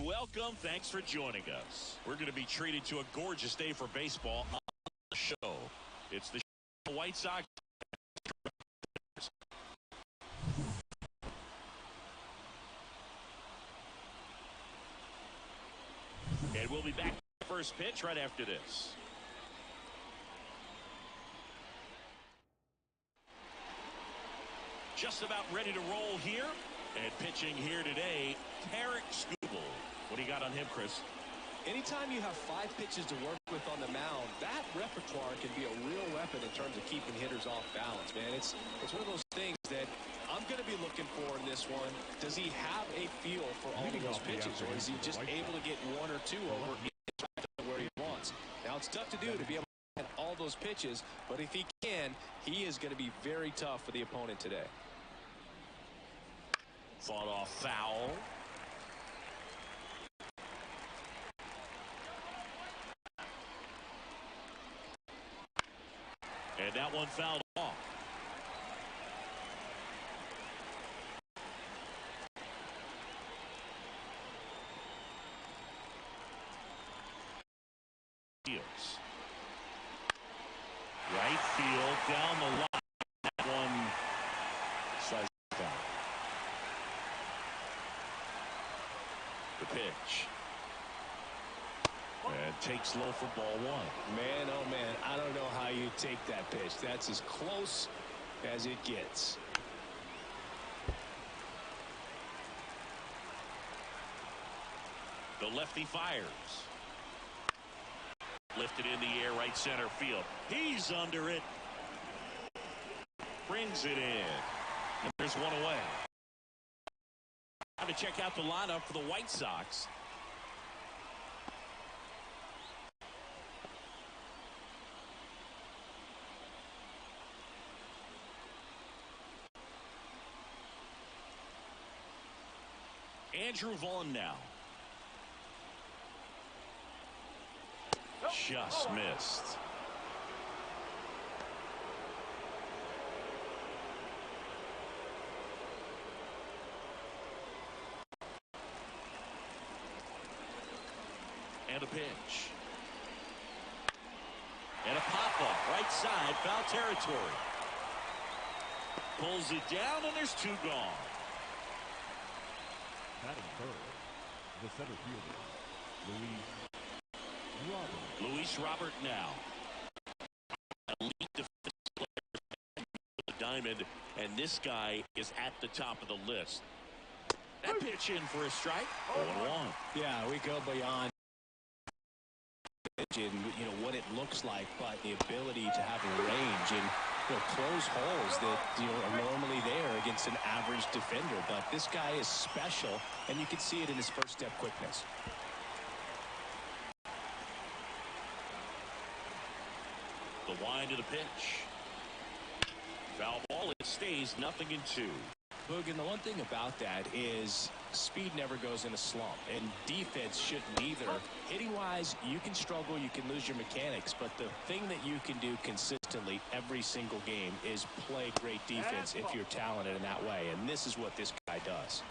welcome. Thanks for joining us. We're going to be treated to a gorgeous day for baseball on the show. It's the White Sox. And we'll be back to the first pitch right after this. Just about ready to roll here. And pitching here today, Tarek Skubal. What do you got on him, Chris? Anytime you have 5 pitches to work with on the mound, that repertoire can be a real weapon in terms of keeping hitters off balance, man. It's one of those things that I'm going to be looking for in this one. Does he have a feel for all of those pitches, or is he just able to get 1 or 2 over where he wants? Now, it's tough to do to be able to hit all those pitches, but if he can, he is going to be very tough for the opponent today. Fought off foul. And that one fouled off. Right field down the line. That one slices down. The pitch. And takes low for ball 1. Man, oh man, I don't know how you take that pitch. That's as close as it gets. The lefty fires. Lifted in the air, right center field. He's under it. Brings it in. And there's one away. Time to check out the lineup for the White Sox. Andrew Vaughn now. Just missed. And a pitch. And a pop-up right side, foul territory. Pulls it down, and there's 2 gone. Batting third, the center fielder, Luis Robert now. Elite defensive player, the diamond, and this guy is at the top of the list. That pitch in for a strike. 0-1. Yeah, we go beyond what it looks like, but the ability to have a range and close holes that are normally there against an average defender. But this guy is special, and you can see it in his first step quickness. The wind of the pitch. Foul ball. It stays 0-2. Boog, and the one thing about that is speed never goes in a slump, and defense shouldn't either. Hitting-wise, you can struggle, you can lose your mechanics, but the thing that you can do consistently every single game is play great defense if you're talented in that way, and this is what this guy does.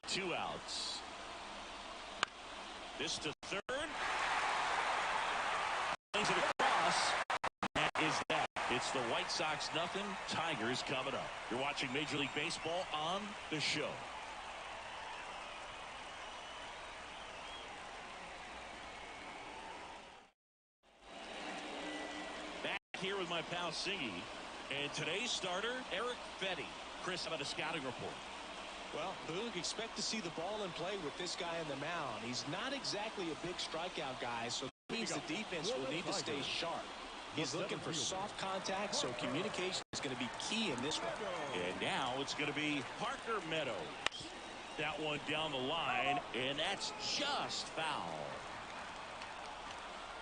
2 outs. This to third. Brings it across. That is that. It's the White Sox 0, Tigers coming up. You're watching Major League Baseball on the show. Back here with my pal Singy. And today's starter, Eric Fetty. Chris, how about a scouting report? Well, Boog, expect to see the ball in play with this guy on the mound. He's not exactly a big strikeout guy, so that means the defense will need to stay sharp. He's looking for soft contact, so communication is going to be key in this one. And now it's going to be Parker Meadows. That one down the line, and that's just foul.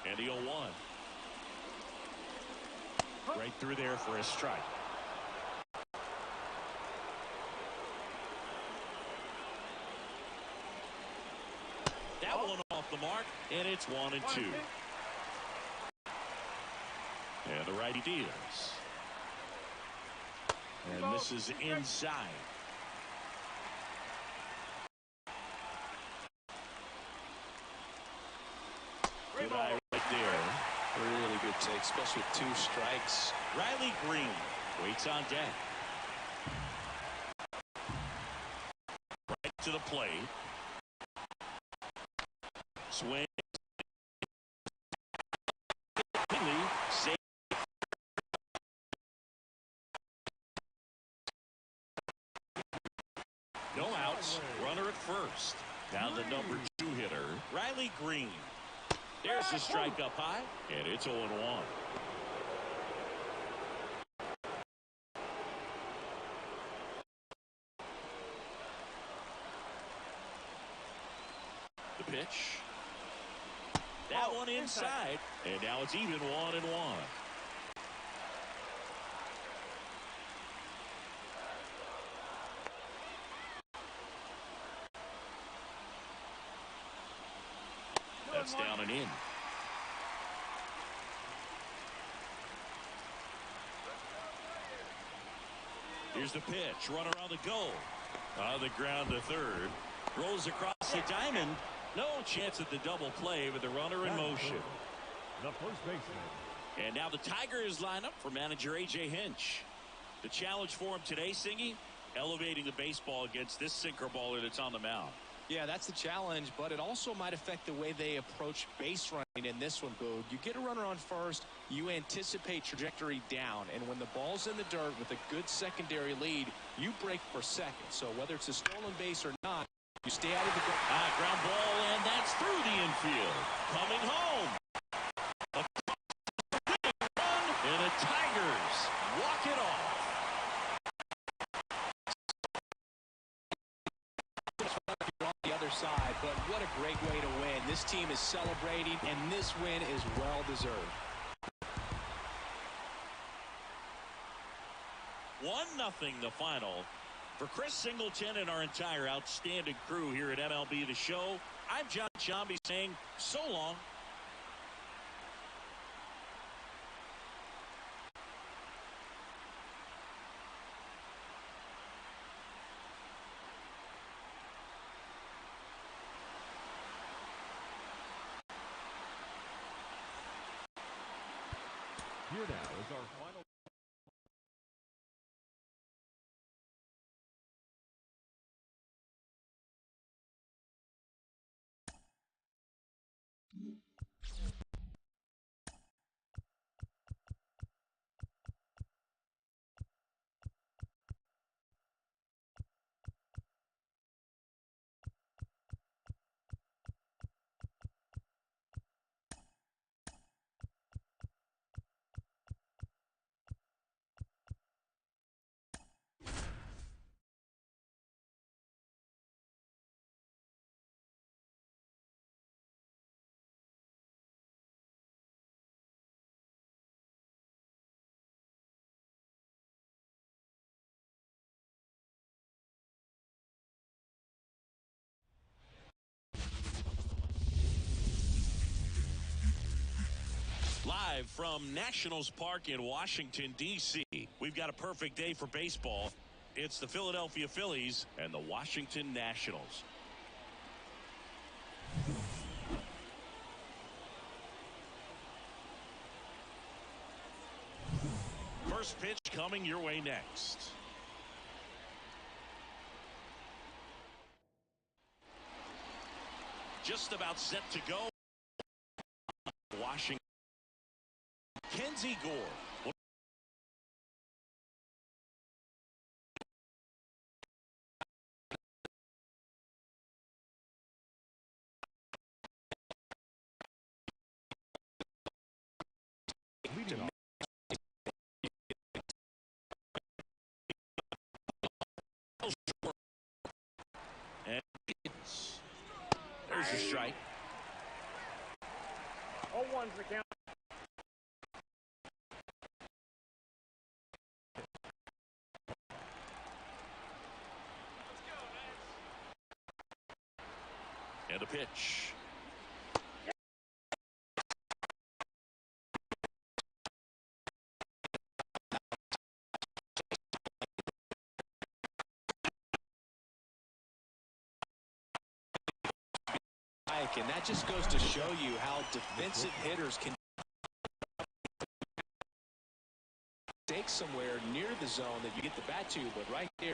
And the 0-1. Right through there for a strike. That one off the mark, and it's 1-2. And the righty deals. And this is inside. Good eye right there. Really good take, especially with 2 strikes. Riley Green waits on deck. Right to the plate. Swing. Save. No outs. Runner at first. Down the number 2 hitter, Riley Green. There's the strike up high, and it's 0-1. The pitch. That one inside, and now it's even 1-1. That's down and in. Here's the pitch. Runner on the go. On the ground to third. Rolls across the diamond. No chance at the double play with the runner in motion. The first baseman. And now the Tigers line up for manager A.J. Hinch. The challenge for him today, Singy, elevating the baseball against this sinker baller that's on the mound. Yeah, that's the challenge, but it also might affect the way they approach base running in this one, Boog. You get a runner on first, you anticipate trajectory down, and when the ball's in the dirt with a good secondary lead, you break for second. So whether it's a stolen base or not, you stay out of the ground ball, and that's through the infield. Coming home. A big run, and the Tigers walk it off. On the other side, but what a great way to win. This team is celebrating, and this win is well-deserved. 1-0 the final. For Chris Singleton and our entire outstanding crew here at MLB The Show, I'm John Sciambi saying so long. Here now is our final. Live from Nationals Park in Washington, D.C., we've got a perfect day for baseball. It's the Philadelphia Phillies and the Washington Nationals. First pitch coming your way next. Just about set to go. Washington. Kenzie Gore. Leading off. And there's a strike. 0-1's the count. And a pitch. And that just goes to show you how defensive hitters can take somewhere near the zone that you get the bat to, but right there,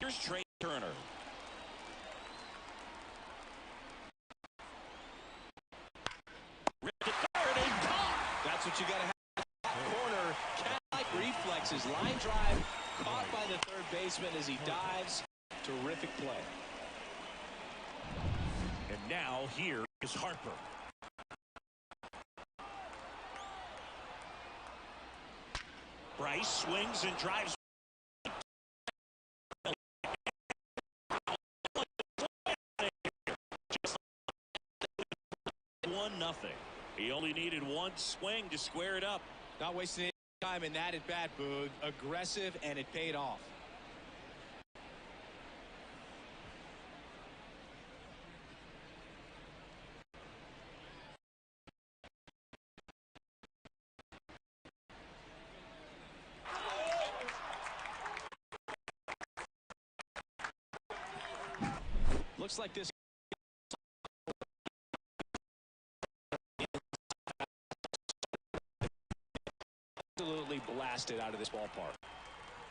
here's Trey Turner. Ripped it third and caught. That's what you got to have. Corner, cat-like reflexes, line drive, caught by the third baseman as he dives. Terrific play. And now here is Harper. Bryce swings and drives. 1-0. He only needed one swing to square it up. Not wasting any time in that at bat, Boog. Aggressive, and it paid off. Looks like this absolutely blasted out of this ballpark.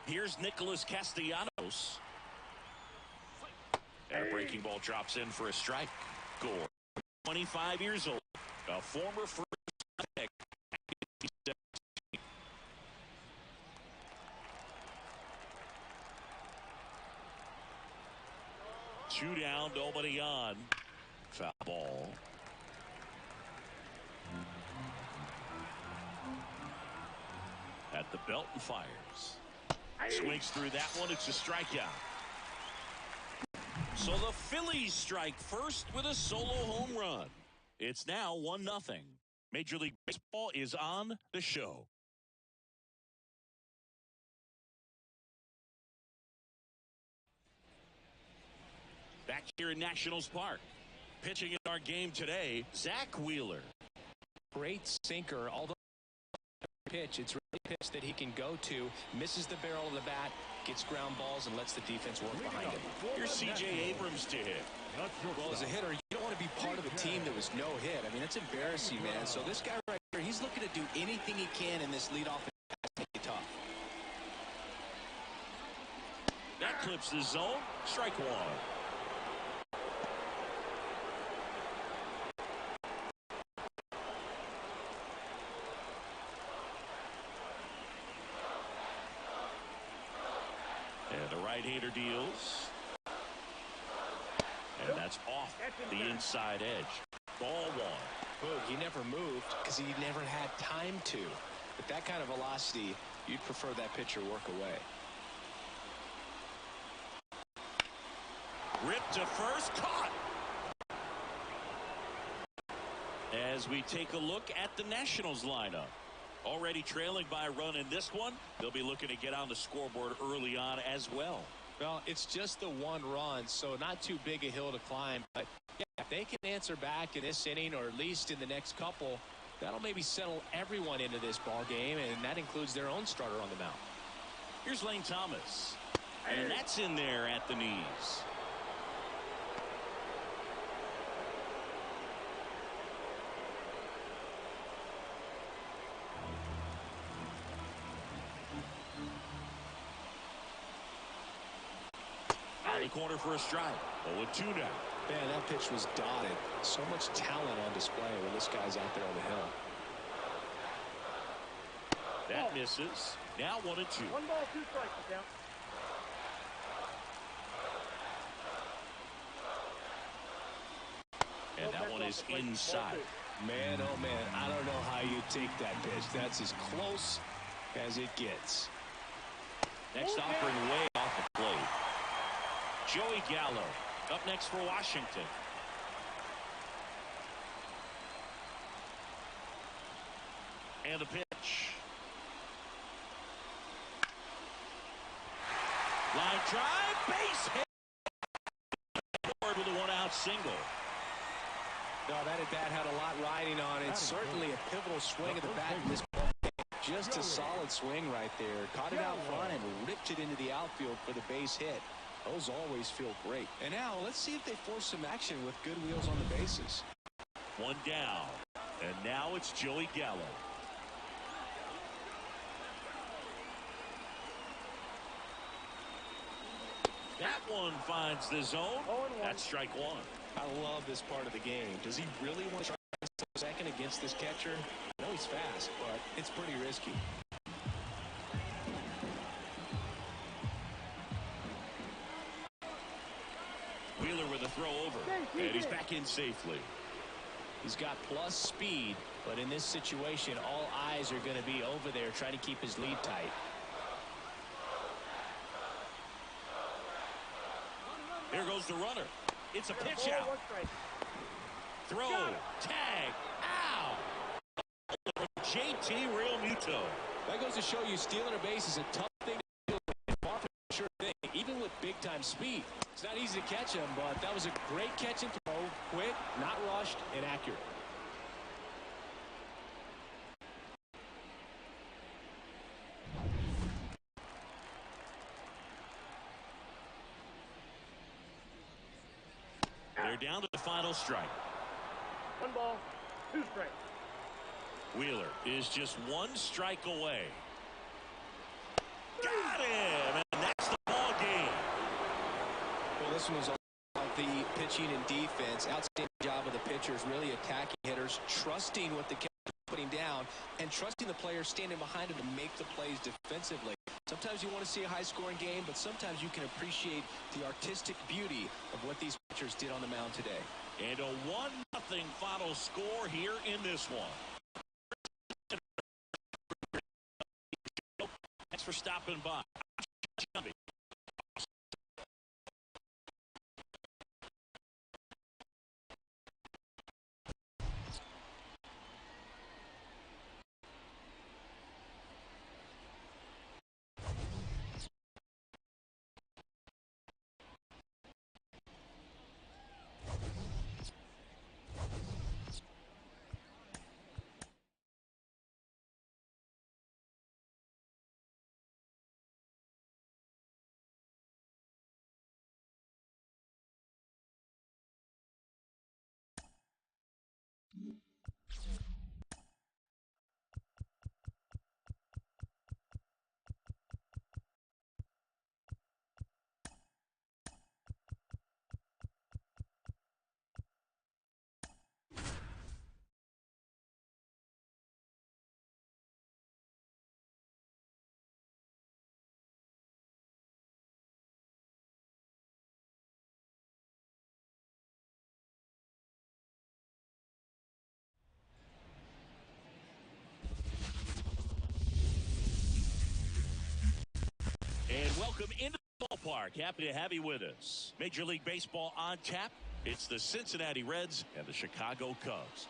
Here's Nicholas Castellanos. And a breaking ball drops in for a strike. Gore, 25 years old, a former first pick. 2 down, nobody on. Foul ball. At the belt and fires. Swings through that one. It's a strikeout. So the Phillies strike first with a solo home run. It's now 1-0. Major League Baseball is on the show. Back here in Nationals Park. Pitching in our game today, Zach Wheeler. Great sinker, although pitch, it's really a pitch that he can go to, misses the barrel of the bat, gets ground balls, and lets the defense work behind him. Here's C.J. Abrams to hit. Well, as a hitter, you don't want to be part of a team that was no hit. I mean, that's embarrassing, man. So this guy right here, he's looking to do anything he can in this leadoff to make it tough. That clips the zone. Strike one. And the right-hander deals. And that's off the inside edge. Ball one. Boog, he never moved because he never had time to. With that kind of velocity, you'd prefer that pitcher work away. Ripped to first, caught. As we take a look at the Nationals lineup. Already trailing by a run in this one. They'll be looking to get on the scoreboard early on as well. Well, it's just the one run, so not too big a hill to climb. But yeah, if they can answer back in this inning, or at least in the next couple, that'll maybe settle everyone into this ball game, and that includes their own starter on the mound. Here's Lane Thomas. And that's in there at the knees. Corner for a strike. 0-2 now. Man, that pitch was dotted. So much talent on display when this guy's out there on the hill. That misses. Now 1-2. 1 ball, 2 strikes. Down. And that one is inside. Man, oh man, I don't know how you take that pitch. That's as close as it gets. Next offering way off the plate. Joey Gallo up next for Washington. And a pitch. Line drive, base hit. Forward with a 1-out single. No, that at bat had a lot riding on it. Certainly a pivotal swing of the bat in this ball game. Just a solid swing right there. Caught it out front and ripped it into the outfield for the base hit. Those always feel great. And now let's see if they force some action with good wheels on the bases. One down. And now it's Joey Gallo. That one finds the zone. That's strike one. I love this part of the game. Does he really want to try second against this catcher? I know he's fast, but it's pretty risky. Wheeler with a throw over. And he's back in safely. He's got plus speed, but in this situation, all eyes are going to be over there trying to keep his lead tight. Here goes the runner. It's a pitch out. Throw. Tag. Ow. JT Realmuto. That goes to show you stealing a base is a tough thing to do. Far from a sure thing, even with big-time speed. It's not easy to catch him, but that was a great catch and throw. Quick, not rushed, and accurate. They're down to the final strike. 1 ball, 2 strikes. Wheeler is just 1 strike away. Got him, and that's the ball game. Well, this one was all about the pitching and defense. Outstanding job of the pitchers, really attacking hitters, trusting what the catcher is putting down, and trusting the players standing behind him to make the plays defensively. Sometimes you want to see a high-scoring game, but sometimes you can appreciate the artistic beauty of what these pitchers did on the mound today. And a 1-0 final score here in this one. Thanks for stopping by. And welcome into the ballpark. Happy to have you with us. Major League Baseball on tap. It's the Cincinnati Reds and the Chicago Cubs.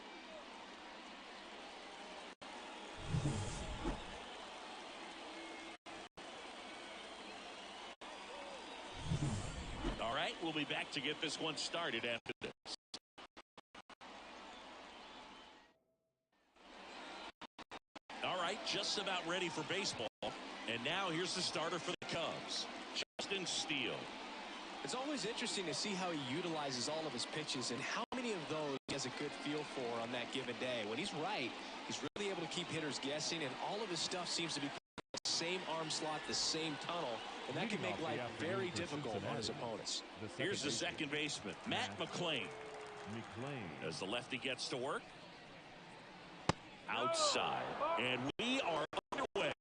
All right, we'll be back to get this one started after this. All right, just about ready for baseball. And now here's the starter for the Cubs, Justin Steele. It's always interesting to see how he utilizes all of his pitches and how many of those he has a good feel for on that given day. When he's right, he's really able to keep hitters guessing, and all of his stuff seems to be the same arm slot, the same tunnel, and that can make life very difficult on his opponents. Here's the second baseman, Matt McClain. As the lefty gets to work. Outside. And we are underway.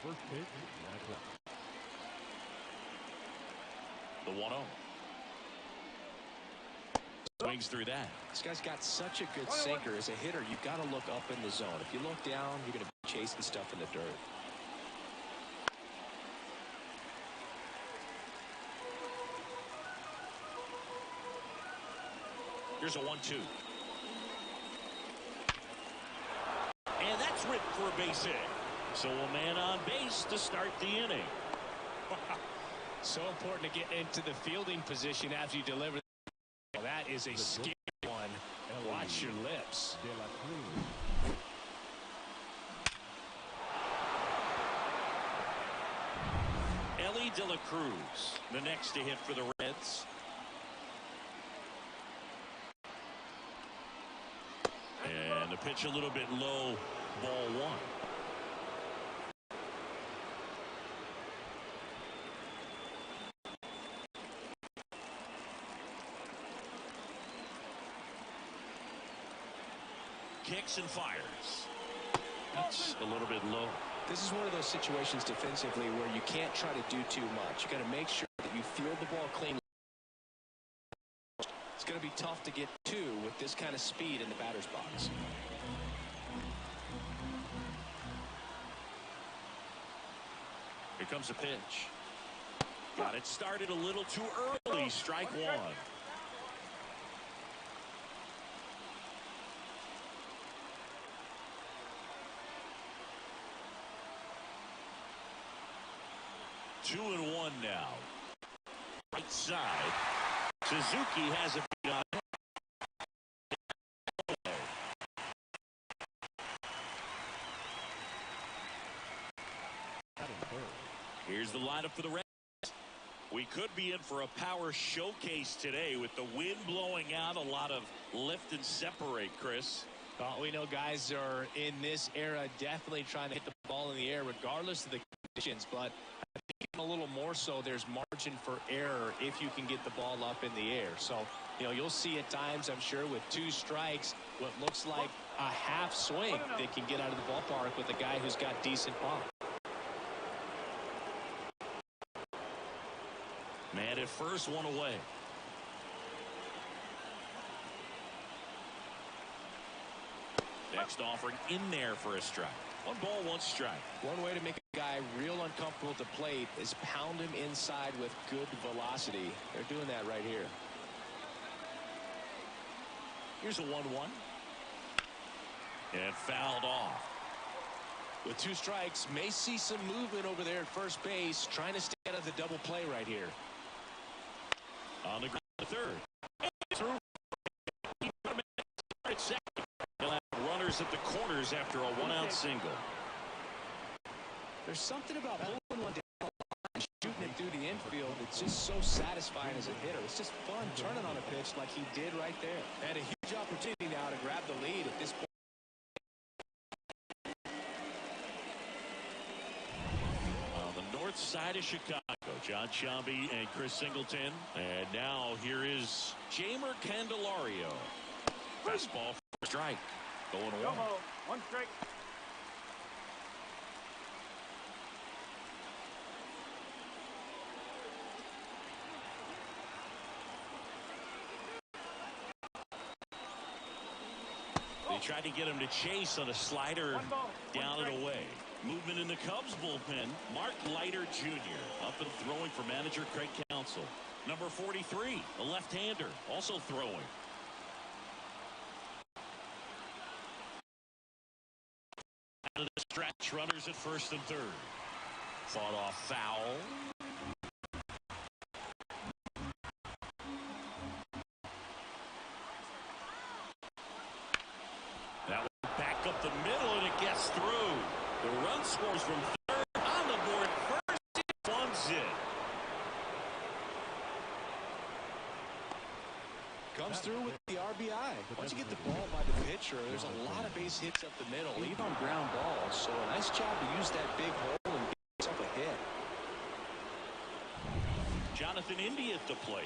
First pitch, that's up. The 1-0. Swings through that. This guy's got such a good sinker. As a hitter, you've got to look up in the zone. If you look down, you're going to be chasing stuff in the dirt. Here's a 1-2. And that's ripped for a base hit. So a man on base to start the inning. So important to get into the fielding position after you deliver. Well, that is a scary one. And watch your lips. De La Cruz, the next to hit for the Reds. And the pitch a little bit low, ball one. Kicks and fires. That's a little bit low. This is one of those situations defensively where you can't try to do too much. You got to make sure that you field the ball clean. It's going to be tough to get two with this kind of speed in the batter's box. Here comes a pitch. Got it started a little too early. Strike one. Two and one now. Right side. Suzuki has a beat on it. Here's the lineup for the Reds. We could be in for a power showcase today with the wind blowing out. A lot of lift and separate, Chris. Well, we know guys are in this era definitely trying to hit the ball in the air regardless of the conditions, but I think a little more so there's margin for error if you can get the ball up in the air. So, you'll see at times, I'm sure, with two strikes, what looks like a half swing that can get out of the ballpark with a guy who's got decent pop. Man at first, one away. Next offering in there for a strike. 1 ball, 1 strike. One way to make a guy real uncomfortable at the plate is pound him inside with good velocity. They're doing that right here. Here's a 1-1. And fouled off. With 2 strikes, may see some movement over there at first base, trying to stay out of the double play right here. On the ground, the third. Through. He'll have runners at the corners after a 1-out single. There's something about pulling one down and shooting it through the infield that's just so satisfying as a hitter. It's just fun turning on a pitch like he did right there. And a huge opportunity now to grab the lead at this point. North side of Chicago, John Sciambi and Chris Singleton. And now here is Jeimer Candelario. Fastball for strike. Going one. 1 strike. They tried to get him to chase on a slider. 1 ball, 1 down strike. and away. Movement in the Cubs bullpen. Mark Leiter Jr. up and throwing for manager Craig Counsell. Number 43, a left-hander, also throwing. Out of the stretch, runners at first and third. Fought off foul. That one back up the middle, and it gets through. The run scores from third on the board. First, it one's it. Comes through with the RBI. Once you get the ball by the pitcher, there's a lot of base hits up the middle, even on ground balls. So a nice job to use that big hole and get yourself a hit. Jonathan India at the plate.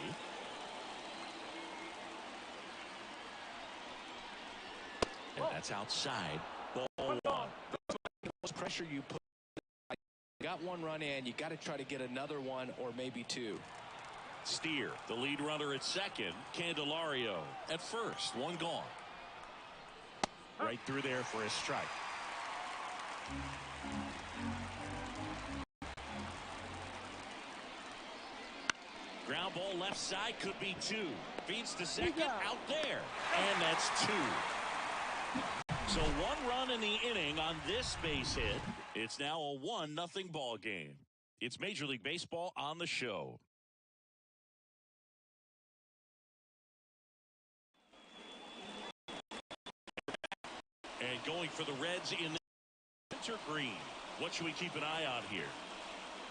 And that's outside. Ball one. The most pressure you put, you got 1 run in, you got to try to get another one or maybe 2. Steer, the lead runner at second. Candelario at first. 1 gone. Right through there for a strike. Ground ball left side, could be 2. Feeds to second, out there. And that's 2. So 1 run in the inning on this base hit. It's now a 1-0 ball game. It's Major League Baseball on the show. And going for the Reds in the center green. What should we keep an eye on here?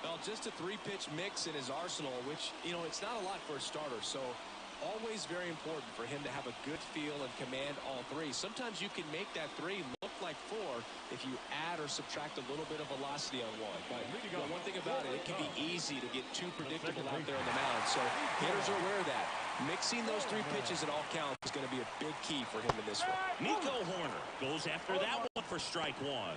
Well, just a three-pitch mix in his arsenal, which, you know, it's not a lot for a starter. So always very important for him to have a good feel and command all three. Sometimes you can make that three look like four if you add or subtract a little bit of velocity on one. But you know, one thing about it can be easy to get too predictable out there on the mound. So hitters are aware of that. Mixing those three pitches at all counts is going to be a big key for him in this one. Nico Horner goes after that one for strike one.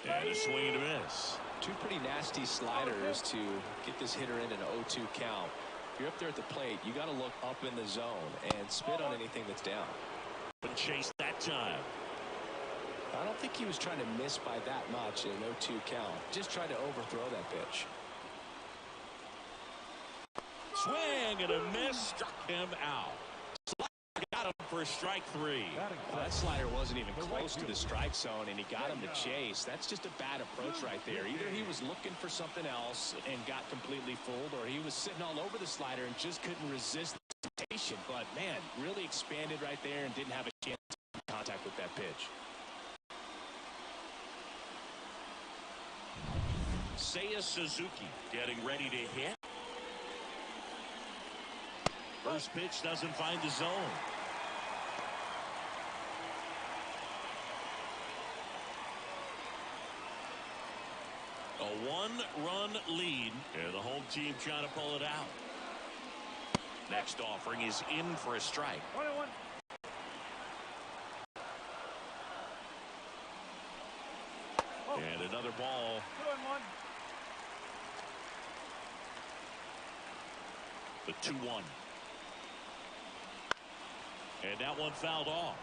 And a swing and a miss. Two pretty nasty sliders to get this hitter in an 0-2 count. If you're up there at the plate, you got to look up in the zone and spit on anything that's down. But chase that time. I don't think he was trying to miss by that much in an 0-2 count. Just tried to overthrow that pitch. Swing and a miss, struck him out. Got him for strike three. That slider wasn't even close to the strike zone, and he got him to chase. That's just a bad approach right there. Either he was looking for something else and got completely fooled, or he was sitting all over the slider and just couldn't resist the temptation. But, man, really expanded right there and didn't have a chance to make contact with that pitch. Seiya Suzuki getting ready to hit. First pitch doesn't find the zone. A one-run lead, and the home team trying to pull it out. Next offering is in for a strike. 21. And another ball. 2-1. The 2-1. And that one fouled off.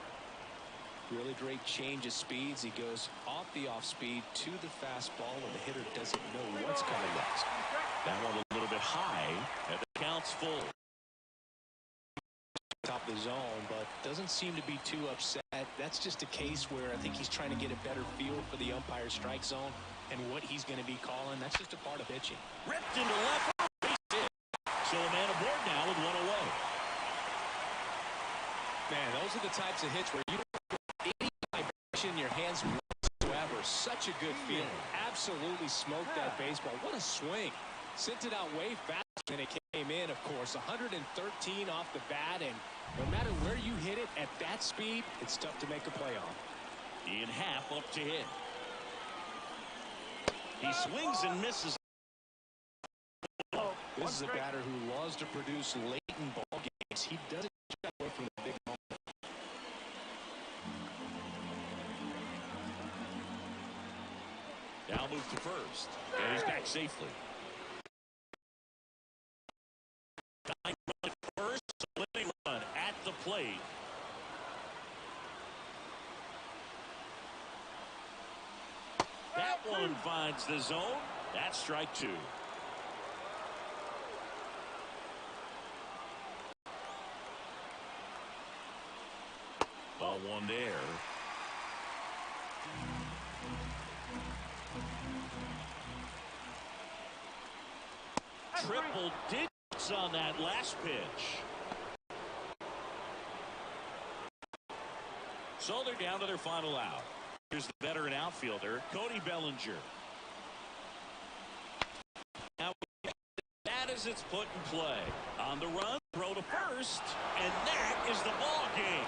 Really great change of speeds. He goes off the off speed to the fastball when the hitter doesn't know what's coming next. That one a little bit high, and the count's full. Top of the zone, but doesn't seem to be too upset. That's just a case where I think he's trying to get a better feel for the umpire's strike zone and what he's going to be calling. That's just a part of pitching. Ripped into left. So a man aboard now with one away. Man, those are the types of hits where you don't have any vibration in your hands whatsoever. Such a good feeling. Absolutely smoked that baseball. What a swing. Sent it out way faster than it came in, of course. 113 off the bat, and no matter where you hit it at that speed, it's tough to make a play on. In half up to hit. He swings and misses. This is a batter who loves to produce late in ball games. He doesn't shy away from the big moment. Now move to first. And he's back safely. First, winning run at the plate. That one finds the zone. That's strike two. Ball one there. Triple digits on that last pitch. So they're down to their final out. Here's the veteran outfielder, Cody Bellinger. Now that is its put in play. On the run, throw to first, and that is the ball game.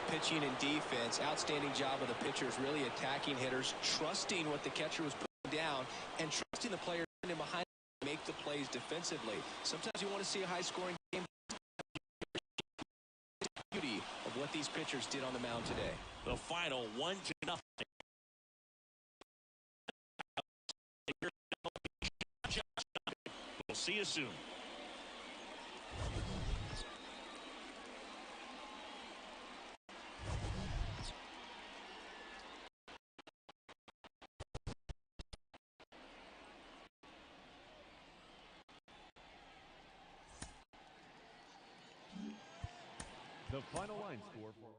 Pitching and defense, outstanding job of the pitchers, really attacking hitters, trusting what the catcher was putting down, and trusting the player in behind to make the plays defensively. Sometimes you want to see a high-scoring game. Beauty of what these pitchers did on the mound today. The final 1-0. We'll see you soon. The final line score for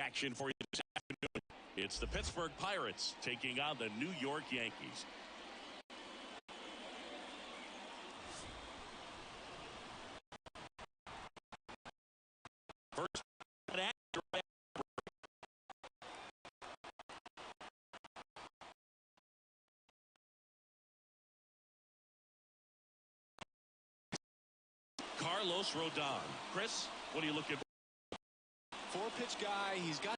action for you this afternoon. It's the Pittsburgh Pirates taking on the New York Yankees. First Carlos Rodon. Chris, what are you looking for? Four-pitch guy. He's got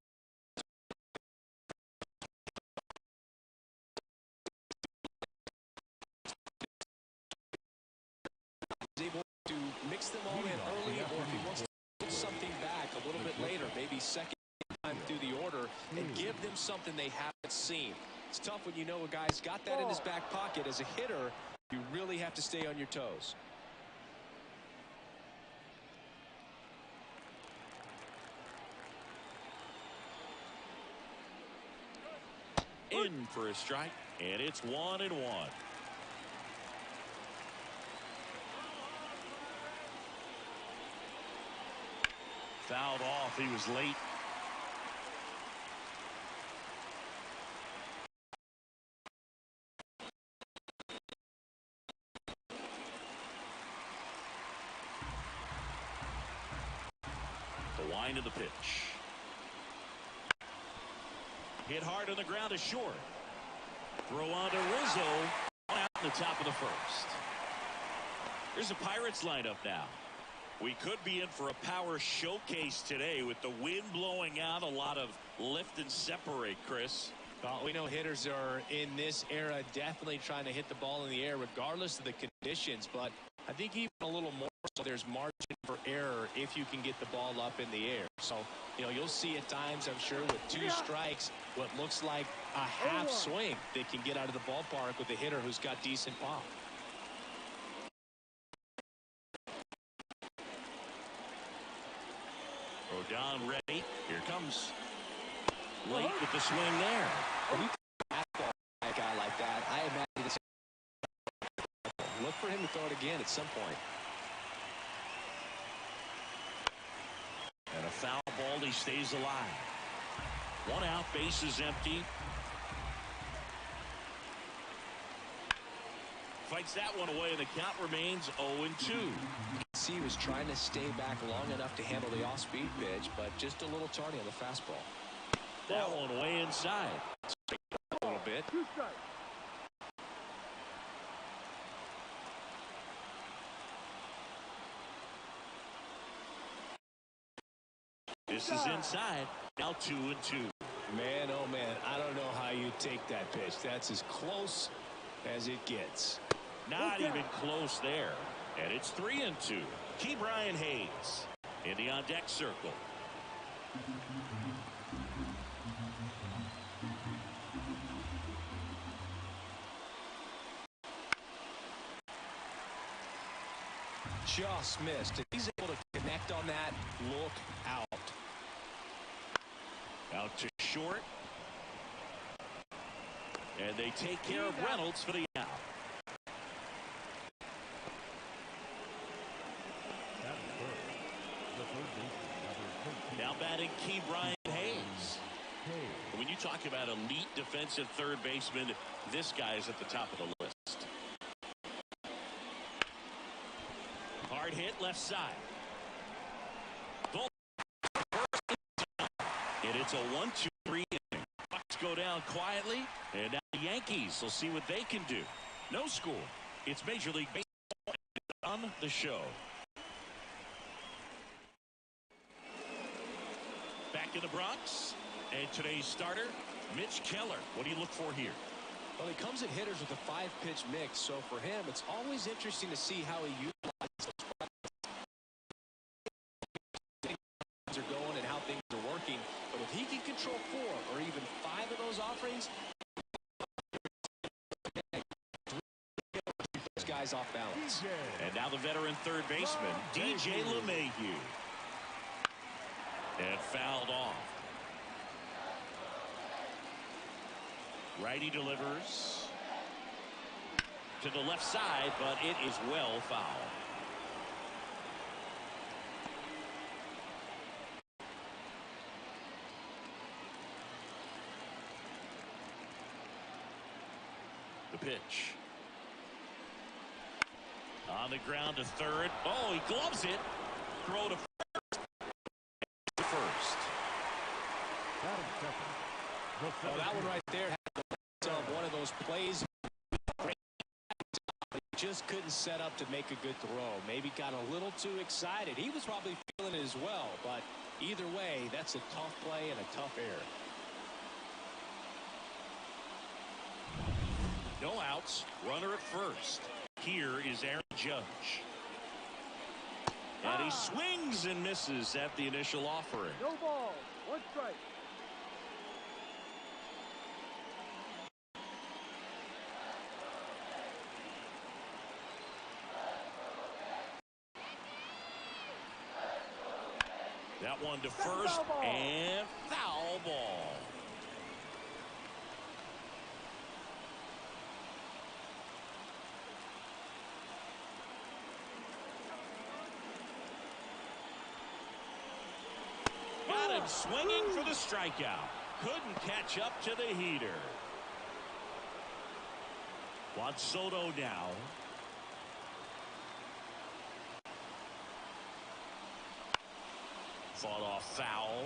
he's able to mix them all in early, or if he wants to put something back a little bit later, maybe second time through the order, and give them something they haven't seen. It's tough when you know a guy's got that in his back pocket. As a hitter, you really have to stay on your toes. In for a strike, and it's 1-1. Fouled off. He was late. The wind of the pitch. Hit hard on the ground is short. Throw on to Rizzo. Out in the top of the first. Here's the Pirates lineup now. We could be in for a power showcase today with the wind blowing out. A lot of lift and separate, Chris. Well, we know hitters are in this era definitely trying to hit the ball in the air regardless of the conditions. But I think even a little more so there's margin for error if you can get the ball up in the air. So, you'll see at times, I'm sure, with two strikes, what looks like a half swing that can get out of the ballpark with a hitter who's got decent pop. Rodon ready. Here comes. Late with the swing there. When you a guy like that, I imagine it's look for him to throw it again at some point. And a foul ball, he stays alive. One out, base is empty. Fights that one away, and the count remains 0-2. See, he was trying to stay back long enough to handle the off-speed pitch, but just a little tardy on the fastball. That one way inside. A little bit. This is inside. Now 2-2. Man, oh man, I don't know how you take that pitch. That's as close as it gets. Not even close there. And it's 3-2. Brian Hayes in the on-deck circle. Just missed. If he's able to connect on that, look out. Out to short. And they take care of Reynolds for the out. Now batting Brian Hayes. When you talk about elite defensive third baseman, this guy is at the top of the list. Hard hit left side. And it's a 1-2-3 inning. Bucks go down quietly, and now the Yankees will see what they can do. No score. It's Major League Baseball on the show. Back in the Bronx, and today's starter, Mitch Keller. What do you look for here? Well, he comes at hitters with a 5-pitch mix, so for him, it's always interesting to see how he utilizes those things are going and how things are working. But if he can control 4 or even 5 of those offerings, those guys off balance. And now the veteran third baseman, DJ LeMahieu. And fouled off. Righty delivers to the left side, but it is well fouled. The pitch. On the ground to third. Oh, he gloves it. Throw to first. Batting second. The Oh, center that one fielder. right there had one of those plays. Just couldn't set up to make a good throw. Maybe got a little too excited. He was probably feeling it as well. But either way, that's a tough play and a tough error. No outs. Runner at first. Here is Aaron Judge. And he swings and misses at the initial offering. No ball. One strike. That one to first and foul ball. Got him swinging for the strikeout. Couldn't catch up to the heater. Juan Soto now. Fought off foul.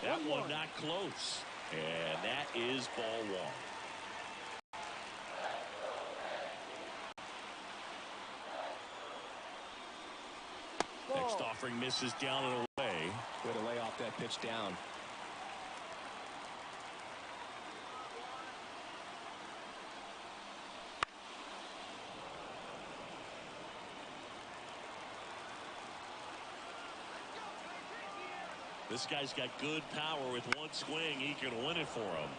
That one not close. And that is ball one. Next offering misses down and away. Way to lay off that pitch down. This guy's got good power. With one swing, he can win it for him.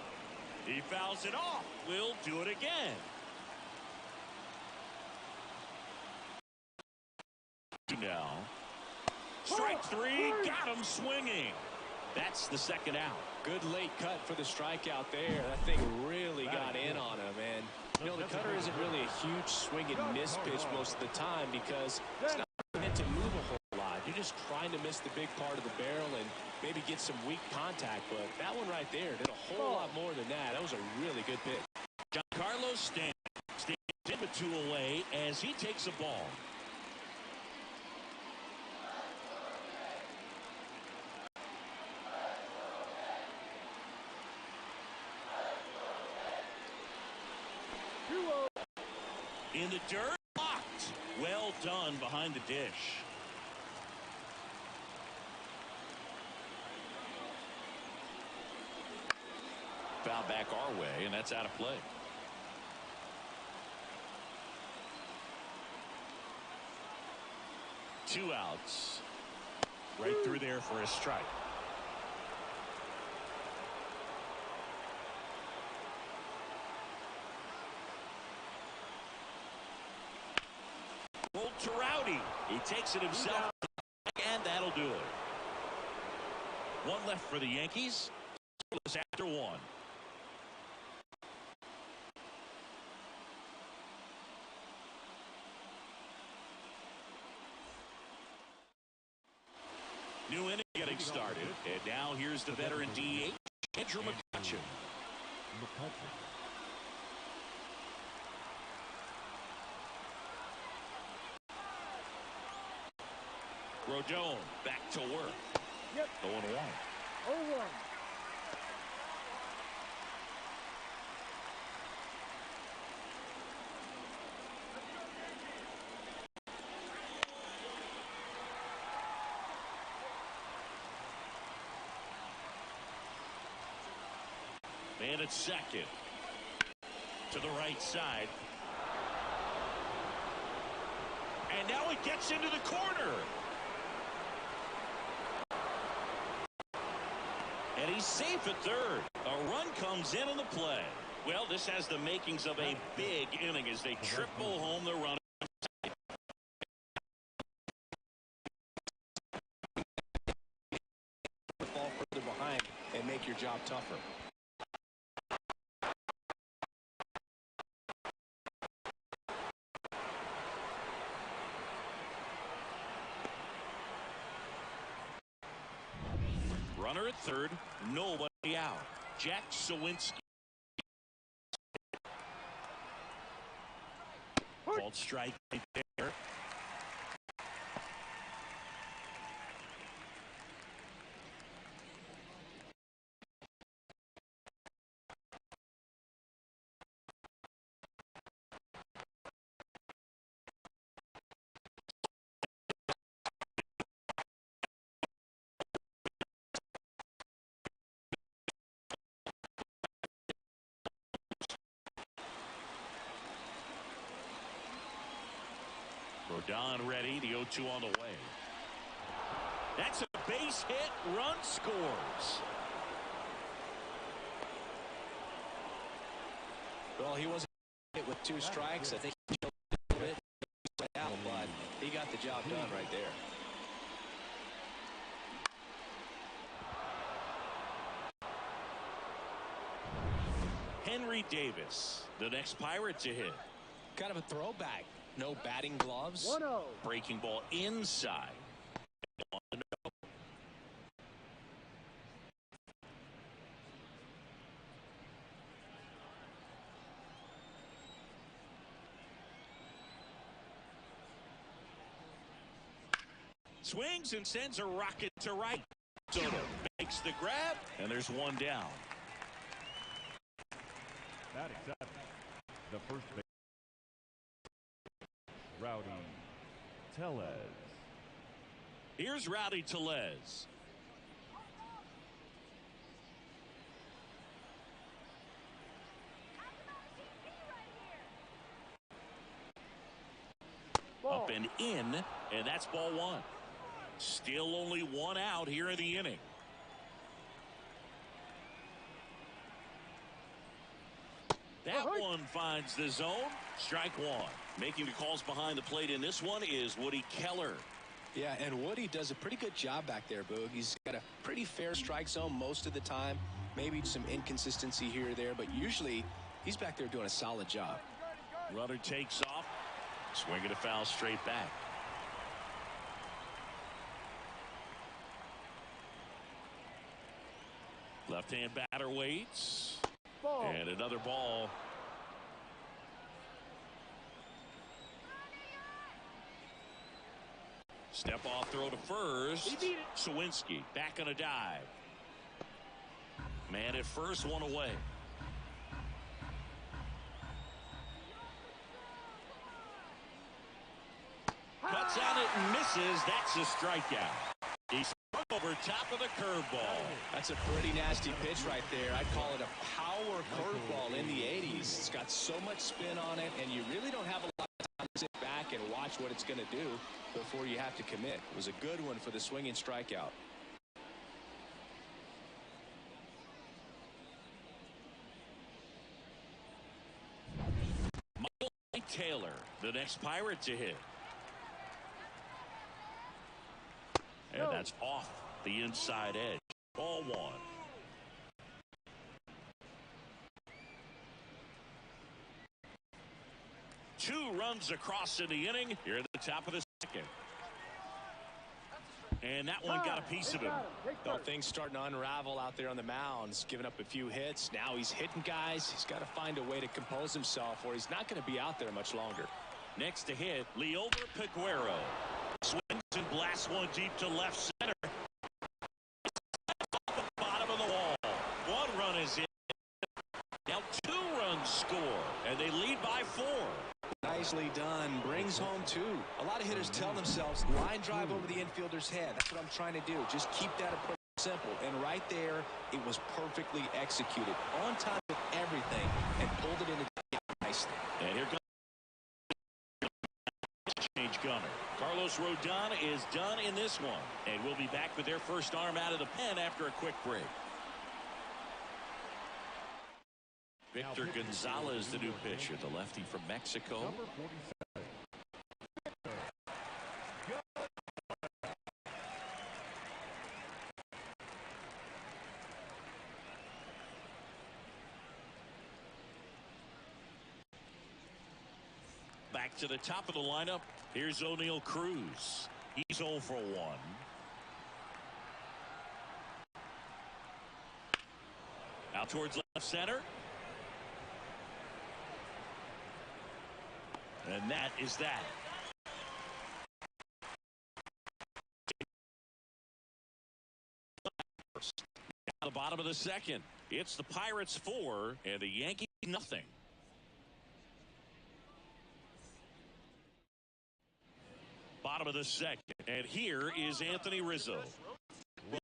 He fouls it off. We'll do it again. Now. Strike three. Got him swinging. That's the second out. Good late cut for the strikeout there. That thing really got in on him, and you know the cutter isn't really a huge swing and miss pitch most of the time because it's not meant to move a whole lot. You're just trying to miss the big part of the barrel and maybe get some weak contact. But that one right there did a whole lot more than that. That was a really good pitch. Giancarlo stands in but two away as he takes a ball. In the dirt, blocked. Well done behind the dish. Foul back our way, and that's out of play. Two outs. Right through there for a strike. To Rowdy. He takes it himself, and that'll do it. One left for the Yankees. After one. New inning getting started. And now here's the veteran DH, Andrew McCutchen. Rodon back to work. Yep. 0-1. 0-1. Man at second. To the right side. And now it gets into the corner. And he's safe at third. A run comes in on the play. Well, this has the makings of a big inning as they triple home the run. Fall further behind and make your job tougher. runner at third, nobody out. Jack Sawinski. Called strike right there. Rodon ready. The 0-2 on the way. That's a base hit. Run scores. Well, he wasn't hit with 2 strikes. I think he showed a little bit out, but he got the job done right there. Henry Davis, the next Pirate to hit. Kind of a throwback. No batting gloves. 1-0. Breaking ball inside. Swings and sends a rocket to right. Soto makes the grab, and there's one down. Batting seven, the first base, Rowdy Tellez. Here's Rowdy Tellez. Ball. Up and in, and that's ball 1. Still only 1 out here in the inning. That one finds the zone. Strike 1. Making the calls behind the plate in this one is Woody Keller. Yeah, and Woody does a pretty good job back there, Boog. He's got a pretty fair strike zone most of the time. Maybe some inconsistency here or there, but usually he's back there doing a solid job. Runner takes off. Swinging a foul straight back. Left-hand batter waits. Ball. And another ball. Step off throw to first. Sawinski back on a dive. Man at first, 1 away. Cuts on it and misses. That's a strikeout. He's over top of the curveball. That's a pretty nasty pitch right there. I'd call it a power curveball in the 80s. It's got so much spin on it, and you really don't have a lot of time to sit back and watch what it's going to do before you have to commit. It was a good one for the swinging strikeout. Michael Taylor, the next Pirate to hit. And that's off the inside edge. Ball 1. Two runs across in the inning. Here at the top of the second. And that one got a piece of him. Well, things starting to unravel out there on the mound. He's given up a few hits. Now he's hitting guys. He's got to find a way to compose himself, or he's not going to be out there much longer. Next to hit, Liover Peguero. Swings and blasts one deep to left center. Off the bottom of the wall. 1 run is in. Now 2 runs score, and they lead by 4. Nicely done. Brings home 2. A lot of hitters tell themselves, line drive over the infielder's head. That's what I'm trying to do. Just keep that approach simple. And right there, it was perfectly executed. On time with everything, and pulled it into nicely. And here comes change gunner. Carlos Rodon is done in this one. And we'll be back with their first arm out of the pen after a quick break. Victor Gonzalez, the new pitcher, the lefty from Mexico. Number 47. Back to the top of the lineup. Here's O'Neal Cruz. He's 0 for 1. Out towards left center. And that is that. At the bottom of the second, it's the Pirates 4 and the Yankees nothing. Bottom of the second, and here is Anthony Rizzo. You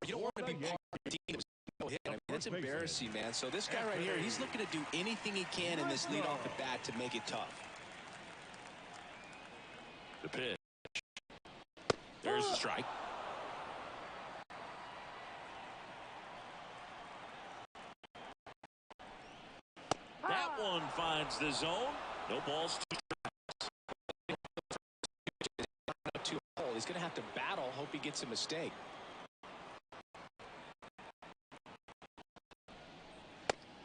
don't want to be part of the team. No hit. I mean, that's embarrassing, man. So this guy right here, he's looking to do anything he can in this lead off the bat to make it tough. The pitch. There's the strike. That one finds the zone. No balls. He's going to have to battle. Hope he gets a mistake.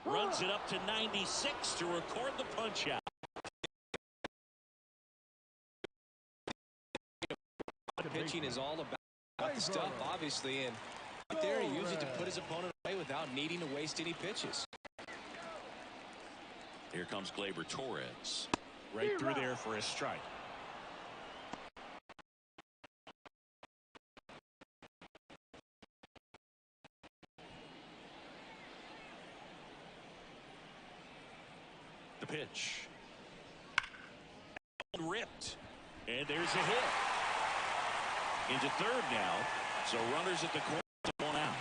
Runs it up to 96 to record the punch out. Pitching is all about the stuff, obviously, and out there he used it to put his opponent away without needing to waste any pitches. Here comes Gleyber Torres. Right through there for a strike. The pitch. Ripped. And there's a hit. Into third now. So runners at the corner, one out.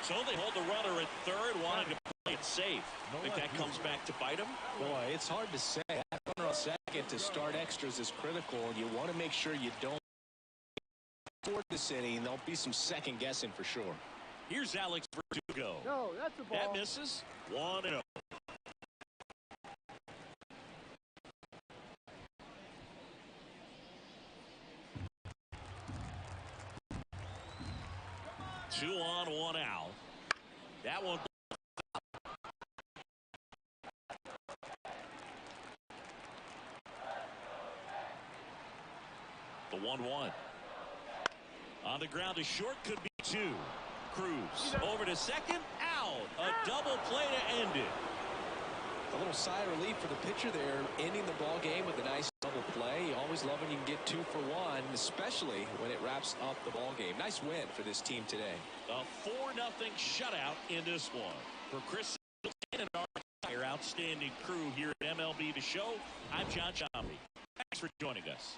So they hold the runner at third, wanting to play it safe. Think that comes back to bite him? Boy, it's hard to say. That runner on second to start extras is critical, and you want to make sure you don't afford this inning. There'll be some second guessing for sure. Here's Alex Verdugo. No, that's a ball. That misses. 1-0. Two on, one out. That one. The 1-1. On the ground to short, could be two. Cruz over to second, out. A double play to end it. A little sigh of relief for the pitcher there, ending the ball game with a nice double play. You always love when you can get 2 for 1, especially when it wraps up the ball game. Nice win for this team today. A 4-0 shutout in this one. For Chris and our entire outstanding crew here at MLB The Show, I'm John Chomley. Thanks for joining us.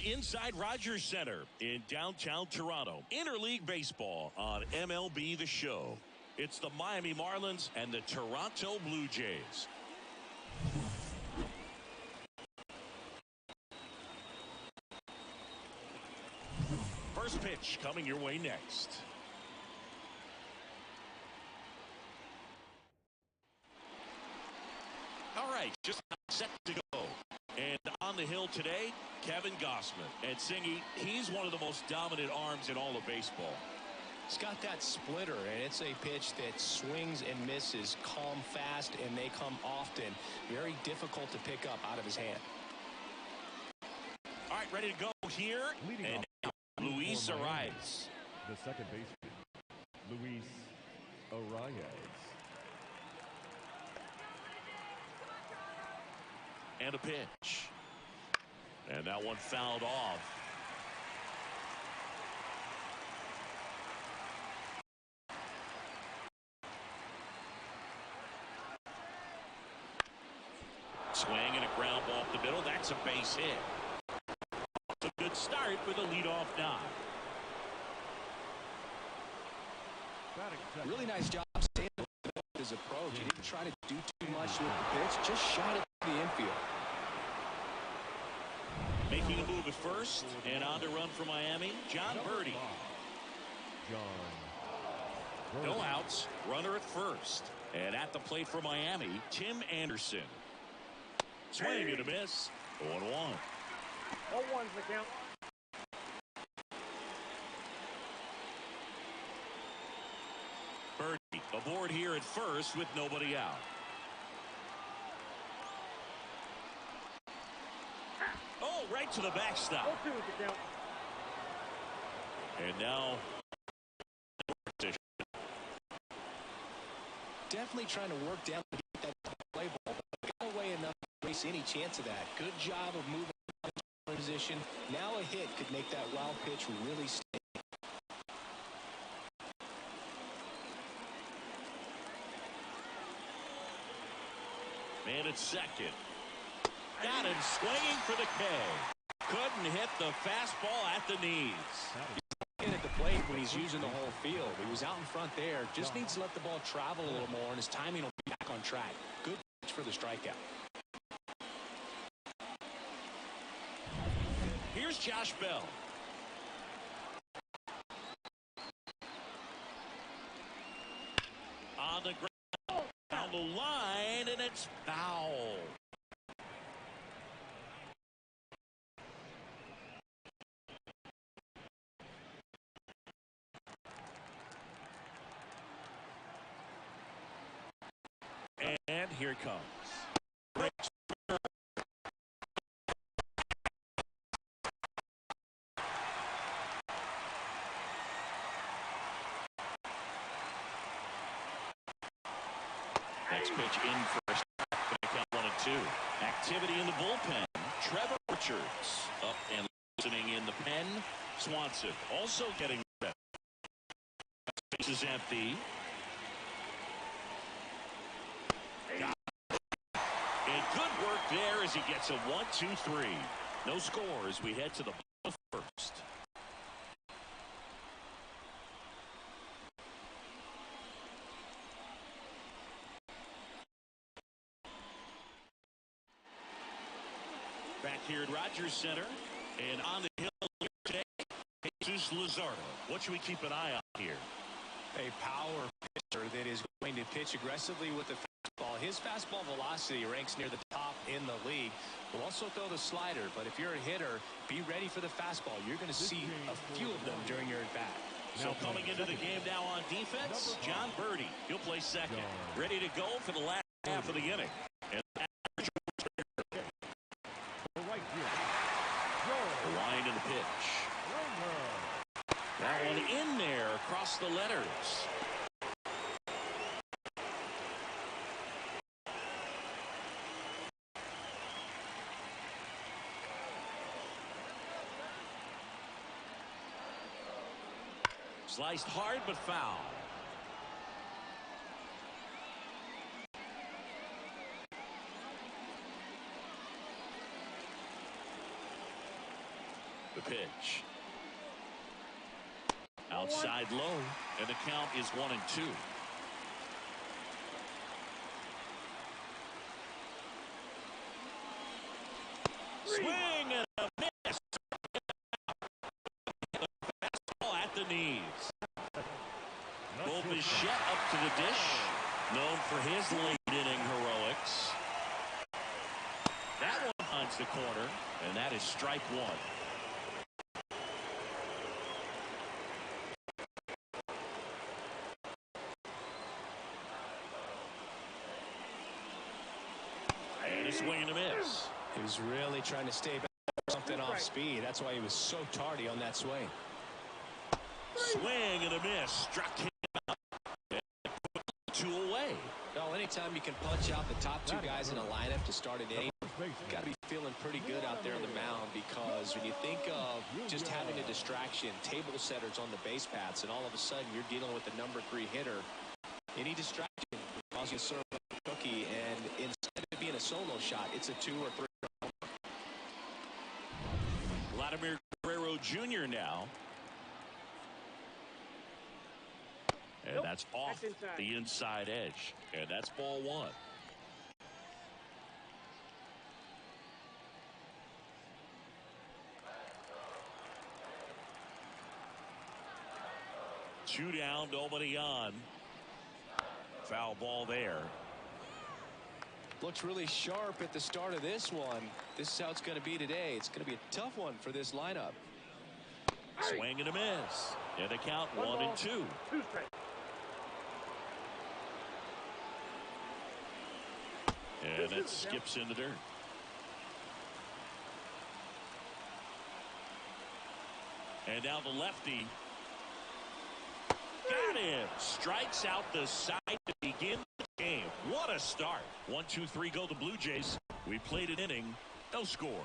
Inside Rogers Center in downtown Toronto. Interleague Baseball on MLB The Show. It's the Miami Marlins and the Toronto Blue Jays. First pitch coming your way next. All right, just set to go. And on the hill today, Kevin Gossman. And Singy, he's one of the most dominant arms in all of baseball. He's got that splitter, and it's a pitch that swings and misses, come fast, and they come often. Very difficult to pick up out of his hand. All right, ready to go here. And now, Luis Arias. The second baseman, Luis Arias. And a pitch. And that one fouled off. Swing and a ground ball up the middle. That's a base hit. It's a good start for the leadoff knock. Really nice job staying with his approach. He didn't try to do too much with the pitch, just shot it to the infield. Making a move at first, and on to run for Miami, John Birdie. No outs, runner at first. And at the plate for Miami, Tim Anderson. Swing and a miss, 0-1. 0-1's the count. Birdie aboard here at first with nobody out. Oh, right to the backstop. 0-2 is the count. And now, Definitely trying to work down to get that play ball, but got away enough to waste any chance of that. Good job of moving in position. Now a hit could make that wild pitch really stay. man at second. Got him swinging for the K. Couldn't hit the fastball at the knees. At the plate when he's using the whole field. He was out in front there. Just needs to let the ball travel a little more, and his timing will be back on track. Good pitch for the strikeout. Here's Josh Bell. On the ground, down the line, and it's foul. And here it comes. Next pitch in first. Count 1-2. Activity in the bullpen. Trevor Richards up and listening in the pen. Swanson also getting ready. Space is empty. And good work there as he gets a 1-2-3. No score as we head to the first. Back here at Rogers Center, and on the hill today, Jesus Luzardo. What should we keep an eye on here? A power pitcher that is going to pitch aggressively with the fastball. His fastball velocity ranks near the top in the league. Will also throw the slider, but if you're a hitter, be ready for the fastball. You're going to see a few of them during your at-bat. So coming into the game now on defense, John Birdie. He'll play second. Ready to go for the last half of the inning. And the line in the pitch. That one in there across the letters. Sliced hard but foul. The pitch. Outside low, and the count is 1-2. Swing and a miss. Fastball at the knees. Bo Bichette up to the dish, known for his late inning heroics. That one finds the corner, and that is strike one. And a swing and a miss. He was really trying to stay back something off speed. That's why he was so tardy on that swing. Swing and a miss. Struck him out. And put 2 away. Well, anytime you can punch out the top 2 guys in a lineup to start an inning, you've got to be feeling pretty good out there on the mound, because when you think of just having a distraction, table setters on the base paths, and all of a sudden you're dealing with the number 3 hitter, any distraction causes you to serve a cookie, and instead of being a solo shot, it's a 2 or 3. Vladimir Guerrero Jr. now. And that's off the inside edge. And that's ball 1. Two down, nobody on. Foul ball there. Looks really sharp at the start of this one. This is how it's going to be today. It's going to be a tough one for this lineup. Swing and a miss. And the count 1-2. 2 straight. And that skips in the dirt. And now the lefty. Got him. Strikes out the side to begin the game. What a start. 1, 2, 3 go the Blue Jays. We played an inning. No score.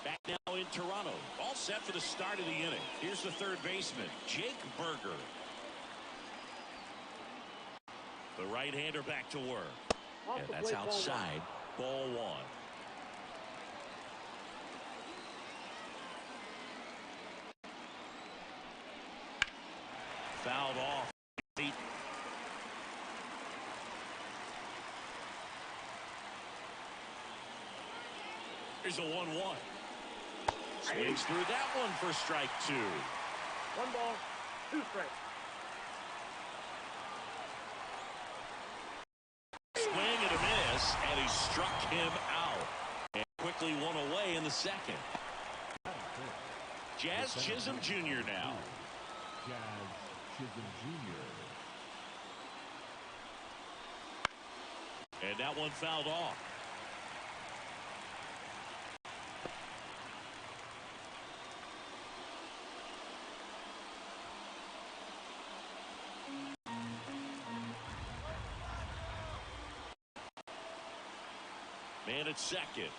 Back now in Toronto. All set for the start of the inning. Here's the third baseman, Jake Berger. The right-hander back to work. And that's outside. Ball 1. Fouled off. Here's a 1-1. Swings through that one for strike 2. 1 ball, 2 straight. Swing and a miss, and he struck him out. And quickly one away in the second. Jazz Chisholm Jr. now. Jazz Chisholm Jr. And that one fouled off. Man at second.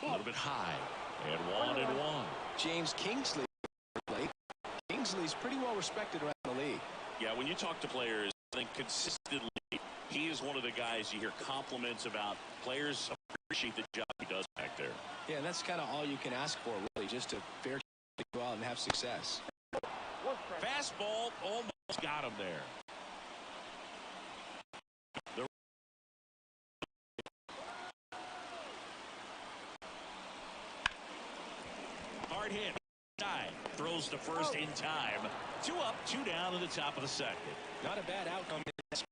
A little bit high. And 1-1. James Kingsley. Kingsley's pretty well respected around the league. Yeah, when you talk to players, I think consistently, he is one of the guys you hear compliments about. Players appreciate the job he does back there. Yeah, and that's kind of all you can ask for, really, just to go out and have success. Fastball almost got him there. Hard hit. Throws to first in time. 2 up, 2 down in the top of the second. Not a bad outcome. It's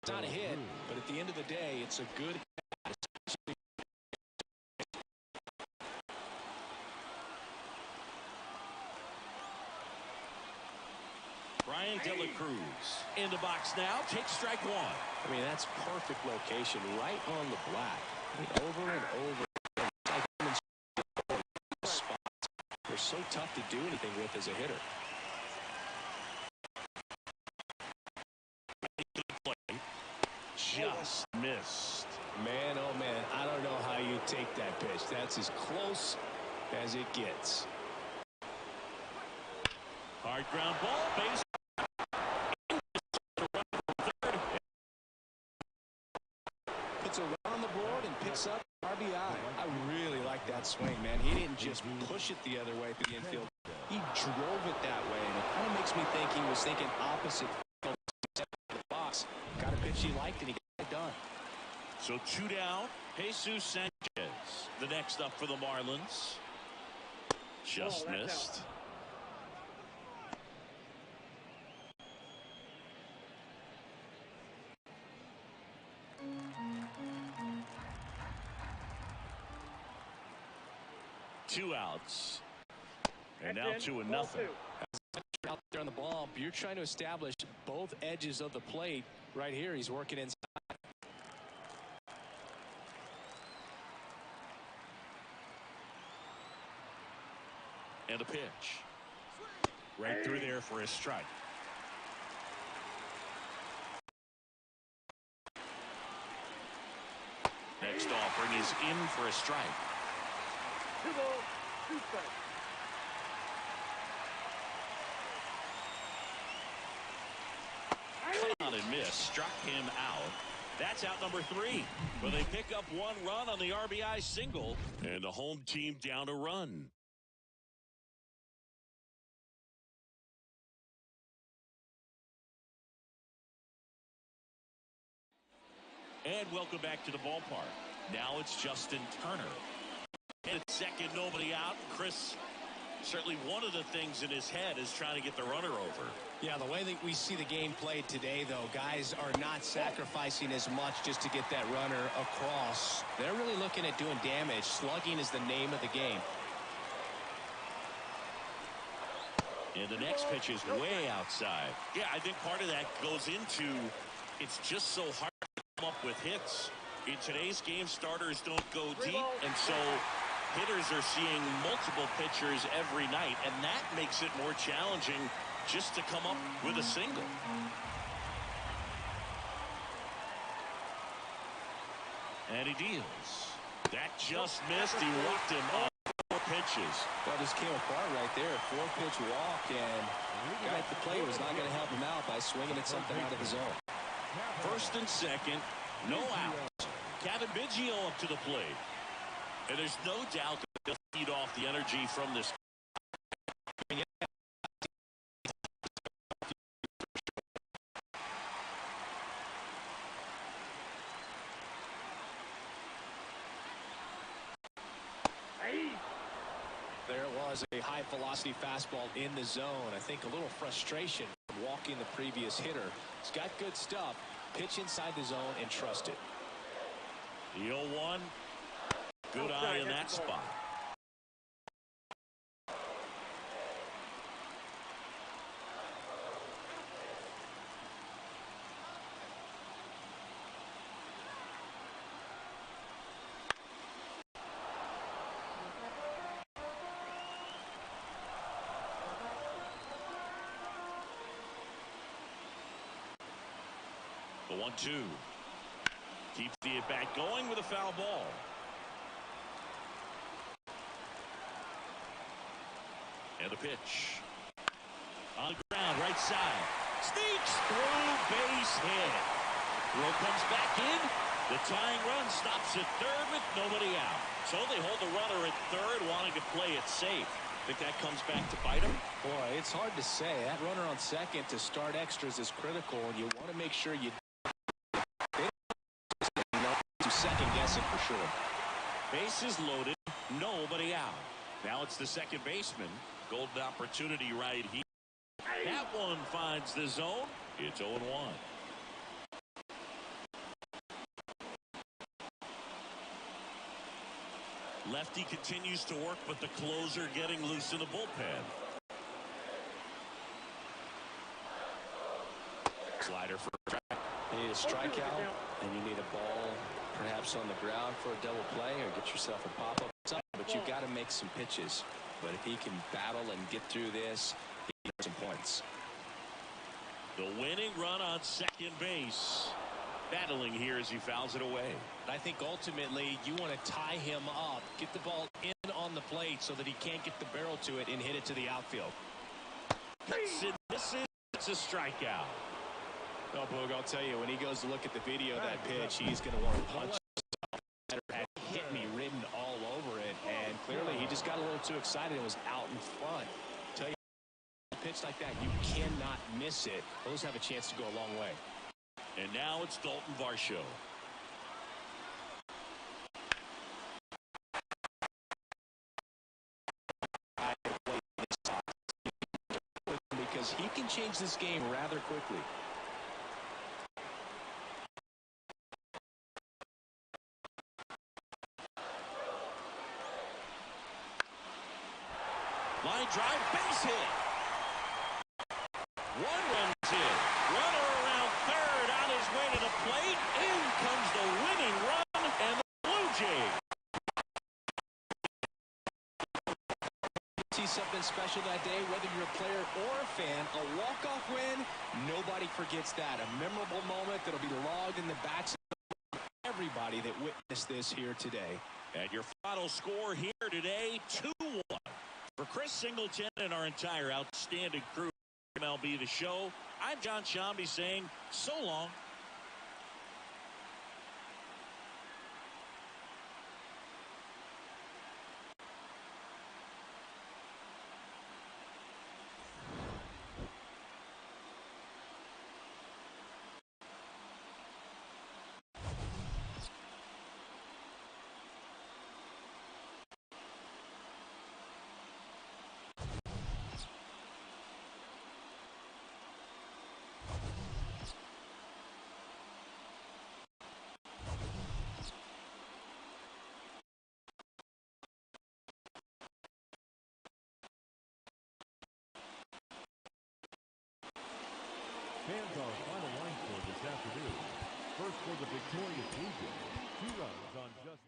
not a hit, but at the end of the day, it's a good. Brian De La Cruz in the box now. Takes strike 1. I mean, that's perfect location, right on the black. I mean, over and over. Spots they're so tough to do anything with as a hitter. Just missed. Man, oh man, I don't know how you take that pitch. That's as close as it gets. Hard ground ball, base. Puts a run on the board and picks up RBI. I really like that swing, man. He didn't just push it the other way through the infield. He drove it that way, and it kind of makes me think he was thinking opposite the box. Got a pitch he liked, and he got it done. So 2 down. Jesus Sanchez, the next up for the Marlins. Just missed. Two outs. And now 2-0. Out there on the ball, you're trying to establish both edges of the plate. Right here, he's working inside. And a pitch. Right through there for a strike. Next offering is in for a strike. 2 balls, 2 strikes. On and miss, struck him out. That's out number 3. Well, they pick up 1 run on the RBI single, and the home team down a run. And welcome back to the ballpark. Now it's Justin Turner. And at second, nobody out. Chris, certainly one of the things in his head is trying to get the runner over. Yeah, the way that we see the game played today, though, guys are not sacrificing as much just to get that runner across. They're really looking at doing damage. Slugging is the name of the game. And the next pitch is way outside. Yeah, I think part of that goes into it's just so hard to come up with hits. In today's game, starters don't go deep, and so hitters are seeing multiple pitchers every night, and that makes it more challenging just to come up with a single. And he deals. That just missed. He walked him up 4 pitches. Well, this came apart right there. 4-pitch walk, and the guy at the plate was not going to help him out by swinging at something out of the zone. First and second, no out. Kevin Biggio up to the plate. And there's no doubt that they'll feed off the energy from this. There it was, a high-velocity fastball in the zone. I think a little frustration from walking the previous hitter. He's got good stuff. Pitch inside the zone and trust it. The 0-1. Good eye in that spot. The 1-2. Keeps the at-bat going with a foul ball. And the pitch. On the ground, right side. Sneaks through, base hit. Throw comes back in. The tying run stops at third with nobody out. So they hold the runner at third, wanting to play it safe. Think that comes back to bite him? Boy, it's hard to say. That runner on second to start extras is critical, and you want to make sure you second guessing for sure. Bases loaded, nobody out. Now it's the second baseman. Golden opportunity right here. That one finds the zone. It's 0-1. Lefty continues to work, but the closer getting loose in the bullpen. Slider for a strike. You need a strikeout, and you need a ball perhaps on the ground for a double play or get yourself a pop-up. But you've got to make some pitches. But if he can battle and get through this, he can get some points. The winning run on second base. Battling here as he fouls it away. I think ultimately you want to tie him up, get the ball in on the plate so that he can't get the barrel to it and hit it to the outfield. It's a strikeout. Oh, Boog, I'll tell you, when he goes to look at the video of that pitch, he's going to want to punch had hit me written all over it, and clearly he just got a little too excited and was out in front. I'll tell you, a pitch like that, you cannot miss it. Those have a chance to go a long way. And now it's Dalton Varsho. Because he can change this game rather quickly. Line drive, base hit. One run's in. Runner around third on his way to the plate. In comes the winning run, and the Blue Jays. See something special that day, whether you're a player or a fan, a walk-off win, nobody forgets that. A memorable moment that'll be logged in the backs of everybody that witnessed this here today. And your final score here today, 2-1. For Chris Singleton and our entire outstanding crew at MLB The Show, I'm John Shambi saying so long. Fans, our final line score this afternoon. First for the victorious Blue Jays, 2 runs on just...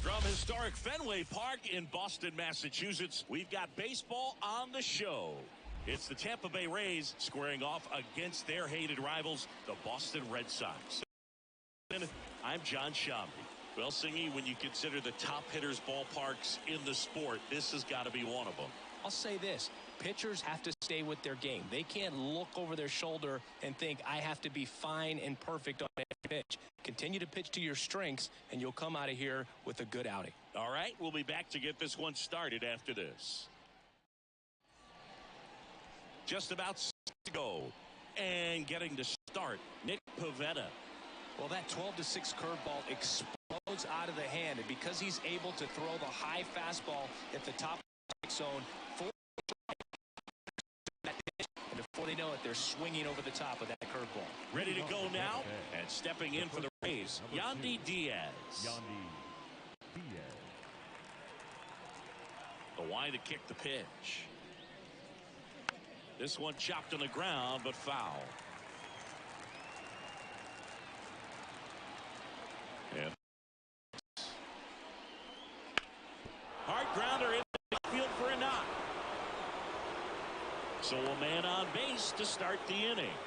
From historic Fenway Park in Boston, Massachusetts, we've got baseball on the show. It's the Tampa Bay Rays squaring off against their hated rivals, the Boston Red Sox. I'm John Shambi. Well, Singy, when you consider the top hitters' ballparks in the sport, this has got to be one of them. I'll say this. Pitchers have to stay with their game. They can't look over their shoulder and think, I have to be fine and perfect on every pitch. Continue to pitch to your strengths, and you'll come out of here with a good outing. All right, we'll be back to get this one started after this. Just about to go. And getting to start, Nick Pivetta. Well, that 12-6 curveball explodes out of the hand, and because he's able to throw the high fastball at the top of the strike zone, and before they know it, they're swinging over the top of that curveball. Ready to go now, and stepping in for the Rays, Yandy Diaz. Yandy Diaz. Kwai to kick the pitch. This one chopped on the ground, but foul. And hard grounder in the field for a knock. So a man on base to start the inning.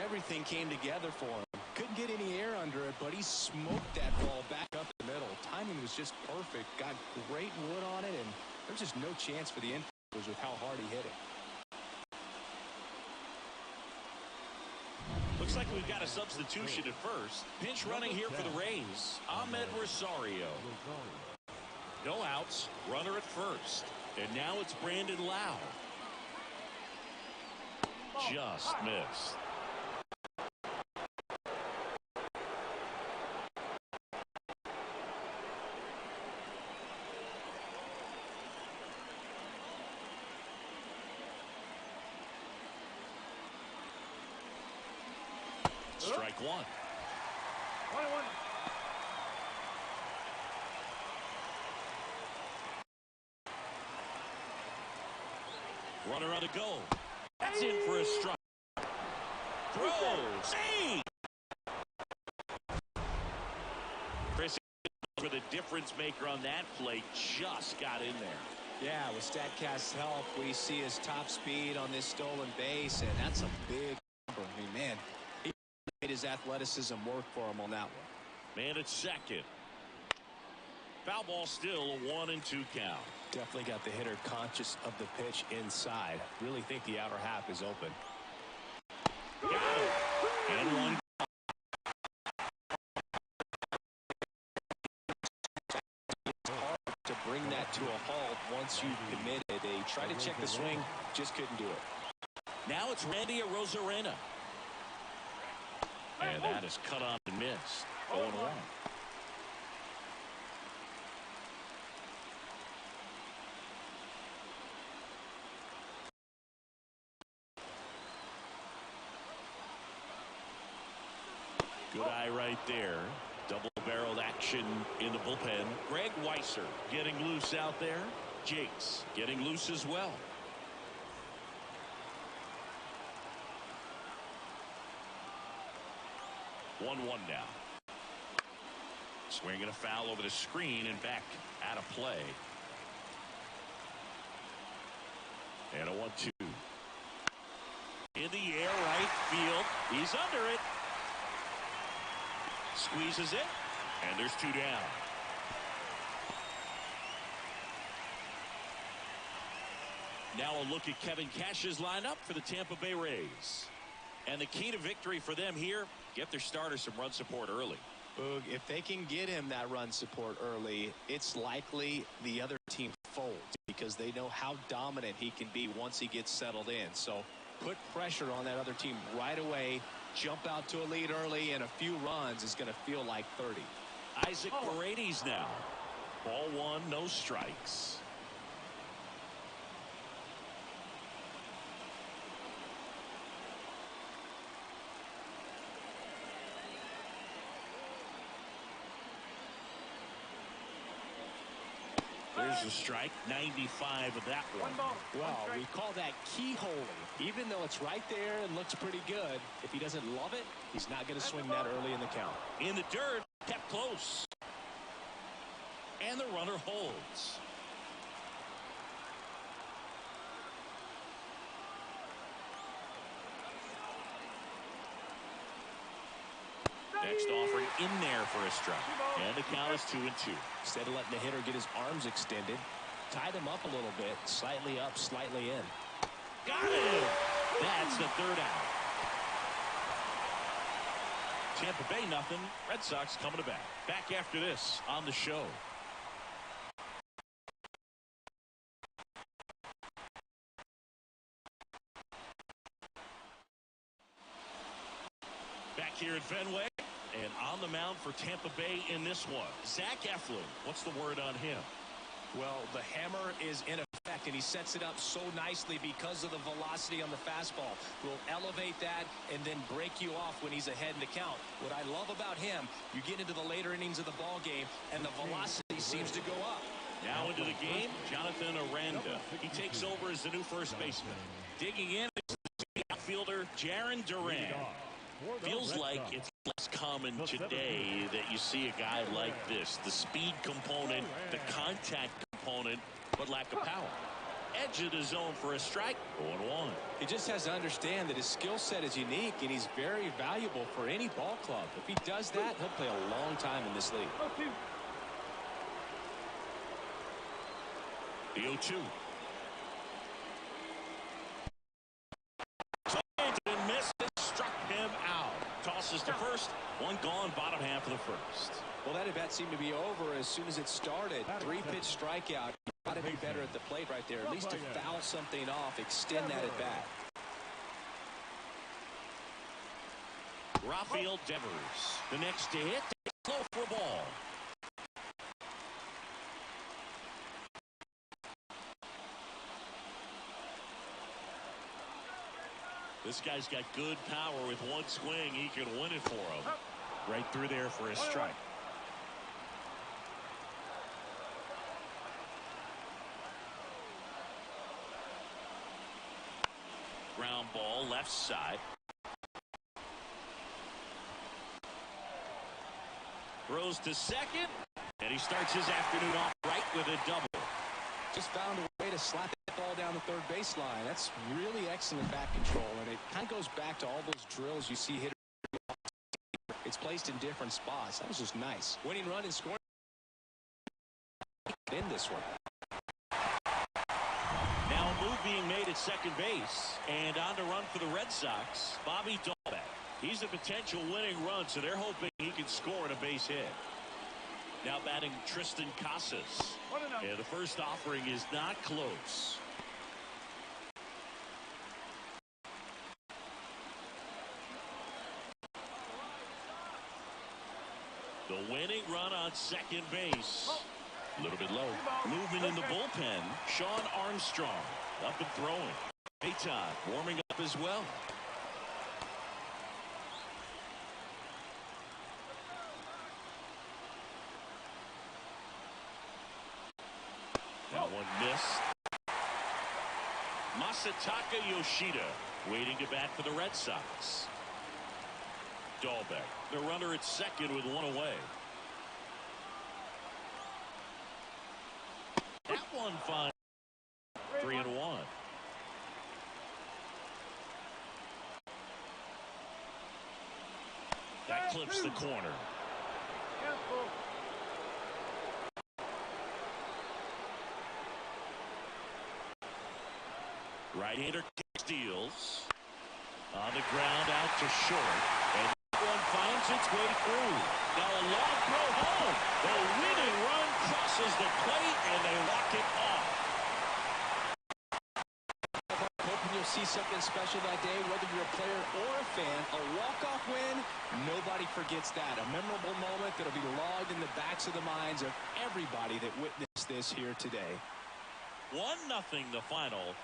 Everything came together for him. Couldn't get any air under it, but he smoked that ball back up the middle. Timing was just perfect. Got great wood on it, and there's just no chance for the infielders with how hard he hit it. Looks like we've got a substitution at first. Pinch running here for the Rays. Ahmed Rosario. No outs. Runner at first. And now it's Brandon Lau. Just missed. Strike one. 21. Runner on the go. That's in for a strike. Throw. Save. Chris for the difference maker on that play just got in there. Yeah, with StatCast's help, we see his top speed on this stolen base, and that's a big number. I mean, man, he made his athleticism work for him on that one. Man at second. Foul ball, still a 1-2 count. Definitely got the hitter conscious of the pitch inside. Really think the outer half is open. Got him. And one. It's hard to bring that to a halt once you've committed. They tried to check the swing, just couldn't do it. Now it's Randy Arozarena. And that is cut off and missed. 0-1. Good eye right there. Double-barreled action in the bullpen. Greg Weiser getting loose out there. Jakes getting loose as well. One now. Swinging a foul over the screen and back out of play. And a 1-2. In the air, right field. He's under it. Squeezes it. And there's 2 down. Now a look at Kevin Cash's lineup for the Tampa Bay Rays. And the key to victory for them here, get their starter some run support early. Boog, if they can get him that run support early, it's likely the other team folds because they know how dominant he can be once he gets settled in. So put pressure on that other team right away, jump out to a lead early, and a few runs is going to feel like 30. Isaac Paredes now. Ball 1, no strikes. There's a strike. 95 of that one. Well, we call that keyholing. Even though it's right there and looks pretty good, if he doesn't love it, he's not going to swing that early in the count. In the dirt, kept close. And the runner holds. Next offering in there for a strike. And the count is 2-2. Instead of letting the hitter get his arms extended, tie them up a little bit, slightly up, slightly in. Got it! That's the 3rd out. Tampa Bay nothing. Red Sox coming to bat. Back after this on the show. Back here at Fenway. And on the mound for Tampa Bay in this one, Zach Eflin. What's the word on him? Well, the hammer is in effect, and he sets it up so nicely because of the velocity on the fastball. Will elevate that and then break you off when he's ahead in the count. What I love about him, you get into the later innings of the ball game, and the velocity seems to go up. Now into the game, Jonathan Aranda. He takes over as the new first baseman. Digging in is the outfielder, Jarren Duran. Feels like it's less common today that you see a guy like this. The speed component, the contact component, but lack of power. Edge of the zone for a strike. 0-1. He just has to understand that his skill set is unique, and he's very valuable for any ball club. If he does that, he'll play a long time in this league. The 0-2. Tosses to first. One gone, bottom half of the first. Well, that at-bat seemed to be over as soon as it started. 3-pitch strikeout. You've got to be better at the plate right there. At least to foul something off, extend that at-bat. Rafael Devers. The next to hit. Low for a ball. This guy's got good power. With one swing, he can win it for him. Right through there for a strike. Ground ball, left side. Throws to second, and he starts his afternoon off right with a double. Just found a way to slap that ball down the third baseline. That's really excellent back control, and it kind of goes back to all those drills you see hitters. It's placed in different spots. That was just nice. Winning run and scoring. this one. Now a move being made at second base. And on to run for the Red Sox, Bobby Dahlbeck. He's a potential winning run, so they're hoping he can score on a base hit. Now batting Tristan Casas. Yeah, the first offering is not close. The winning run on second base. A little bit low. Movement in the bullpen. Sean Armstrong up and throwing. Todd warming up as well. That one missed. Masataka Yoshida waiting to bat for the Red Sox. Dahlbeck, the runner at second with one away. That one fine. 3-1. That clips the corner. Right-hander steals. On the ground out to short. And one finds its way through. Now a long throw home. The winning run crosses the plate and they walk it off. Hoping you'll see something special that day, whether you're a player or a fan. A walk-off win, nobody forgets that. A memorable moment that'll be logged in the backs of the minds of everybody that witnessed this here today. 1-0 the final.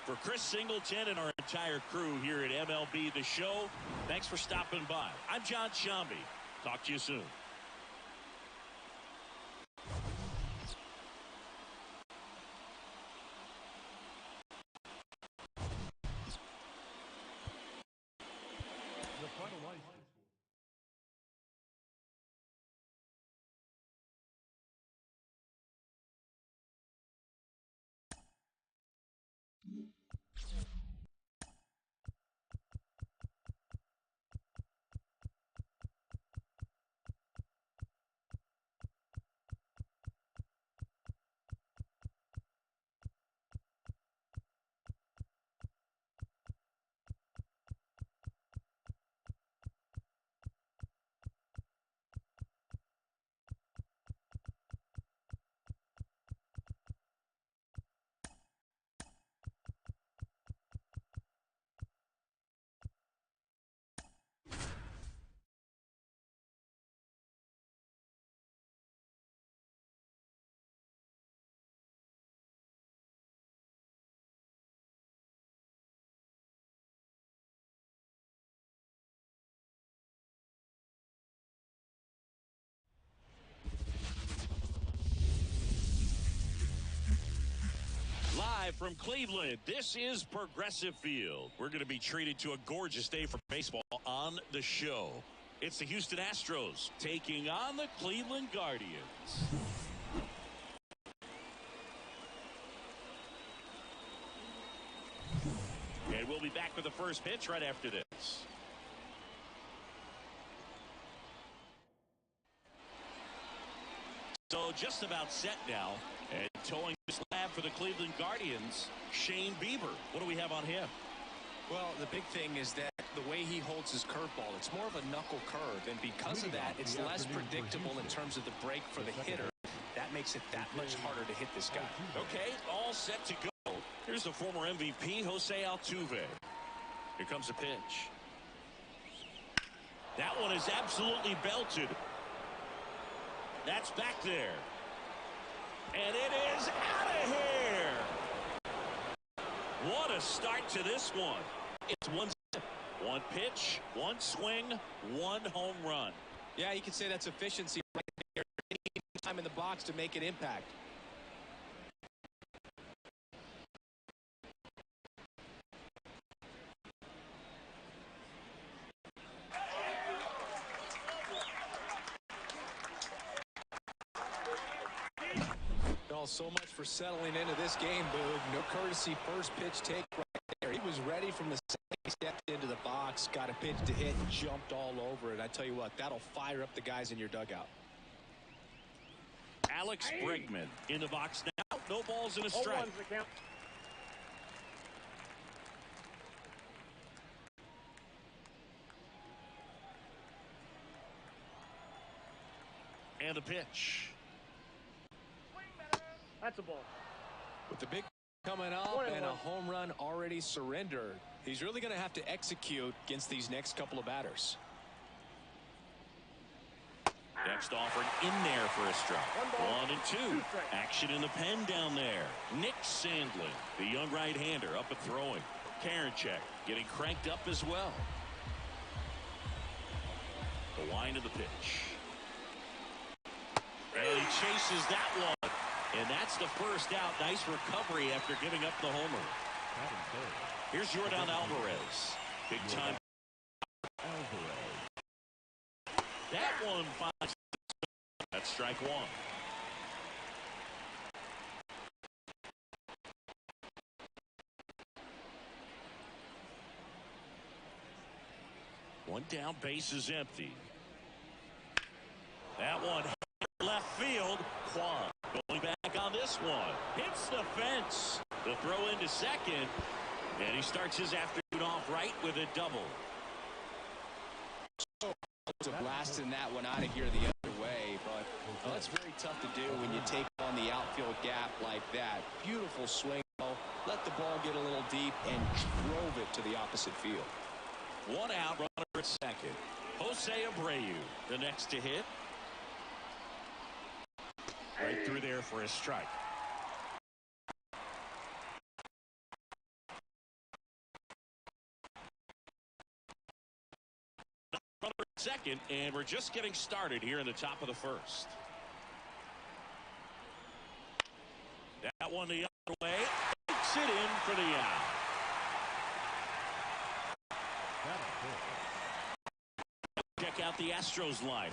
For Chris Singleton and our entire crew here at MLB The Show, thanks for stopping by. I'm John Shambi. Talk to you soon. The final line. Live from Cleveland, this is Progressive Field. We're going to be treated to a gorgeous day for baseball on the show. It's the Houston Astros taking on the Cleveland Guardians. And we'll be back with the first pitch right after this. So just about set now. And towing the slab for the Cleveland Guardians, Shane Bieber. What do we have on him? Well, the big thing is that the way he holds his curveball, it's more of a knuckle curve. And because of that, it's less predictable in terms of the break for the hitter. That makes it that much harder to hit this guy. Okay, all set to go. Here's the former MVP, Jose Altuve. Here comes a pitch. That one is absolutely belted. That's back there. And it is out of here. What a start to this one. It's one pitch, one swing, one home run. Yeah, you can say that's efficiency right there. Any time in the box to make an impact. So much for settling into this game, Boog. No courtesy first pitch take right there. He was ready from the second. He stepped into the box, got a pitch to hit, and jumped all over it. I tell you what, that'll fire up the guys in your dugout. Alex Bregman in the box now. No balls and a strike. 0-1's the count. And the pitch. That's a ball. With the big coming up and a home run already surrendered, he's really going to have to execute against these next couple of batters. Next offered in there for a strike. 1-2. Action in the pen down there. Nick Sandlin, the young right-hander, up and throwing. Karinchak getting cranked up as well. The wind of the pitch. And he chases that one. And that's the first out. Nice recovery after giving up the homer. Here's Jordan Alvarez. Big time. Alvarez. That one finds. That's strike one. One down, base is empty. That one left field. Kwai going back on this one. Hits the fence. The throw into second. And he starts his afternoon off right with a double. To blasting that one out of here the other way, but that's very tough to do when you take on the outfield gap like that. Beautiful swing. Let the ball get a little deep and drove it to the opposite field. One out, runner at second. Jose Abreu, the next to hit. Right through there for a strike. Runner at second, and we're just getting started here in the top of the first. That one the other way. Takes it in for the out. Check out the Astros line.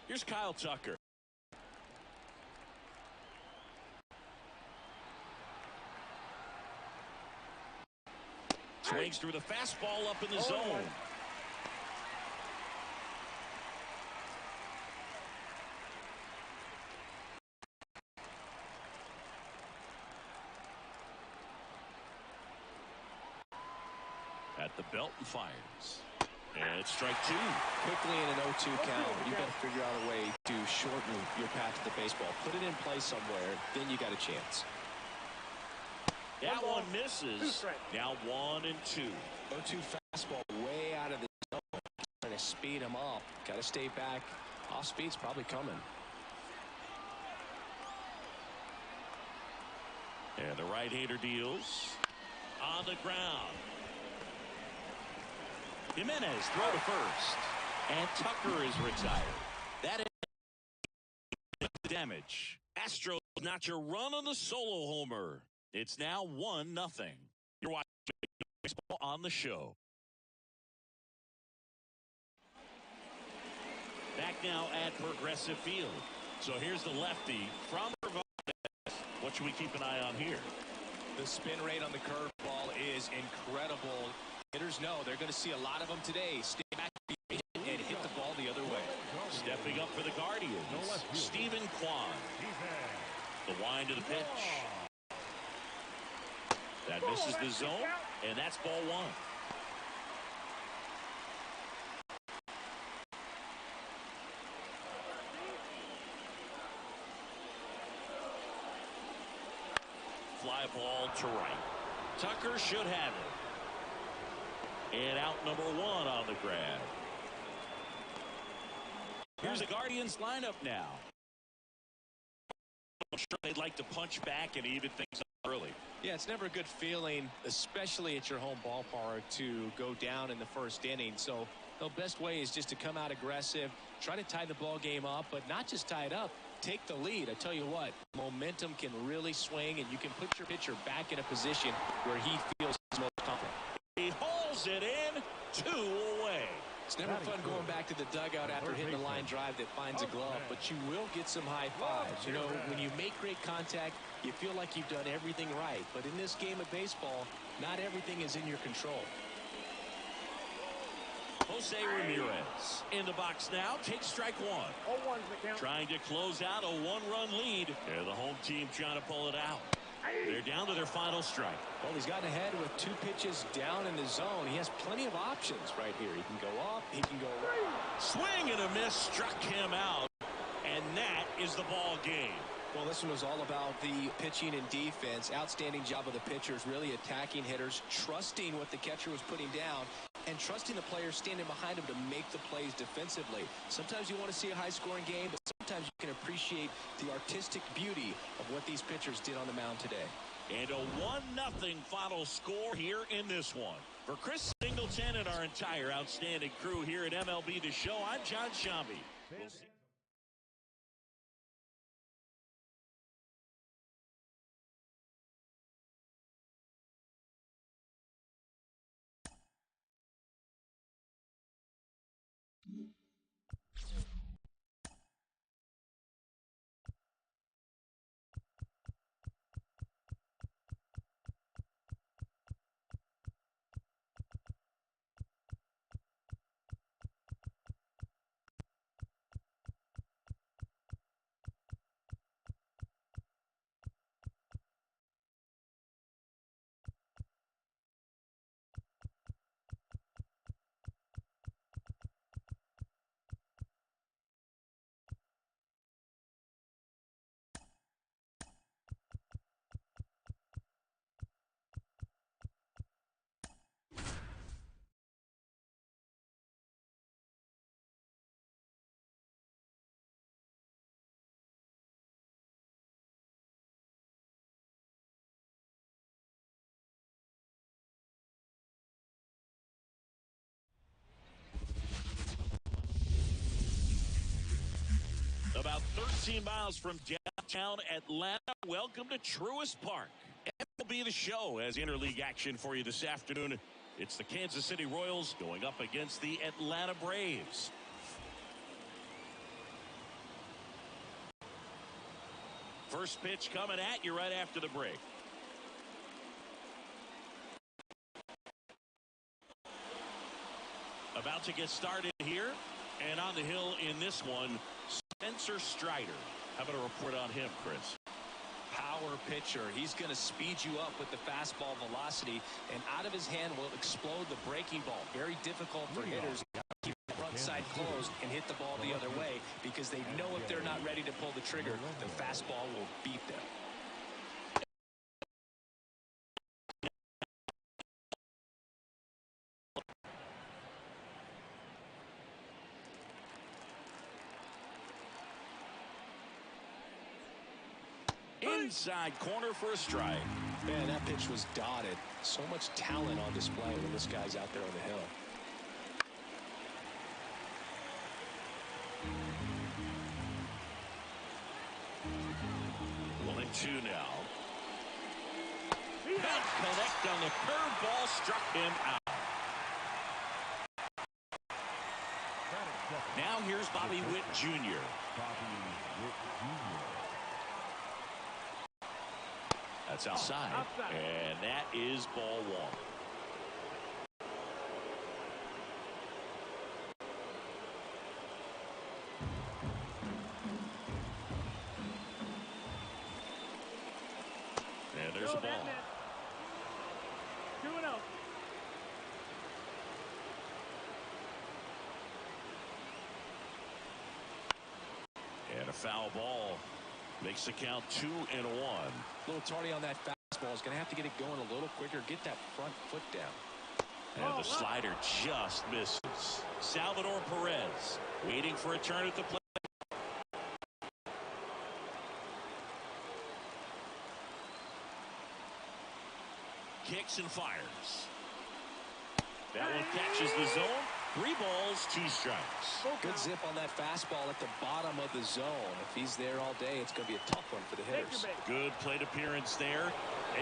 Here's Kyle Tucker. Swings through the fastball up in the zone. At the belt and fires. And it's strike two. Quickly in an 0-2 count, you've got to figure out a way to shorten your path to the baseball. Put it in play somewhere, then you got a chance. That one misses. Now 1-2. 0-2 fastball way out of the zone. Trying to speed him up. Got to stay back. Off speed's probably coming. And the right-hander deals. On the ground. Jimenez throw to first. And Tucker is retired. That is the damage. Astros notch a run on the solo homer. It's now 1-0. You're watching baseball on the show. Back now at Progressive Field. So here's the lefty from Valdez. What should we keep an eye on here? The spin rate on the curveball is incredible. Hitters know they're going to see a lot of them today. Stay back and hit the ball the other way. Stepping up for the Guardians, Stephen Kwai. The wind of the pitch. That misses the zone, and that's ball one. Fly ball to right. Tucker should have it. And out number one on the grab. Here's the Guardians lineup now. I'm sure they'd like to punch back and even things up early. Yeah, it's never a good feeling, especially at your home ballpark, to go down in the first inning. So the best way is just to come out aggressive, try to tie the ball game up, but not just tie it up, take the lead. I tell you what, momentum can really swing, and you can put your pitcher back in a position where he feels most confident. He hauls it in, 2 away. It's never fun going back to the dugout after hitting a line drive that finds a glove, but you will get some high fives. You know, when you make great contact, you feel like you've done everything right. But in this game of baseball, not everything is in your control. Jose Ramirez in the box now, takes strike one. 0-1's the count. Trying to close out a one-run lead. And the home team trying to pull it out. They're down to their final strike. Well, he's gotten ahead with 2 pitches down in the zone. He has plenty of options right here. He can go up, he can go right. Swing and a miss, struck him out. And that is the ball game. Well, this one was all about the pitching and defense. Outstanding job of the pitchers, really attacking hitters, trusting what the catcher was putting down, and trusting the players standing behind him to make the plays defensively. Sometimes you want to see a high-scoring game, but sometimes you can appreciate the artistic beauty of what these pitchers did on the mound today. And a 1-0 final score here in this one. For Chris Singleton and our entire outstanding crew here at MLB The Show, I'm John Shambi. We'll see. About 13 miles from downtown Atlanta, welcome to Truist Park. MLB The Show has interleague action for you this afternoon. It's the Kansas City Royals going up against the Atlanta Braves. First pitch coming at you right after the break. About to get started here, and on the hill in this one, Spencer Strider. How about a report on him, Chris? Power pitcher. He's going to speed you up with the fastball velocity, and out of his hand will explode the breaking ball. Very difficult for hitters to keep the front side closed and hit the ball the other way, because they know if they're not ready to pull the trigger, the fastball will beat them. Inside corner for a strike. Man, that pitch was dotted. So much talent on display when this guy's out there on the hill. 1-2 now. Can't connect on the curveball, struck him out. Now here's Bobby Witt Jr. That's outside. And that is ball one. And there's a ball. 2-0. And a foul ball makes the count 2-1. A little tardy on that fastball. Is going to have to get it going a little quicker. Get that front foot down. And the slider just misses. Salvador Perez waiting for a turn at the plate. Kicks and fires. That one catches the zone. 3 balls, 2 strikes. Good zip on that fastball at the bottom of the zone. If he's there all day, it's going to be a tough one for the hitters. Good plate appearance there.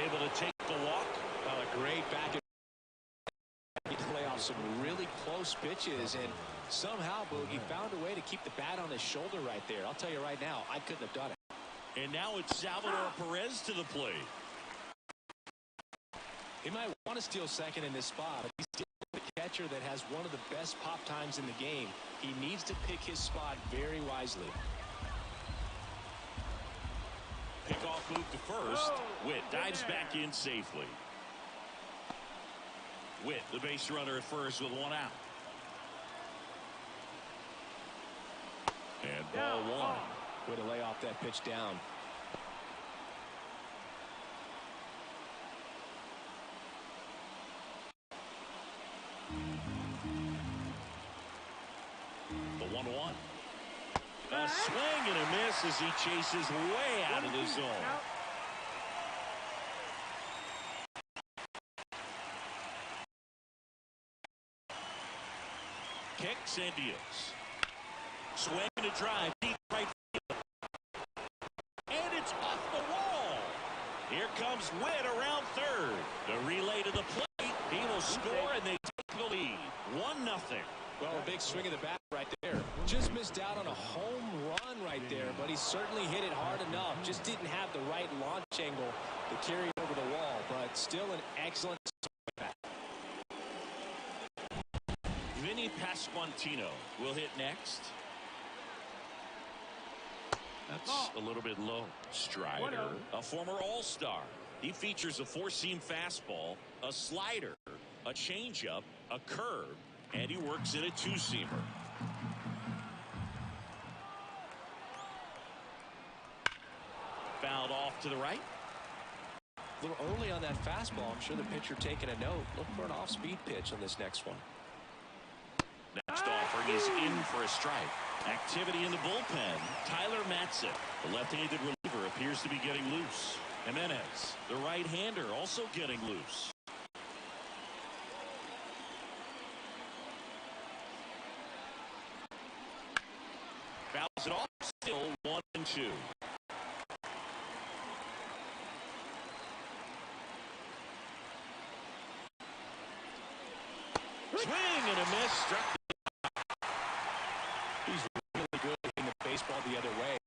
Able to take the walk. A great back and lay off some really close close pitches, and somehow Boogie found a way to keep the bat on his shoulder right there. I'll tell you right now, I couldn't have done it. And now it's Salvador Perez to the plate. He might want to steal second in this spot, but he's still the catcher that has one of the best pop times in the game. He needs to pick his spot very wisely. Pickoff move to first. Witt dives back in safely. Witt, the base runner at first with one out. And ball one. Way to lay off that pitch down. The 1-1. A swing and a miss as he chases way out of the zone. Kicks and deals. Swing and a drive deep right field. And it's off the wall. Here comes Witt around third. The relay to the plate. He will score and they take the lead. 1-0. Well, a big swing of the bat right there. Just missed out on a home run right there, but he certainly hit it hard enough. Just didn't have the right launch angle to carry it over the wall, but still an excellent bat. Vinny Pasquantino will hit next. That's a little bit low. Strider, a former All-Star. He features a four-seam fastball, a slider, a changeup, a curve, and he works in a two-seamer. Fouled off to the right. A little early on that fastball. I'm sure the pitcher taking a note. Look for an off-speed pitch on this next one. Next offering is in for a strike. Activity in the bullpen. Tyler Matzik, the left-handed reliever, appears to be getting loose. Jimenez, the right-hander, also getting loose. Fouls it off, still 1-2. Swing and a miss. Struck. He's really good in the baseball the other way.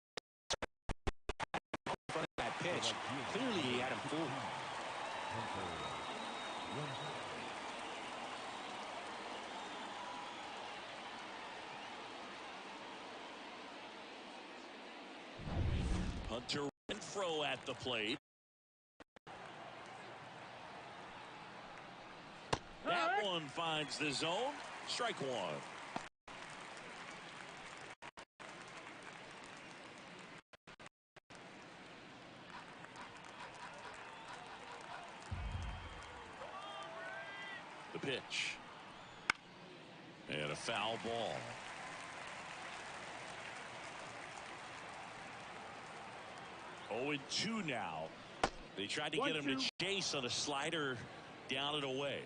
In front of that pitch, clearly he had him fooled. Hunter Renfroe at the plate. That one finds the zone. Strike one. The pitch. And a foul ball. Oh, and 2 now. They tried to get him to chase on a slider down and away.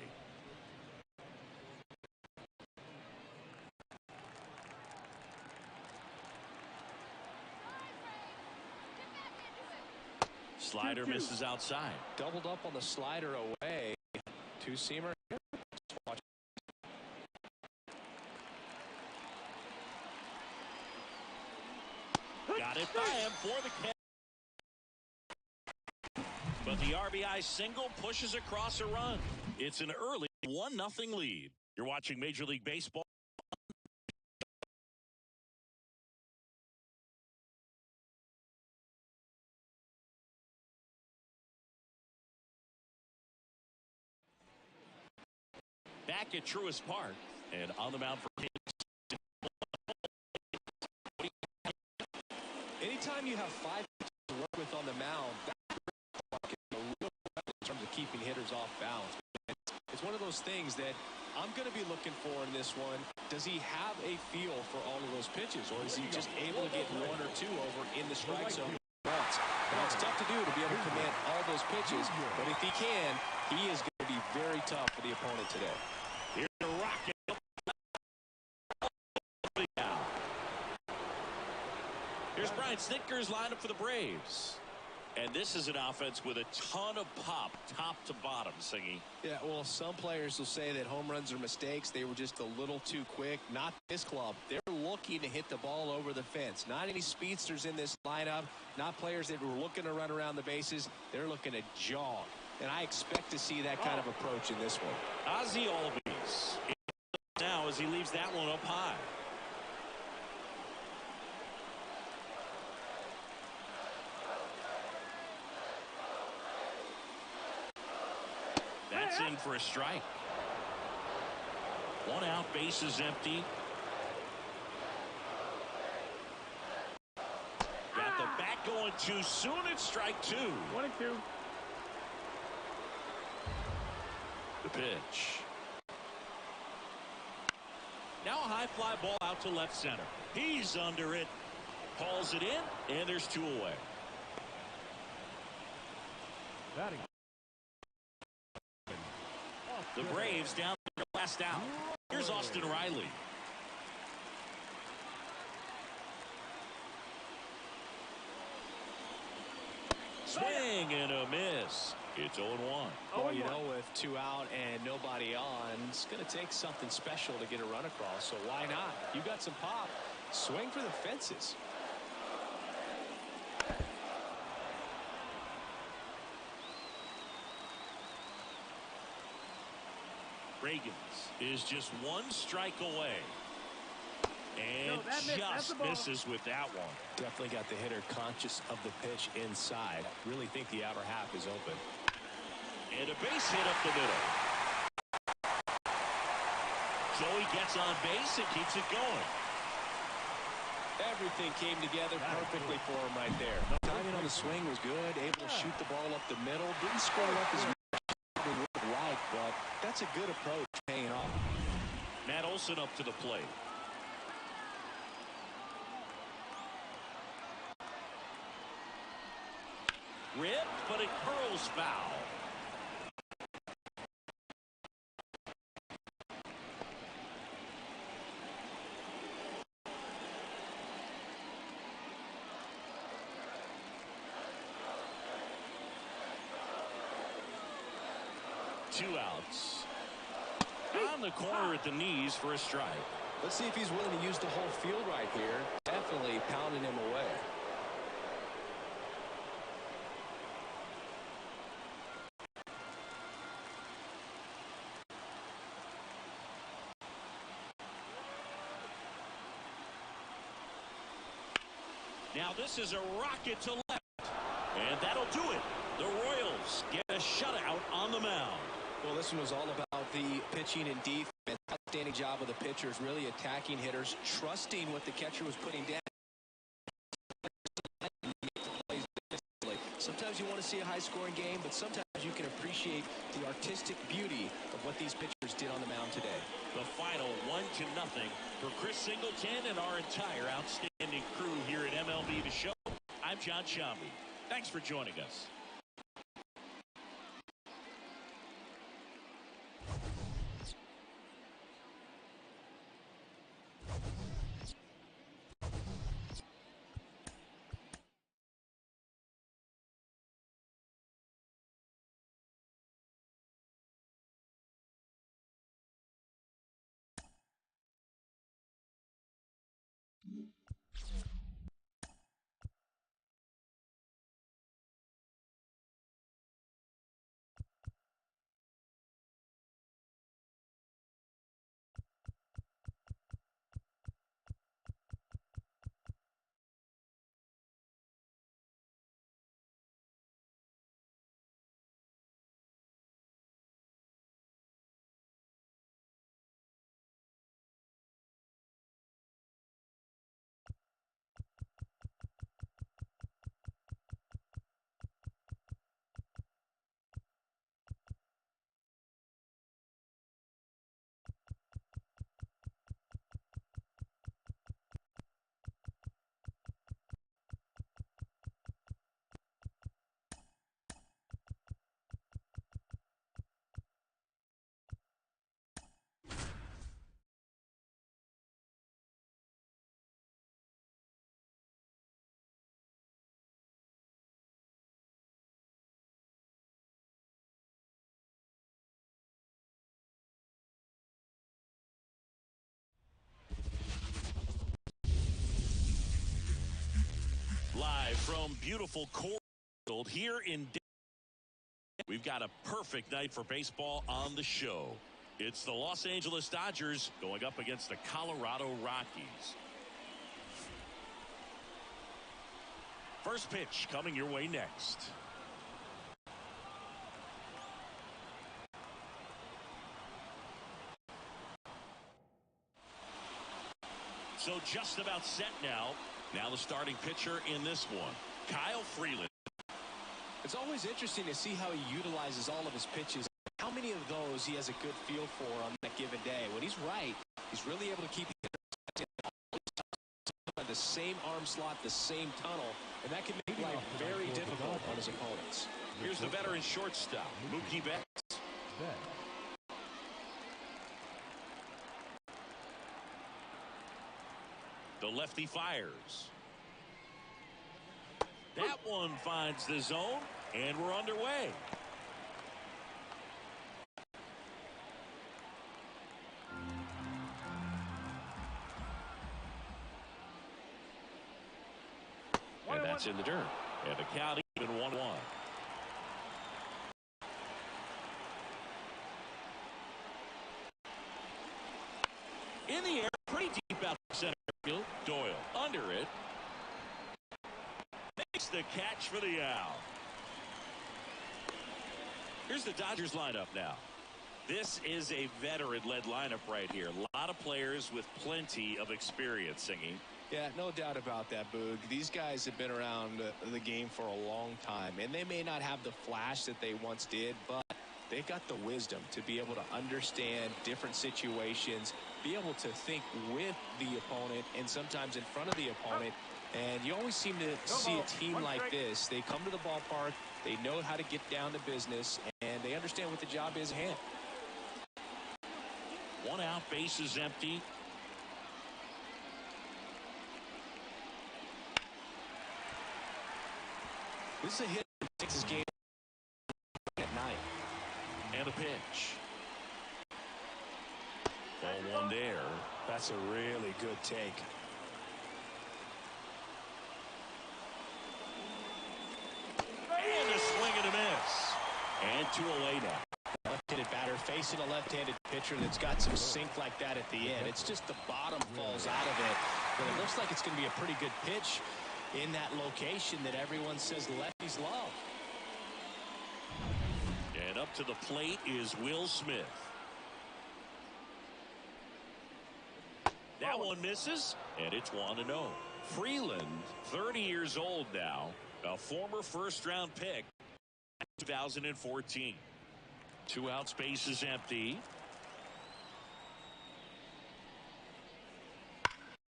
Slider misses outside. Doubled up on the slider away. Two-seamer. Got it by him for the catch. But the RBI single pushes across a run. It's an early 1-0 lead. You're watching Major League Baseball. Back at Truist Park and on the mound for Kings. Anytime you have 5 pitches to work with on the mound, that's a real weapon in terms of keeping hitters off balance. It's one of those things that I'm going to be looking for in this one. Does he have a feel for all of those pitches, or is he just able to get 1 or 2 over in the strike zone once? Now, it's tough to do to be able to command all those pitches, but if he can, he is going to be very tough for the opponent today. Here's the rocket. Here's Brian Snitker's lineup for the Braves. And this is an offense with a ton of pop, top to bottom, Singy. Yeah, well, some players will say that home runs are mistakes. They were just a little too quick. Not this club. They're looking to hit the ball over the fence. Not any speedsters in this lineup. Not players that were looking to run around the bases. They're looking to jog. And I expect to see that kind of approach in this one. Ozzie Albies now as he leaves that one up high. That's in for a strike. 1 out, base is empty. Got the bat going too soon. It's strike 2. 1-2. The pitch. Now a high fly ball out to left center. He's under it. Hauls it in, and there's 2 away. Batting. The Braves down to the last out. Here's Austin Riley. Swing and a miss. It's 0-1. Well, you know, with 2 out and nobody on, it's going to take something special to get a run across. So why not? You got some pop. Swing for the fences. Reagans is just 1 strike away. And just misses with that one. Definitely got the hitter conscious of the pitch inside. Really think the outer half is open. And a base hit up the middle. Joey gets on base and keeps it going. Everything came together perfectly for him right there. Timing on the swing was good. Able to shoot the ball up the middle. Didn't score up as much as we would like, but that's a good approach paying off. Matt Olson up to the plate. Ripped, but it curls foul. Two outs. On the corner at the knees for a strike. Let's see if he's willing to use the whole field right here. Definitely pounding him away. Now this is a rocket to left. And that'll do it. The Royals get a shutout on the mound. Well, this one was all about the pitching and defense. Outstanding job of the pitchers, really attacking hitters, trusting what the catcher was putting down. Sometimes you want to see a high-scoring game, but sometimes you can appreciate the artistic beauty of what these pitchers did on the mound today. The final 1-0 for Chris Singleton and our entire outstanding crew here at MLB The Show. I'm John Shambi. Thanks for joining us. Live from beautiful Coors Field here in Denver, we've got a perfect night for baseball on the show. It's the Los Angeles Dodgers going up against the Colorado Rockies. First pitch coming your way next. So just about set now. Now the starting pitcher in this one, Kyle Freeland. It's always interesting to see how he utilizes all of his pitches. How many of those he has a good feel for on that given day. When he's right, he's really able to keep the same arm slot, the same tunnel, and that can make life very difficult on his opponents. Here's the veteran shortstop, Mookie Betts. The lefty fires. That one finds the zone, and we're underway. And that's in the dirt. And the count even 1-1. In the air, pretty deep out center field. Doyle under it. Makes the catch for the out. Here's the Dodgers lineup now. This is a veteran-led lineup right here. A lot of players with plenty of experience singing. Yeah, no doubt about that, Boog. These guys have been around the game for a long time, and they may not have the flash that they once did, but they've got the wisdom to be able to understand different situations, be able to think with the opponent and sometimes in front of the opponent. And you always seem to see a team like this. They come to the ballpark, they know how to get down to business, and they understand what the job is at hand. One out, base is empty. This is a hit that takes this game at 9. And a pitch. Ball one there. That's a really good take. And a swing and a miss. And 2 away now. Left-handed batter facing a left-handed pitcher that's got some sink like that at the end. It's just the bottom falls out of it. But it looks like it's going to be a pretty good pitch in that location that everyone says lefties love. And up to the plate is Will Smith. That one misses, and it's 1-0. Freeland, 30 years old now, a former first-round pick in 2014. 2 outs, base is empty.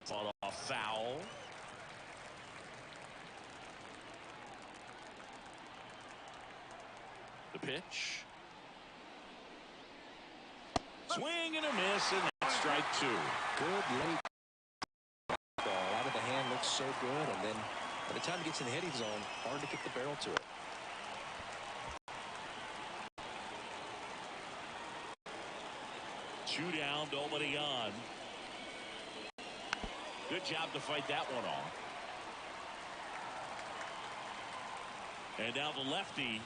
Fought off foul. The pitch. Swing and a miss, and that's strike 2. Good late ball out of the hand, looks so good, and then by the time it gets in the hitting zone, hard to get the barrel to it. Two down, nobody on. Good job to fight that one off. And now the lefty.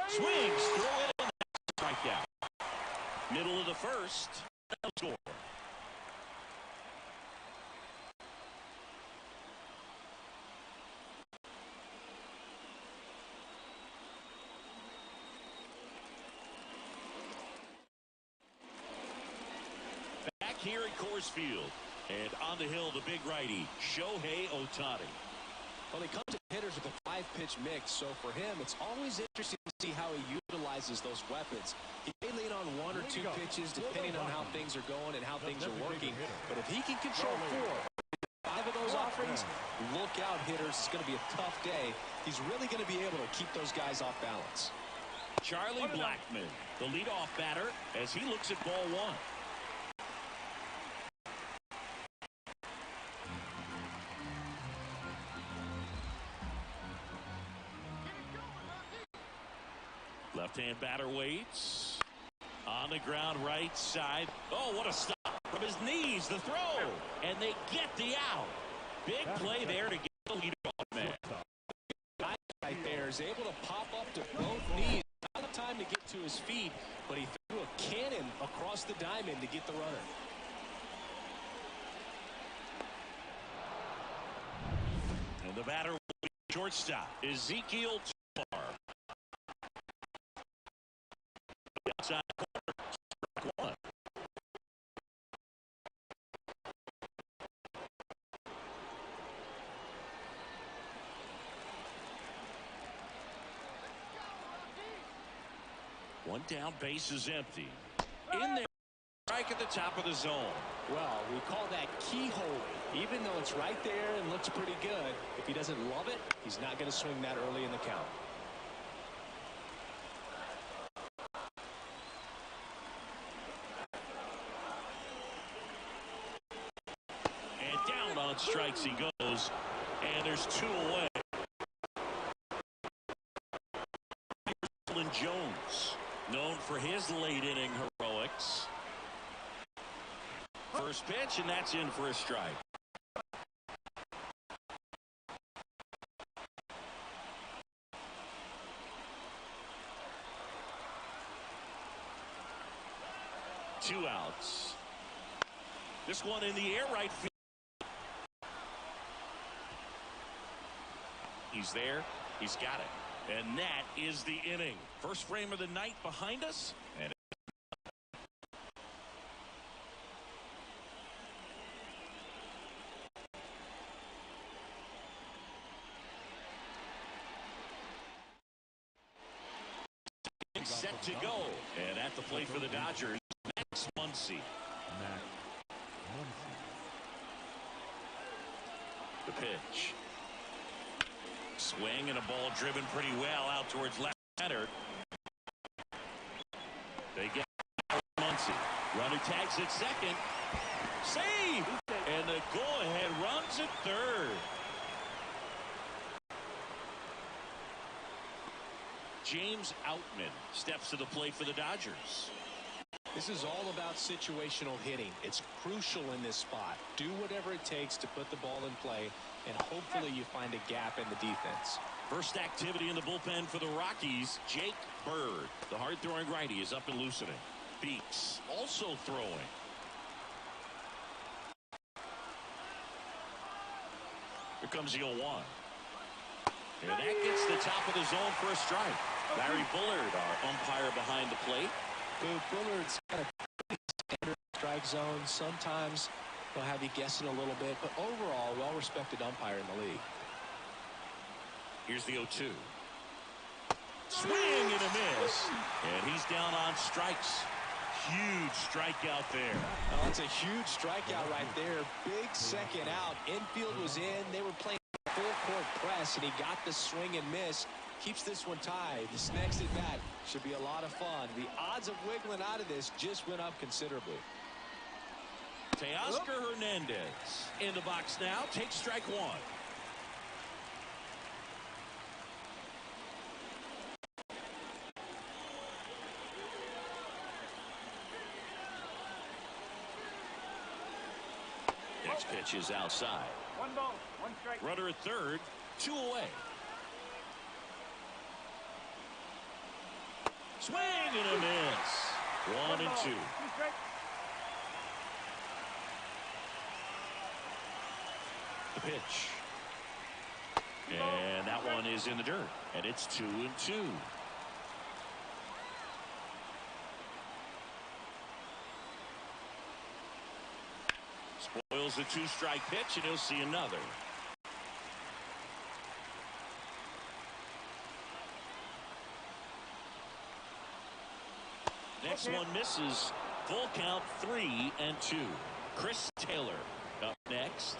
Swings through it, and that's strikeout. Middle of the first. Score. Back here at Coors Field. And on the hill, the big righty, Shohei Ohtani. Well, he comes to hitters with a 5-pitch mix, so for him, it's always interesting to see how he utilizes those weapons. He may lean on 1 or 2 pitches depending on how things are going and how things are working, but if he can control 4, 5 of those offerings, look out, hitters. It's going to be a tough day. He's really going to be able to keep those guys off balance. Charlie Blackmon, the leadoff batter, as he looks at ball 1. Left-hand batter waits. On the ground, right side. Oh, what a stop from his knees. The throw. And they get the out. Big play there to get the lead off, man. Right there is able to pop up to both knees. Not enough time to get to his feet, but he threw a cannon across the diamond to get the runner. And the batter will be shortstop, Ezekiel Tovar. Outside corner, one. One down, base is empty. In there, strike at the top of the zone. Well, we call that keyholing. Even though it's right there and looks pretty good, if he doesn't love it, he's not going to swing that early in the count. And down on strikes he goes. And there's 2 away. Jones, known for his late inning heroics. First pitch, and that's in for a strike. Two outs. This one in the air, right field. He's there. He's got it. And that is the inning. First frame of the night behind us. And set to go. And at the plate for the Dodgers, Max Muncy. The pitch. Swing and a ball driven pretty well out towards left center. They get Muncy. Runner tags at second. Save! And the go-ahead runs at third. James Outman steps to the plate for the Dodgers. This is all about situational hitting. It's crucial in this spot. Do whatever it takes to put the ball in play, and hopefully you find a gap in the defense. First activity in the bullpen for the Rockies, Jake Bird. The hard-throwing righty is up and loosening. Beeks also throwing. Here comes the 0-1. And that gets the top of the zone for a strike. Larry Bullard, our umpire behind the plate. Bullard's got a standard strike zone. Sometimes he'll have you guessing a little bit, but overall, well-respected umpire in the league. Here's the 0-2. Swing and a miss. And he's down on strikes. Huge strikeout there. Oh, that's a huge strikeout right there. Big second out. Infield was in. They were playing full court press, and he got the swing and miss. Keeps this one tied. This next at bat should be a lot of fun. The odds of wiggling out of this just went up considerably. Teoscar Hernandez in the box now. Takes strike one. Next pitch is outside. 1 ball, 1 strike. Runner at third, 2 away. Swing and a miss. 1 and 2. 2 strikes. The pitch. And that one is in the dirt. And it's 2 and 2. Spoils a 2-strike pitch, and he'll see another. Next one misses. Full count, 3 and 2. Chris Taylor up next.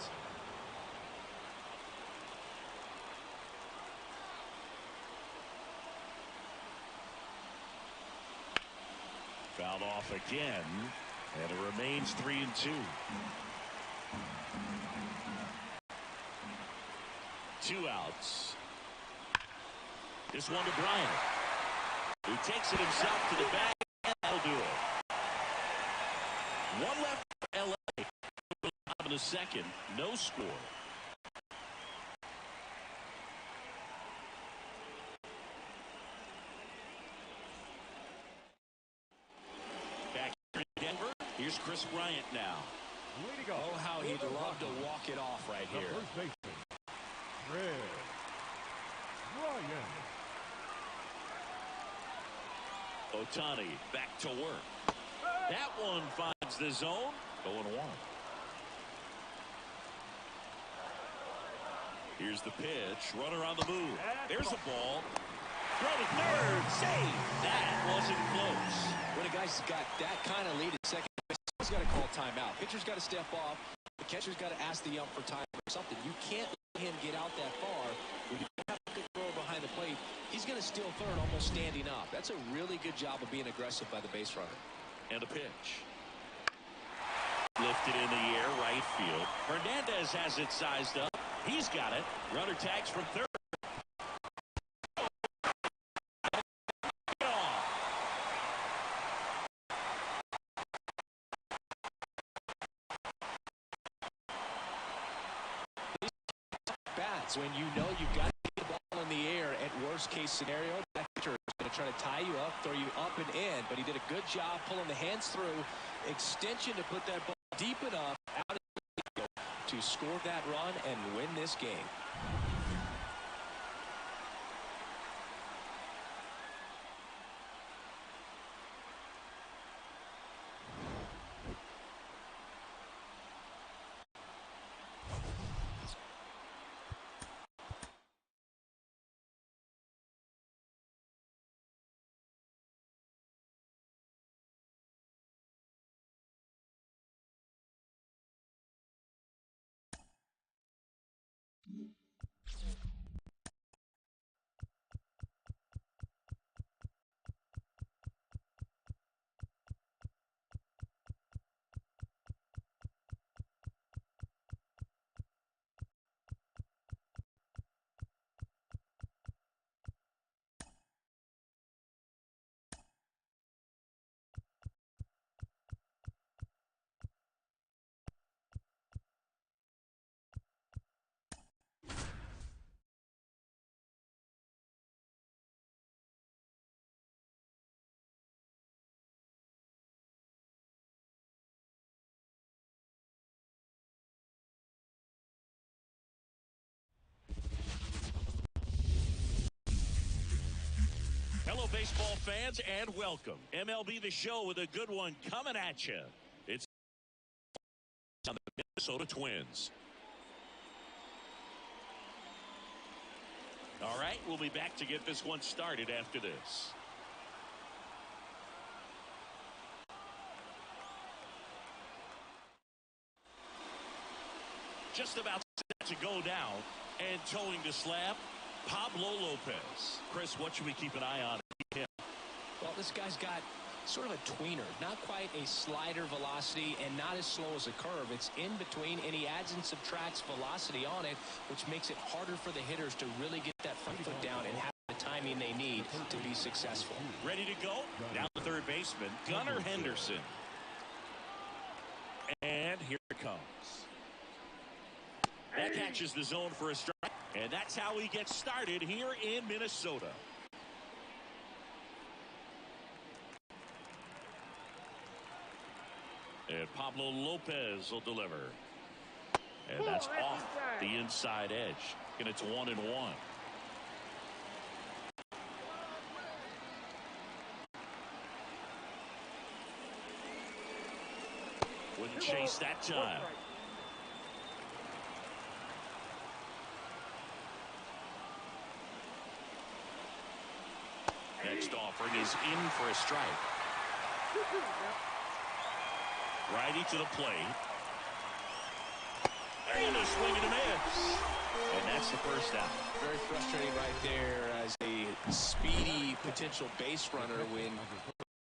Fouled off again, and it remains 3 and 2. 2 outs. This one to Bryant, who takes it himself to the bag, and that'll do it. 1 left for LA. In the second, no score. Here's Chris Bryant now. Way to go. Oh, how he'd love to walk it off right The here. first baseman, Chris Bryant. Ohtani back to work. That one finds the zone. 0-1. Here's the pitch. Runner on the move. There's the ball. Throw to third. Save. That wasn't close. When a guy's got that kind of lead at second base, he's got to call timeout. Pitcher's got to step off. The catcher's got to ask the ump for time or something. You can't let him get out that far. When you have a good thrower behind the plate, he's going to steal third almost standing up. That's a really good job of being aggressive by the base runner. And a pitch. Lifted in the air, right field. Hernandez has it sized up. He's got it. Runner tags from third. Bats when you know you've got to get the ball in the air at worst case scenario. That pitcher is going to try to tie you up, throw you up and in, but he did a good job pulling the hands through. Extension to put that ball deep enough out of the field to score that run and win this game. Hello, baseball fans, and welcome. MLB The Show with a good one coming at you. It's on the Minnesota Twins. All right, we'll be back to get this one started after this. Just about set to go down, and towing the slab, Pablo Lopez. Chris, what should we keep an eye on? Well, this guy's got sort of a tweener, not quite a slider velocity and not as slow as a curve. It's in between, and he adds and subtracts velocity on it, which makes it harder for the hitters to really get that front foot down and have the timing they need to be successful. Ready to go? Down the third baseman, Gunnar Henderson. And here it comes. That catches the zone for a strike, and that's how he gets started here in Minnesota. And Pablo Lopez will deliver. And that's off the inside edge. And it's 1-1. Wouldn't chase that time. Next offering is in for a strike. Righty to the plate. And a swing and a miss. And that's the first out. Very frustrating right there as a speedy potential base runner. When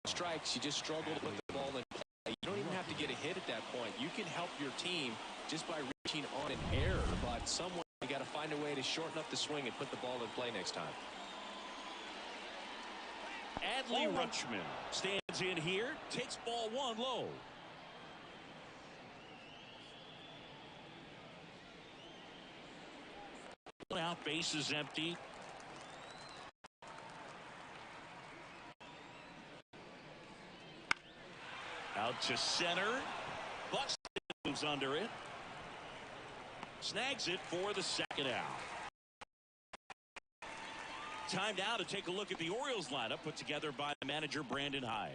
strikes, you just struggle to put the ball in play. You don't even have to get a hit at that point. You can help your team just by reaching on an error, but someone, you got to find a way to shorten up the swing and put the ball in play next time. Adley Rutschman stands in here, takes ball one low. Out, base is empty. Out to center. Buxton moves under it. Snags it for the second out. Time now to take a look at the Orioles lineup put together by manager Brandon Hyde.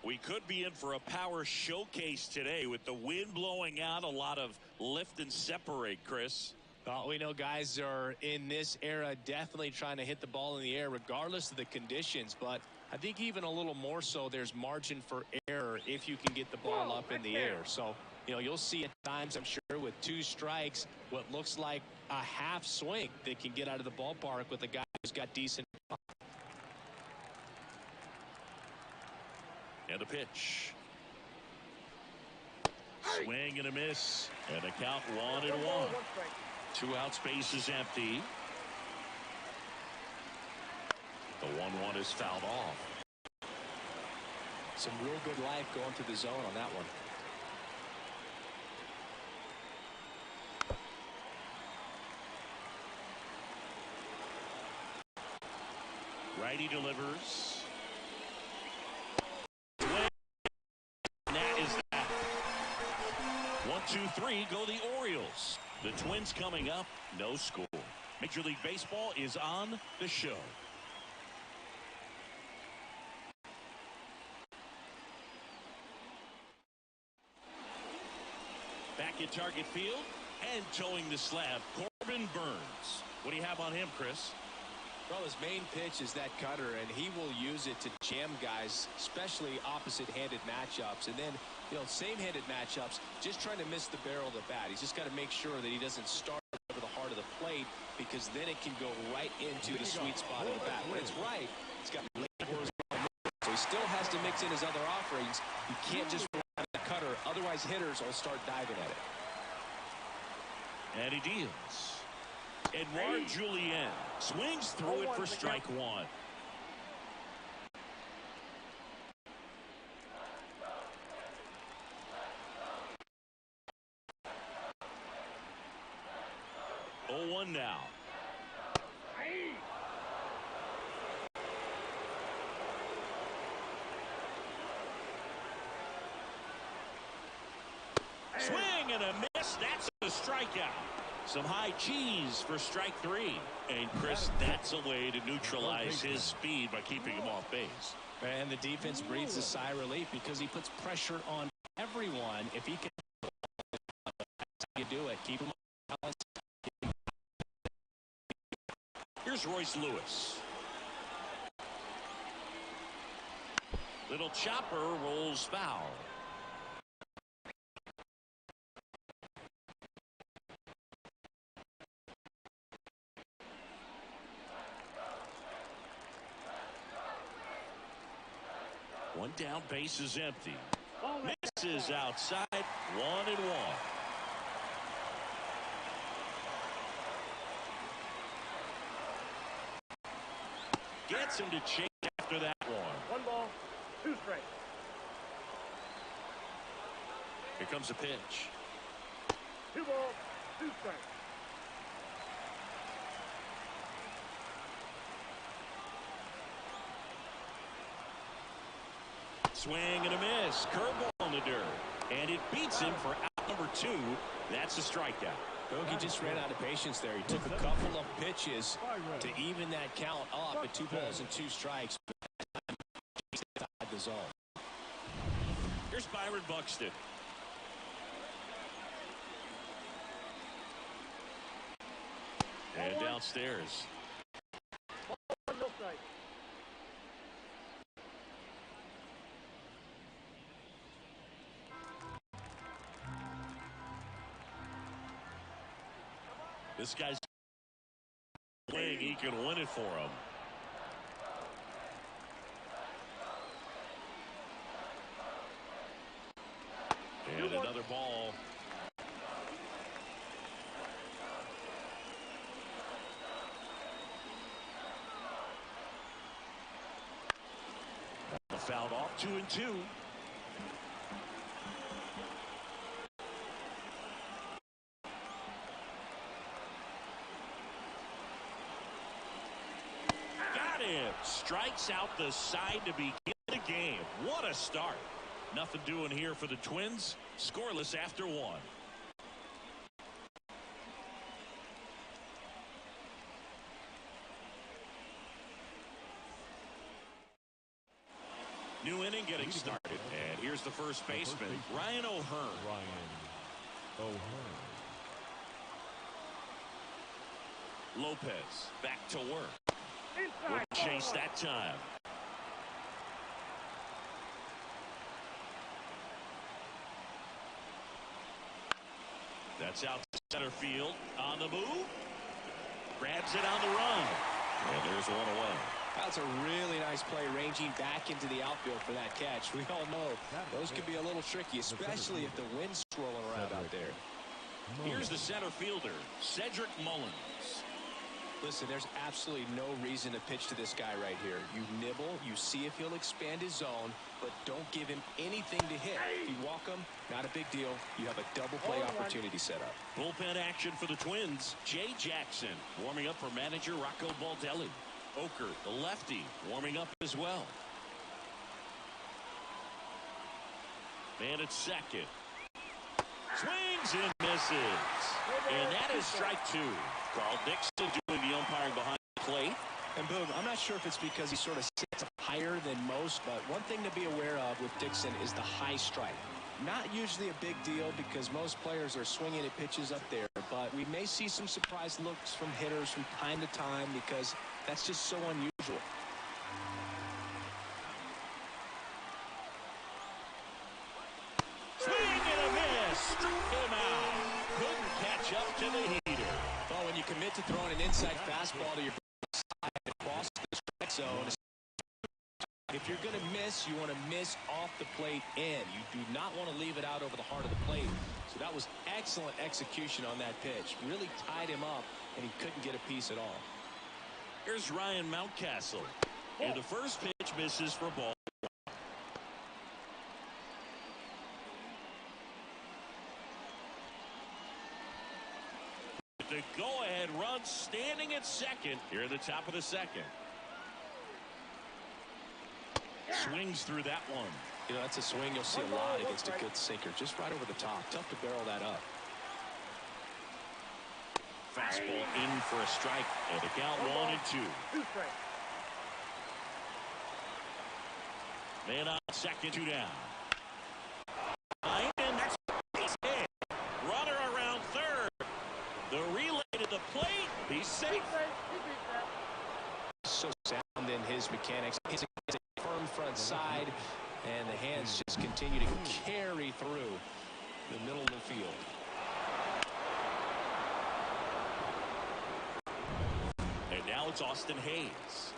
We could be in for a power showcase today with the wind blowing out, a lot of lift and separate, Chris. We know guys are in this era definitely trying to hit the ball in the air regardless of the conditions, but I think even a little more so there's margin for error if you can get the ball up in the air. So, you know, you'll see at times, I'm sure, with 2 strikes, what looks like a half swing that can get out of the ballpark with a guy who's got decent. And the pitch. Swing and a miss. And a count 1-1. 2 out, space is empty. The 1-1 is fouled off. Some real good life going to the zone on that one. Righty delivers. And that is that. 1, 2, 3 go the Orioles. The Twins coming up, no score. Major League Baseball is on the show. Back at target field and towing the slab, Corbin Burns. What do you have on him, Chris? Well, his main pitch is that cutter, and he will use it to jam guys, especially opposite-handed matchups. And then, you know, same-handed matchups, just trying to miss the barrel of the bat. He's just got to make sure that he doesn't start over the heart of the plate, because then it can go right into the sweet spot of the bat. When it's right, it's got late horizontal movement. So he still has to mix in his other offerings. You can't just rely on the cutter, otherwise hitters will start diving at it. And he deals. Edouard Julien swings through it for strike 1. Oh, 1 now. Swing and a miss. That's a strikeout. Some high cheese for strike 3. And, Chris, that's a way to neutralize his speed by keeping him off base. And the defense breathes a sigh of relief because he puts pressure on everyone. If he can, that's how you do it. Keep him on. Here's Royce Lewis. Little chopper rolls foul. One down, base is empty. Misses outside, 1-1. Gets him to chase after that one. 1 ball, 2 strikes. Here comes a pitch. 2 balls, 2 strikes. Swing and a miss. Curveball in the dirt. And it beats him for out number 2. That's a strikeout. He just ran out of patience there. He took a couple of pitches to even that count off at 2 balls and 2 strikes. Inside the zone. Here's Byron Buxton. And downstairs. No strike. This guy's playing, he can win it for him. And another ball. Fouled off, 2-2. Got him. Strikes out the side to begin the game. What a start. Nothing doing here for the Twins. Scoreless after one. New inning getting started. And here's the first baseman, Ryan O'Hearn. Lopez back to work. Will chase that time. That's out to center field. On the move. Grabs it on the run. And there's one away. That's a really nice play, ranging back into the outfield for that catch. We all know those can be a little tricky, especially if the wind's swirling around out there. Here's the center fielder, Cedric Mullins. Listen, there's absolutely no reason to pitch to this guy right here. You nibble, you see if he'll expand his zone, but don't give him anything to hit. If you walk him, not a big deal. You have a double play opportunity set up. Bullpen action for the Twins. Jay Jackson warming up for manager Rocco Baldelli. Oker, the lefty, warming up as well. Man at second. Swings and misses. And that is strike two. Carl Dixon doing the umpiring behind the plate. And boom, I'm not sure if it's because he sort of sits higher than most, but one thing to be aware of with Dixon is the high strike. Not usually a big deal because most players are swinging at pitches up there, but we may see some surprise looks from hitters from time to time because that's just so unusual. Swing and a miss. Struck him out. Couldn't catch up to the heater. Well, when you commit to throwing an inside fastball to your side across the strike zone, if you're going to miss, you want to miss off the plate in. You do not want to leave it out over the heart of the plate. So that was excellent execution on that pitch. Really tied him up, and he couldn't get a piece at all. Here's Ryan Mountcastle. And the first pitch misses for ball. The go-ahead run standing at second here at the top of the second. Swings through that one. You know, that's a swing you'll see a lot against a good sinker. Just right over the top. Tough to barrel that up. Fastball in for a strike. And the count 1-2. Man on second, two down. And that's base hit. Runner around third. The relay to the plate. He's safe. So sound in his mechanics. He's a firm front side, and the hands just continue to carry through the middle of the field. And now it's Austin Hayes.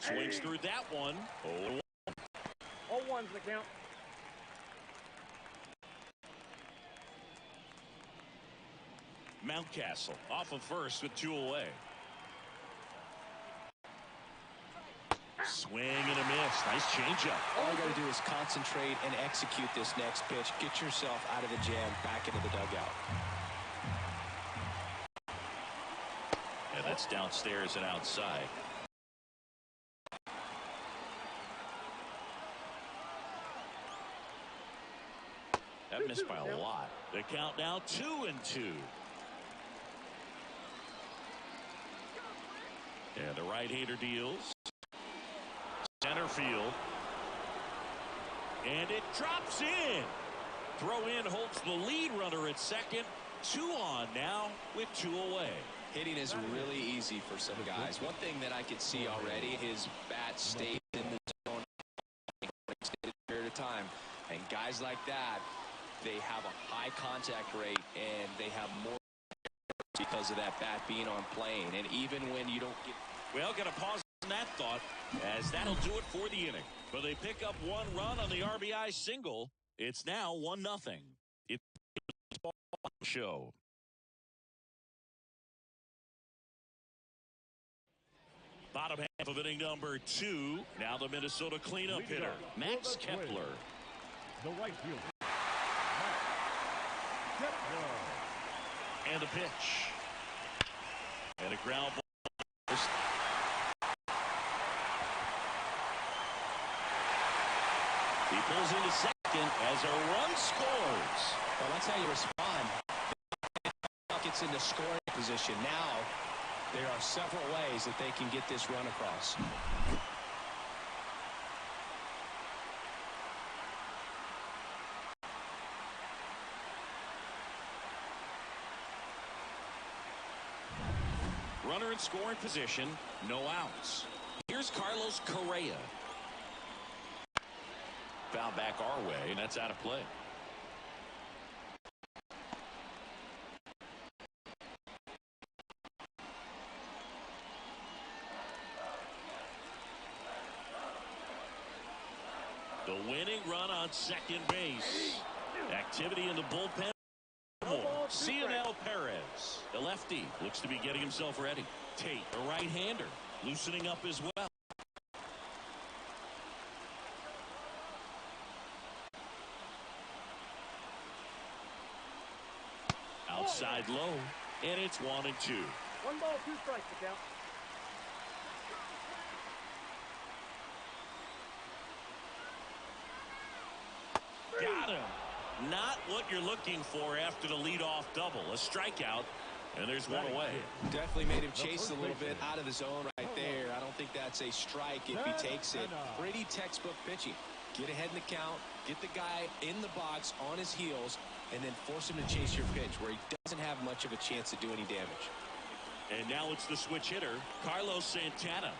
Swings through that one. 0-1. 0-1's the count. Mountcastle off of first with two away. Swing and a miss. Nice changeup. All you got to do is concentrate and execute this next pitch. Get yourself out of the jam, back into the dugout. And that's downstairs and outside. That missed by a lot. The count now 2-2. And the right-hander deals. Center field. And it drops in. Throw in holds the lead runner at second. 2 on now with 2 away. Hitting is really easy for some guys. One thing that I could see already, his bat stays in the zone for an extended period of time. And guys like that, they have a high contact rate and they have more because of that bat being on plane. And even when you don't get... Well, going to pause on that thought as that'll do it for the inning. But they pick up 1 run on the RBI single. It's now 1-0. It's the ball show. Bottom half of inning number 2. Now the Minnesota cleanup hitter, Max Kepler. The right fielder. And a pitch. And a ground ball. pulls into second as a run scores. Well, that's how you respond. Gets into scoring position. Now there are several ways that they can get this run across. Runner in scoring position, no outs. Here's Carlos Correa. Foul back our way, and that's out of play. The winning run on second base. Activity in the bullpen. Cionel Perez, the lefty, looks to be getting himself ready. Tate, a right-hander, loosening up as well. Outside low, and it's 1-2. 1 ball, 2 strikes to count. Got him. Not what you're looking for after the leadoff double. A strikeout, and there's one away. Definitely made him chase a little bit out of the zone right there. I don't think that's a strike if he takes it. Pretty textbook pitching. Get ahead in the count, get the guy in the box on his heels, and then force him to chase your pitch where he doesn't have much of a chance to do any damage. And now it's the switch hitter, Carlos Santana.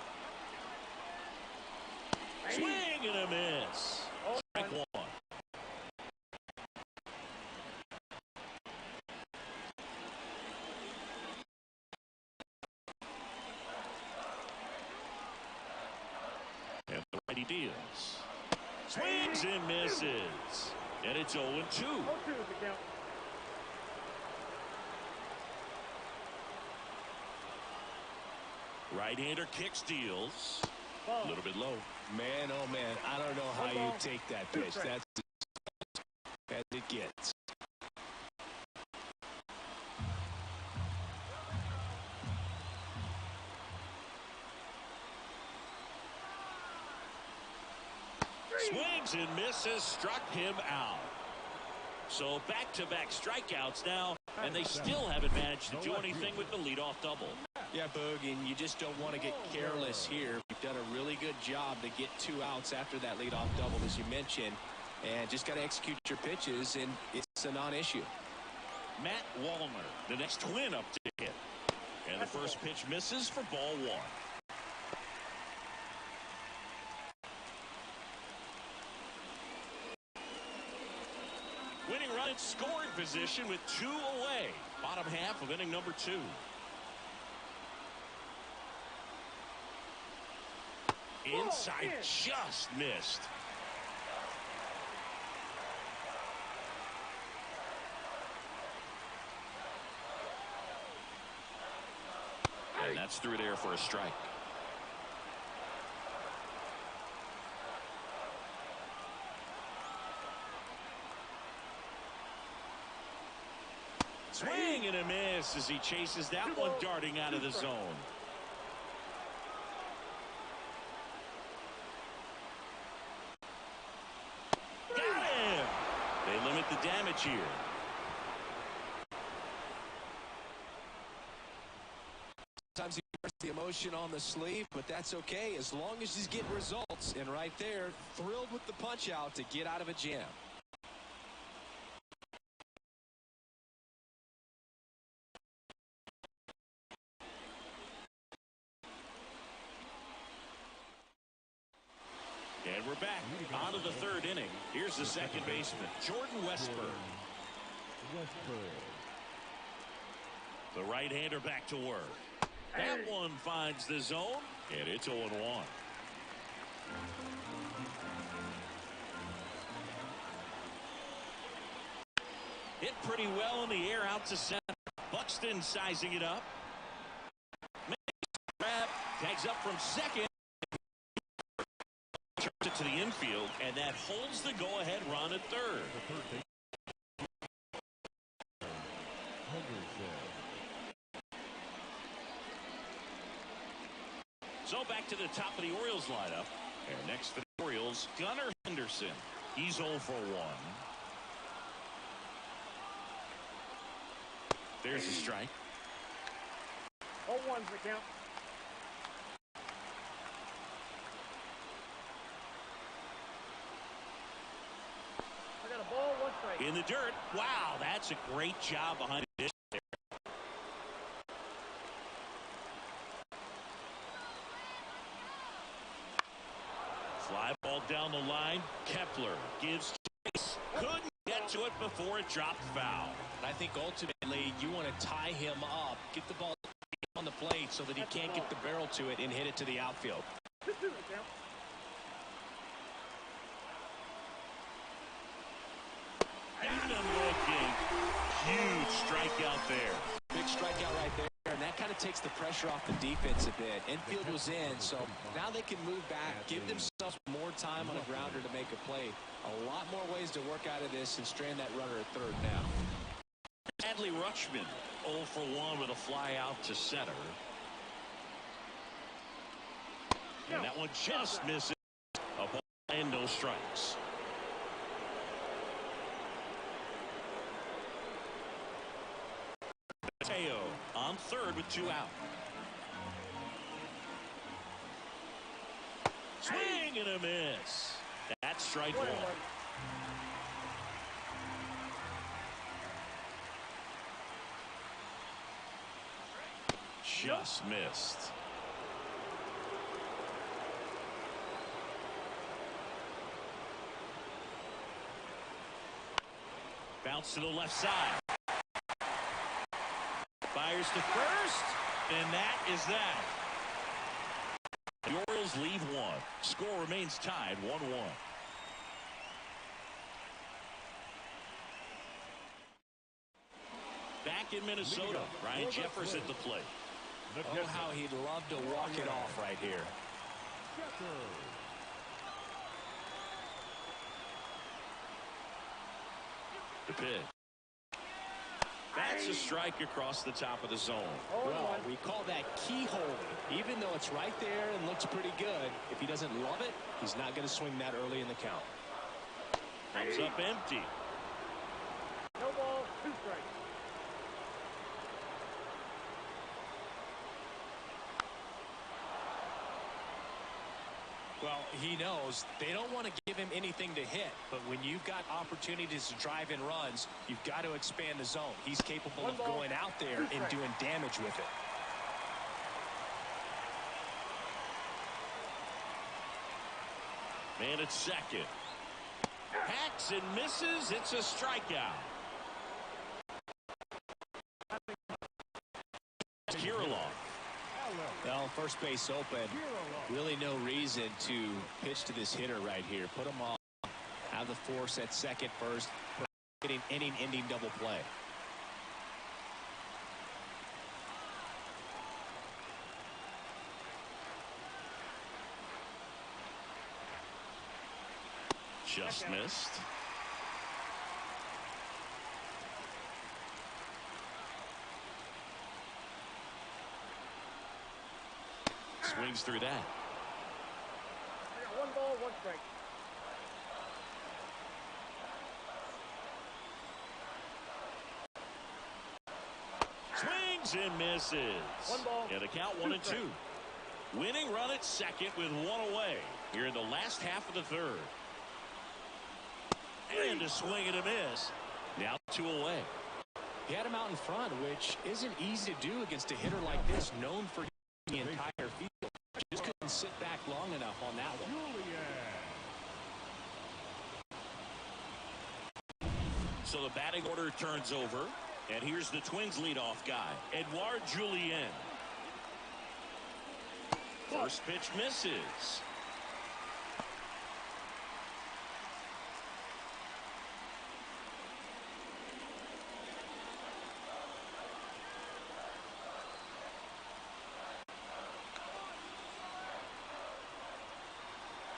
Swing and a miss. Strike one. And the righty deals. Swings and misses. And it's 0-2. 0-2 is the count. Right-hander kick steals. A little bit low. Man, oh man, I don't know how you take that pitch. That's as it gets. Swings and misses, struck him out. So back-to-back strikeouts now, and they still haven't managed to do anything with the leadoff double. Yeah, Boog, and you just don't want to get careless here. You've done a really good job to get 2 outs after that leadoff double, as you mentioned, and just got to execute your pitches, and it's a non-issue. Matt Wallner, the next twin up to hit. And the first pitch misses for ball 1. Winning run in scoring position with 2 away. Bottom half of inning number 2. Inside just missed. And that's through there for a strike. Swing and a miss as he chases that one darting out of the zone. Got him! They limit the damage here. Sometimes he wears the emotion on the sleeve, but that's okay as long as he's getting results. And right there, thrilled with the punch out to get out of a jam. And we're back on to the 3rd inning. Here's the second baseman, Jordan Westburg. The right-hander back to work. That one finds the zone, and it's 0-1. Hit pretty well in the air out to center. Buxton sizing it up. Makes a grab, tags up from second. Turns it to the infield, and that holds the go-ahead run at third. So back to the top of the Orioles lineup. And next for the Orioles, Gunnar Henderson. He's 0 for 1. There's a strike. 0-1's the count. I got a ball, 1 strike. In the dirt. Wow, that's a great job behind the dish there. Fly ball down the line. Kepler gives chase. Couldn't get to it before it dropped foul. I think ultimately you want to tie him up, get the ball on the plate so that he can't get the barrel to it and hit it to the outfield. 2-2 the count. Got him looking. Huge strikeout there. Big strikeout right there, and that kind of takes the pressure off the defense a bit. Infield was in, so now they can move back, give themselves more time on a grounder to make a play. A lot more ways to work out of this and strand that runner at third now. Adley Rutschman 0 for 1 with a fly out to center. And that one just misses. A ball and no strikes. Mateo on third with 2 out. Swing and a miss. That's strike 1. Just missed. Bounce to the left side. Fires to first, and that is that. The Orioles leave 1. Score remains tied 1-1. Back in Minnesota, Ryan Jeffers at the plate. Oh, how he'd love to walk it off right here. The pitch. That's a strike across the top of the zone. Well, we call that keyhole. Even though it's right there and looks pretty good, if he doesn't love it, he's not going to swing that early in the count. Comes up empty. No ball, 2 strikes. Well, he knows they don't want to give him anything to hit, but when you've got opportunities to drive in runs, you've got to expand the zone. He's capable of going out there and doing damage with it. Man at second. Hacks and misses. It's a strikeout. Kirilloff. Well, first base open. Really no reason to pitch to this hitter right here. Put him off. Have the force at second first. Getting inning-ending double play. Just missed. Swings through that. I got 1 ball, 1 strike. Swings and misses. 1 ball. And a count 1-2. Winning run at second with 1 away here in the last half of the third. And a swing and a miss. Now 2 away. He had him out in front, which isn't easy to do against a hitter like this, known for the entire field. Just couldn't sit back long enough on that one. So the batting order turns over, and here's the Twins leadoff guy, Edouard Julien. First pitch misses.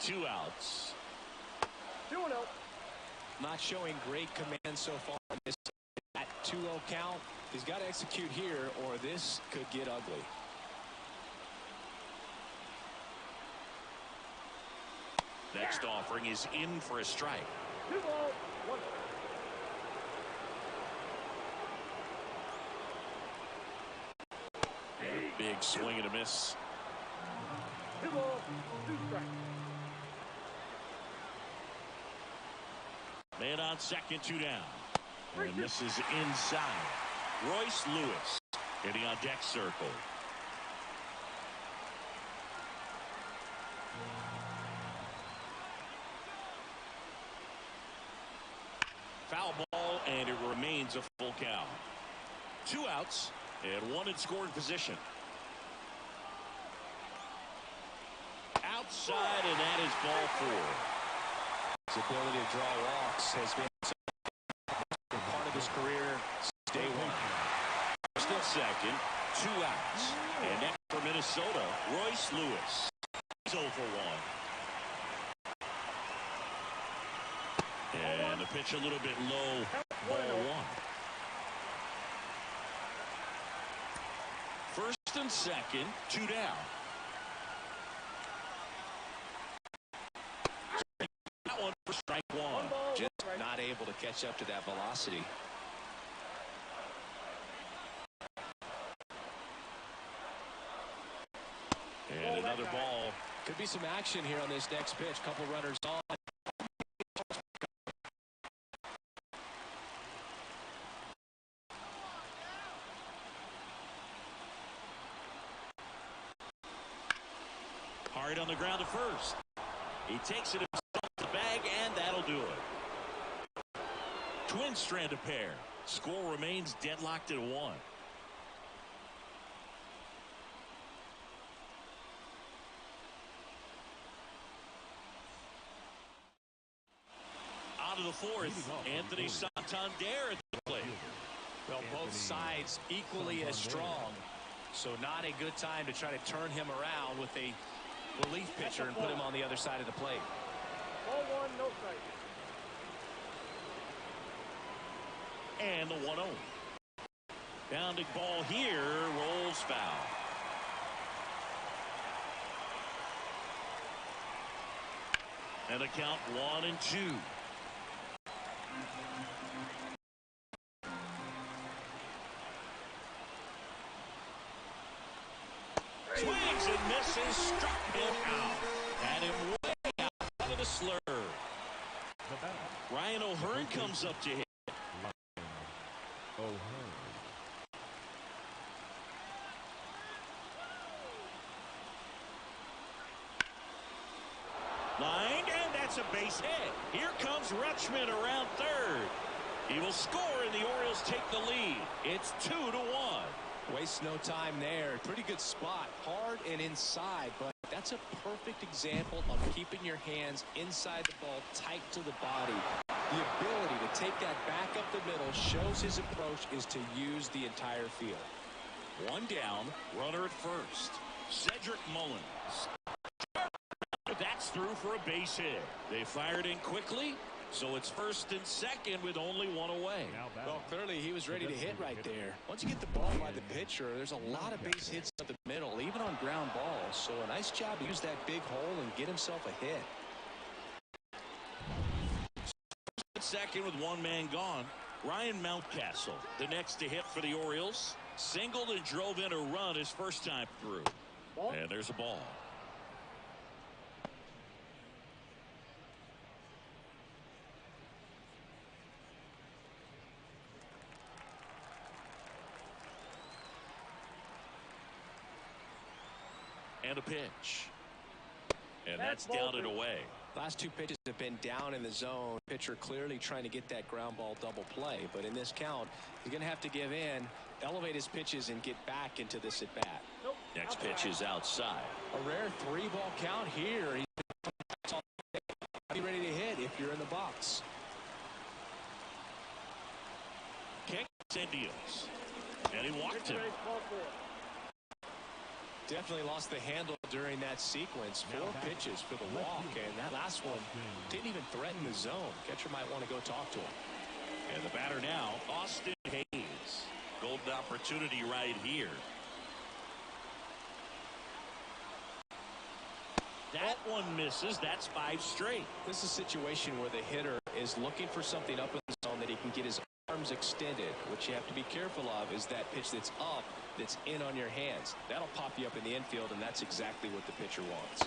Two outs. 2-0. Not showing great command so far in this at 2-0 count. He's got to execute here or this could get ugly. Next offering is in for a strike. 2 balls, 1 strike. Big swing and a miss. 2 balls, 2 strikes. Man on second, 2 down. And this is inside. Royce Lewis hitting on deck circle. Foul ball, and it remains a full count. 2 outs and 1 in scoring position. Outside, and that is ball 4. His ability to draw walks has been part of his career since day 1. First and second, 2 outs. And next for Minnesota, Royce Lewis. He's 0 for 1. And the pitch a little bit low, ball 1. First and second, 2 down. That one for strike 1. Just not able to catch up to that velocity. And another ball. Could be some action here on this next pitch. Couple runners on. Hard on the ground to first. He takes it himself to the bag, and that'll do it. Twin strand of pair. Score remains deadlocked at 1. Out of the 4th, Anthony Santander at the plate. Well, both sides equally as strong. So not a good time to try to turn him around with a relief pitcher and put him on the other side of the plate. Ball 1, no strike. And the 1-0. Bounding ball here, rolls foul. And a count 1-2. Swings and misses, struck him out. Had him way out of the slur. Ryan O'Hearn comes up to hit. Line, and that's a base hit. Here comes Rutschman around third. He will score, and the Orioles take the lead. It's 2-1. Waste no time there. Pretty good spot. Hard and inside, but that's a perfect example of keeping your hands inside the ball, tight to the body. The ability to take that back up the middle shows his approach is to use the entire field. 1 down, runner at first. Cedric Mullins. That's through for a base hit. They fired in quickly, so it's first and second with only 1 away. Well, clearly he was ready to hit right there. Once you get the ball by the pitcher, there's a lot of base hits up the middle, even on ground balls. So a nice job to use that big hole and get himself a hit. Second with 1 man gone. Ryan Mountcastle, the next to hit for the Orioles. Singled and drove in a run his first time through. And there's a ball. And a pitch. And that's down and away. Last 2 pitches have been down in the zone. Pitcher clearly trying to get that ground ball double play. But in this count, he's going to have to give in, elevate his pitches, and get back into this at bat. Next pitch is outside. A rare 3-ball count here. Be ready to hit if you're in the box. Kicks and deals. And he walked him. Definitely lost the handle during that sequence. 4 pitches for the walk, and that last one didn't even threaten the zone. Catcher might want to go talk to him. And the batter now, Austin Hayes. Golden opportunity right here. That one misses. That's 5 straight. This is a situation where the hitter is looking for something up in the zone that he can get his arms extended. What you have to be careful of is that pitch that's up, that's in on your hands. That'll pop you up in the infield, and that's exactly what the pitcher wants.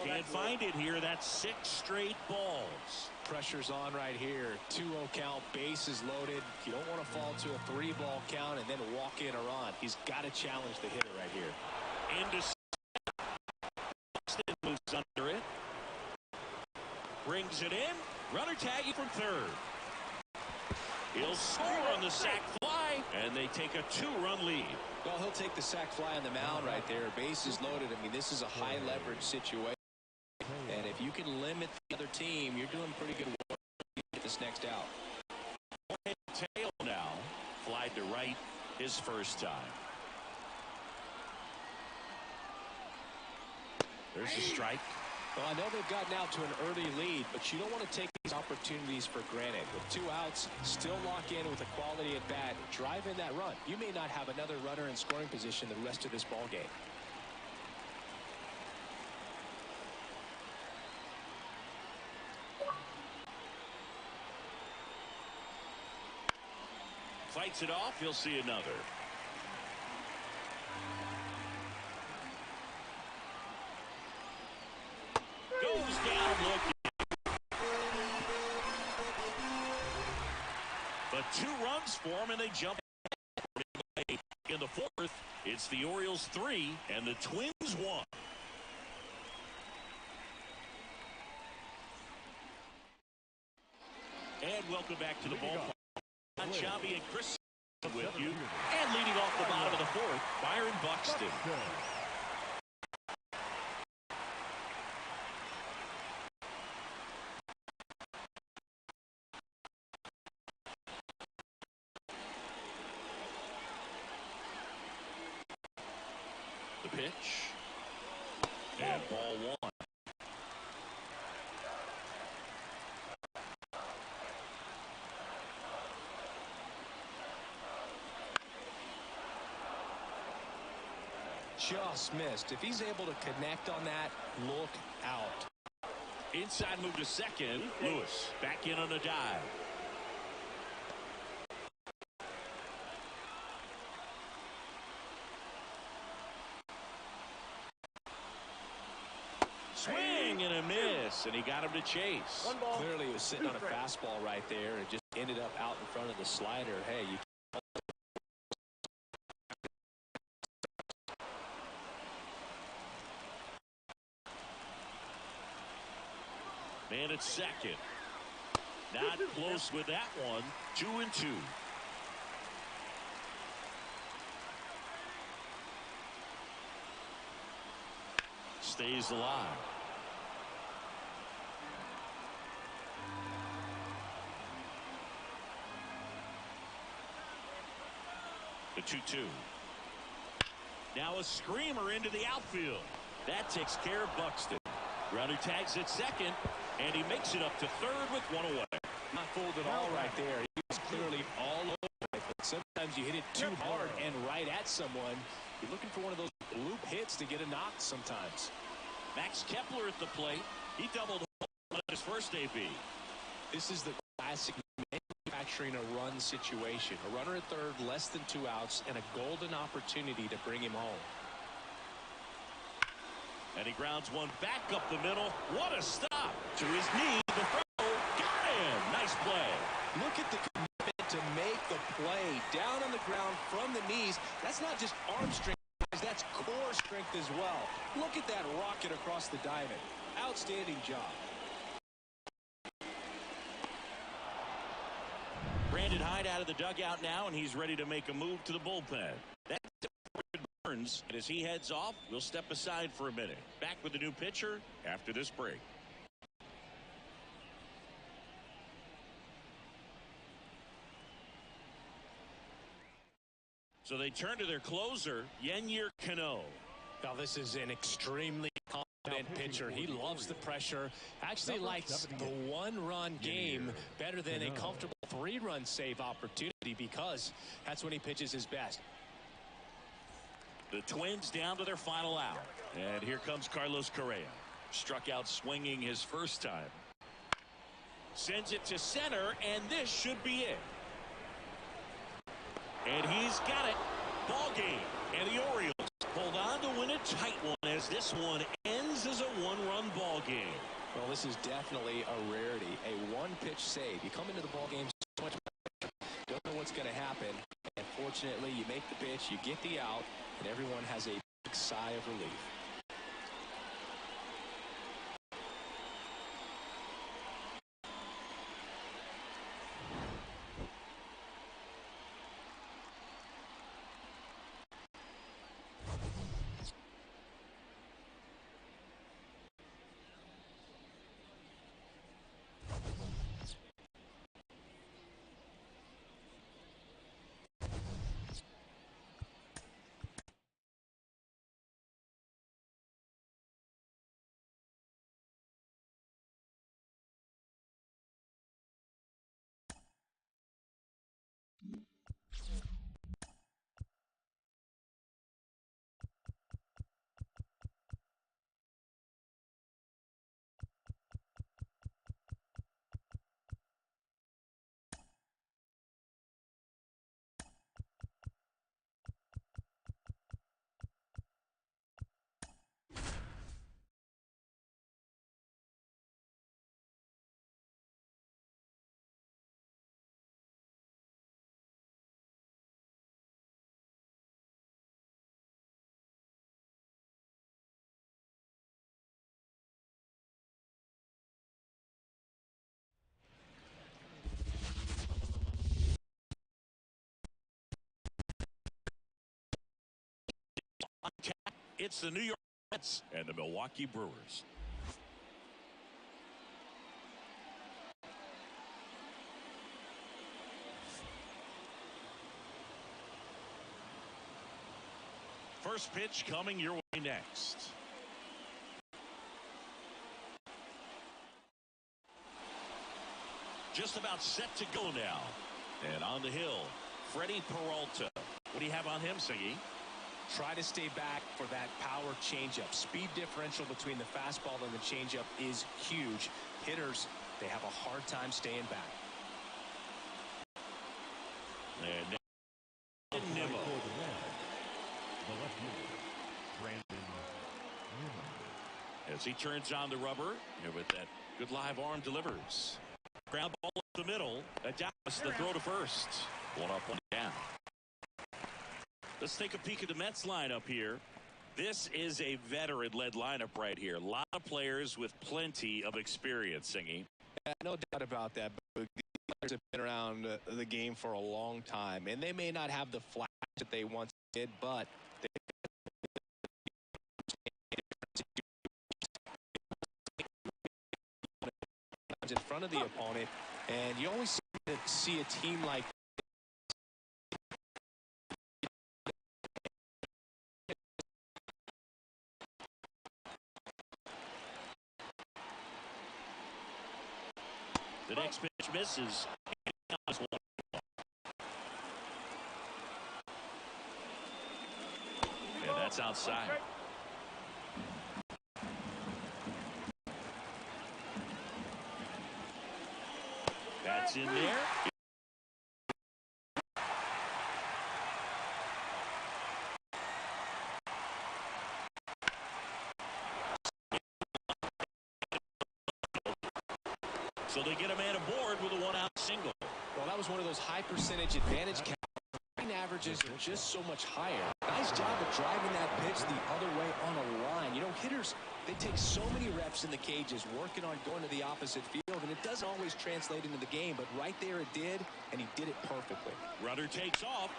Can't find it here. That's 6 straight balls. Pressure's on right here. 2-0 count, bases loaded. You don't want to fall to a 3-ball count and then walk in or on. He's got to challenge the hitter right here. Into moves under it. Brings it in. Runner tagging from third. He'll score on the sac fly, and they take a 2-run lead. Well, he'll take the sac fly on the mound right there. Bases loaded. I mean, this is a high leverage situation. And if you can limit the other team, you're doing pretty good work to get this next out. Tail now. Flied to right his first time. There's a strike. Well, I know they've gotten out to an early lead, but you don't want to take these opportunities for granted. With 2 outs, still lock in with a quality at bat. Drive in that run. You may not have another runner in scoring position the rest of this ball game. Fights it off. He'll see another. Goes down looking. But 2 runs for him, and they jump in the 4th. It's the Orioles 3 and the Twins 1. And welcome back to the ballpark. Shabby and Chris with you. And leading off the bottom of the 4th, Byron Buxton. The pitch. And ball 1. Just missed. If he's able to connect on that, look out. Inside move to second. Lewis back in on a dive. Swing and a miss, and he got him to chase. Clearly he was sitting on a fastball right there and just ended up out in front of the slider. Hey, you man at second. Not close with that one. 2-2. Stays alive. The 2-2. Now a screamer into the outfield. That takes care of Buxton. Runner tags at second, and he makes it up to third with 1 away. Not fooled at all right there. He was clearly all over it. But sometimes you hit it too hard and right at someone. You're looking for one of those loop hits to get a knock sometimes. Max Kepler at the plate. He doubled on his first AB. This is the classic manufacturing a run situation. A runner at third, less than 2 outs, and a golden opportunity to bring him home. And he grounds one back up the middle. What a stop. To his knee. The throw. Got him. Nice play. Look at the commitment to make the play. Down on the ground from the knees. That's not just arm strength. That's core strength as well. Look at that rocket across the diamond. Outstanding job. Brandon Hyde out of the dugout now, and he's ready to make a move to the bullpen. That's Burns. And as he heads off, we'll step aside for a minute. Back with the new pitcher after this break. So they turn to their closer, Yennier Cano. Now this is an extremely confident pitcher. He loves the pressure. Actually likes the 1-run game better than a comfortable 3-run save opportunity because that's when he pitches his best. The Twins down to their final out. And here comes Carlos Correa. Struck out swinging his first time. Sends it to center, and this should be it. And he's got it. Ball game. And the Orioles hold on to win a tight one as this one ends as a one-run ball game. Well, this is definitely a rarity. A one-pitch save. You come into the ball game so much better. Don't know what's going to happen. And fortunately, you make the pitch, you get the out, and everyone has a big sigh of relief. It's the New York Mets and the Milwaukee Brewers. First pitch coming your way next. Just about set to go now. And on the hill, Freddie Peralta. What do you have on him, Siggy? Try to stay back for that power changeup. Speed differential between the fastball and the changeup is huge. Hitters, they have a hard time staying back. And Nimmo. As he turns on the rubber, and with that good live arm delivers. Ground ball up the middle. Adamas the throw to first. One up, one down. Let's take a peek at the Mets lineup here. This is a veteran-led lineup right here. A lot of players with plenty of experience, Singy. Yeah, no doubt about that. These players have been around the game for a long time, and they may not have the flash that they once did, but they in front of the opponent, and you always see a team like the next pitch misses. And that's outside. That's in there. So they get a man aboard with a one-out single. Well, that was one of those high percentage advantage averages are just so much higher. Nice job of driving that pitch the other way on a line. You know, hitters, they take so many reps in the cages working on going to the opposite field, and it doesn't always translate into the game, but right there it did, and he did it perfectly. Runner takes off.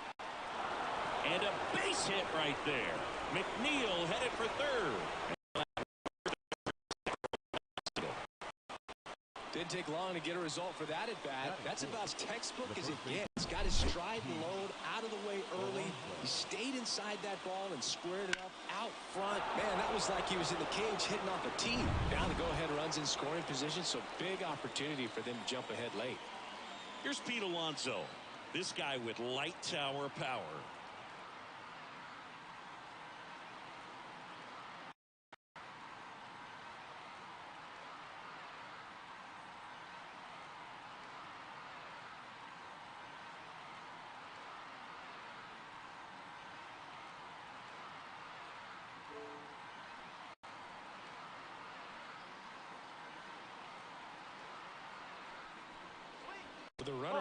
And a base hit right there. McNeil headed for third. Didn't take long to get a result for that at bat. That's about as textbook as it gets. Got his stride and load out of the way early. He stayed inside that ball and squared it up out front. Man, that was like he was in the cage hitting off a tee. Down the go-ahead runs in scoring position, so big opportunity for them to jump ahead late. Here's Pete Alonso. This guy with light tower power.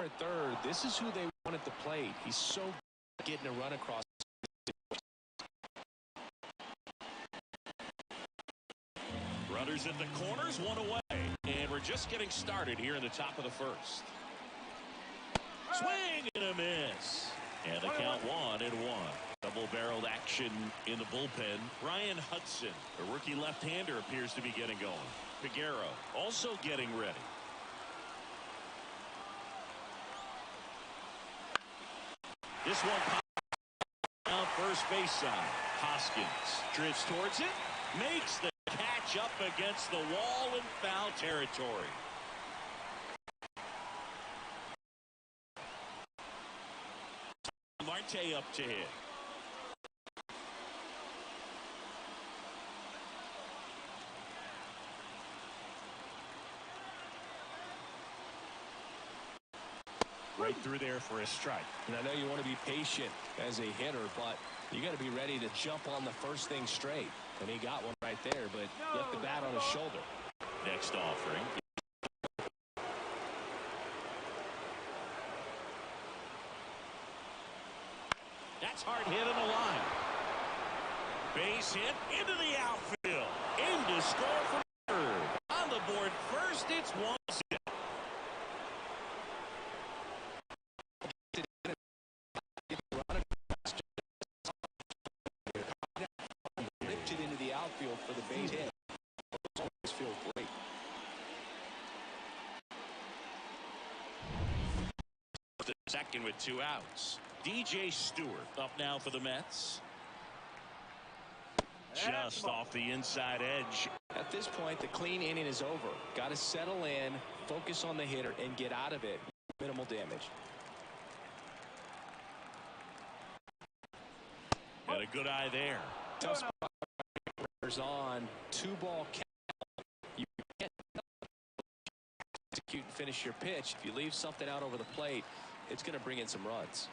at third, this is who they want at the plate. He's so good at getting a run across. Runners at the corners, one away. And we're just getting started here in the top of the first. Swing and a miss. And the count 1-1. Double-barreled action in the bullpen. Ryan Hudson, a rookie left-hander, appears to be getting going. Figueroa also getting ready. This one pops down first base side. Hoskins drifts towards it, makes the catch up against the wall in foul territory. Marte up to hit. Right through there for a strike. And I know you want to be patient as a hitter, but you got to be ready to jump on the first thing straight. And he got one right there, but left the bat on his shoulder. Next offering. That's hard hit on the line. Base hit into the outfield. In to score from third. On the board first, it's 1-0. Lifted into the outfield for the base hit. Always feel great. The second with 2 outs. DJ Stewart up now for the Mets. Just off the inside edge. At this point, the clean inning is over. Got to settle in, focus on the hitter, and get out of it. Minimal damage. Got a good eye there. Tough spot. Runners on. 2-ball count. You can't execute and finish your pitch. If you leave something out over the plate, it's going to bring in some runs.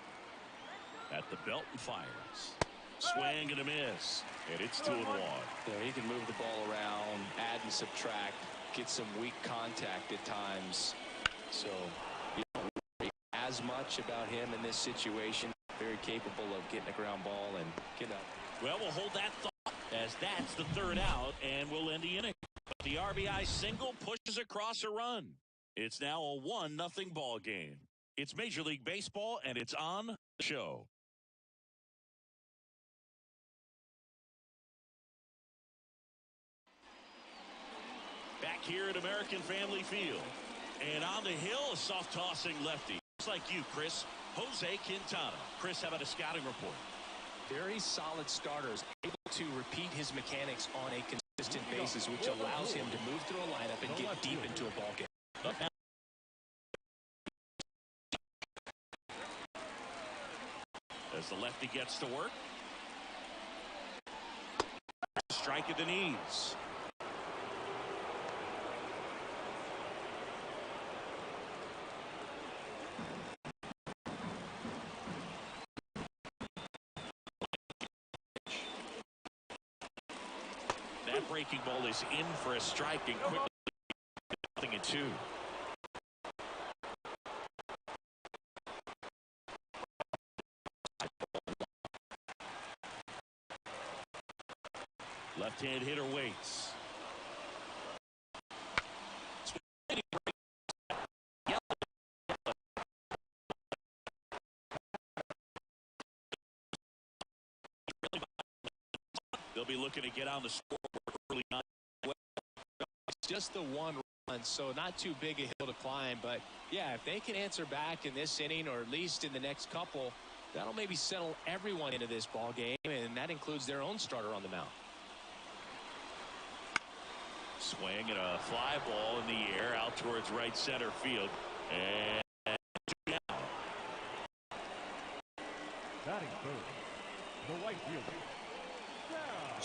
At the belt and fires. Swing and a miss. And it's 2-1. Yeah, he can move the ball around, add and subtract, get some weak contact at times. So you don't worry as much about him in this situation. Very capable of getting a ground ball and get up. Well, we'll hold that thought as that's the third out, and we'll end the inning. But the RBI single pushes across a run. It's now a 1-0 ball game. It's Major League Baseball, and it's on the show. Back here at American Family Field. And on the hill, a soft-tossing lefty. Just like you, Chris. Jose Quintana. Chris, how about a scouting report? Very solid starters, able to repeat his mechanics on a consistent basis, which allows him to move through a lineup and get deep into a ball game. As the lefty gets to work. Strike at the knees. That breaking ball is in for a strike and quickly 0-2. Left-hand hitter waits. They'll be looking to get on the score early on. It's just the one run, so not too big a hill to climb. But, yeah, if they can answer back in this inning or at least in the next couple, that'll maybe settle everyone into this ball game, and that includes their own starter on the mound. Swing and a fly ball in the air out towards right center field. And Batting third, the right fielder.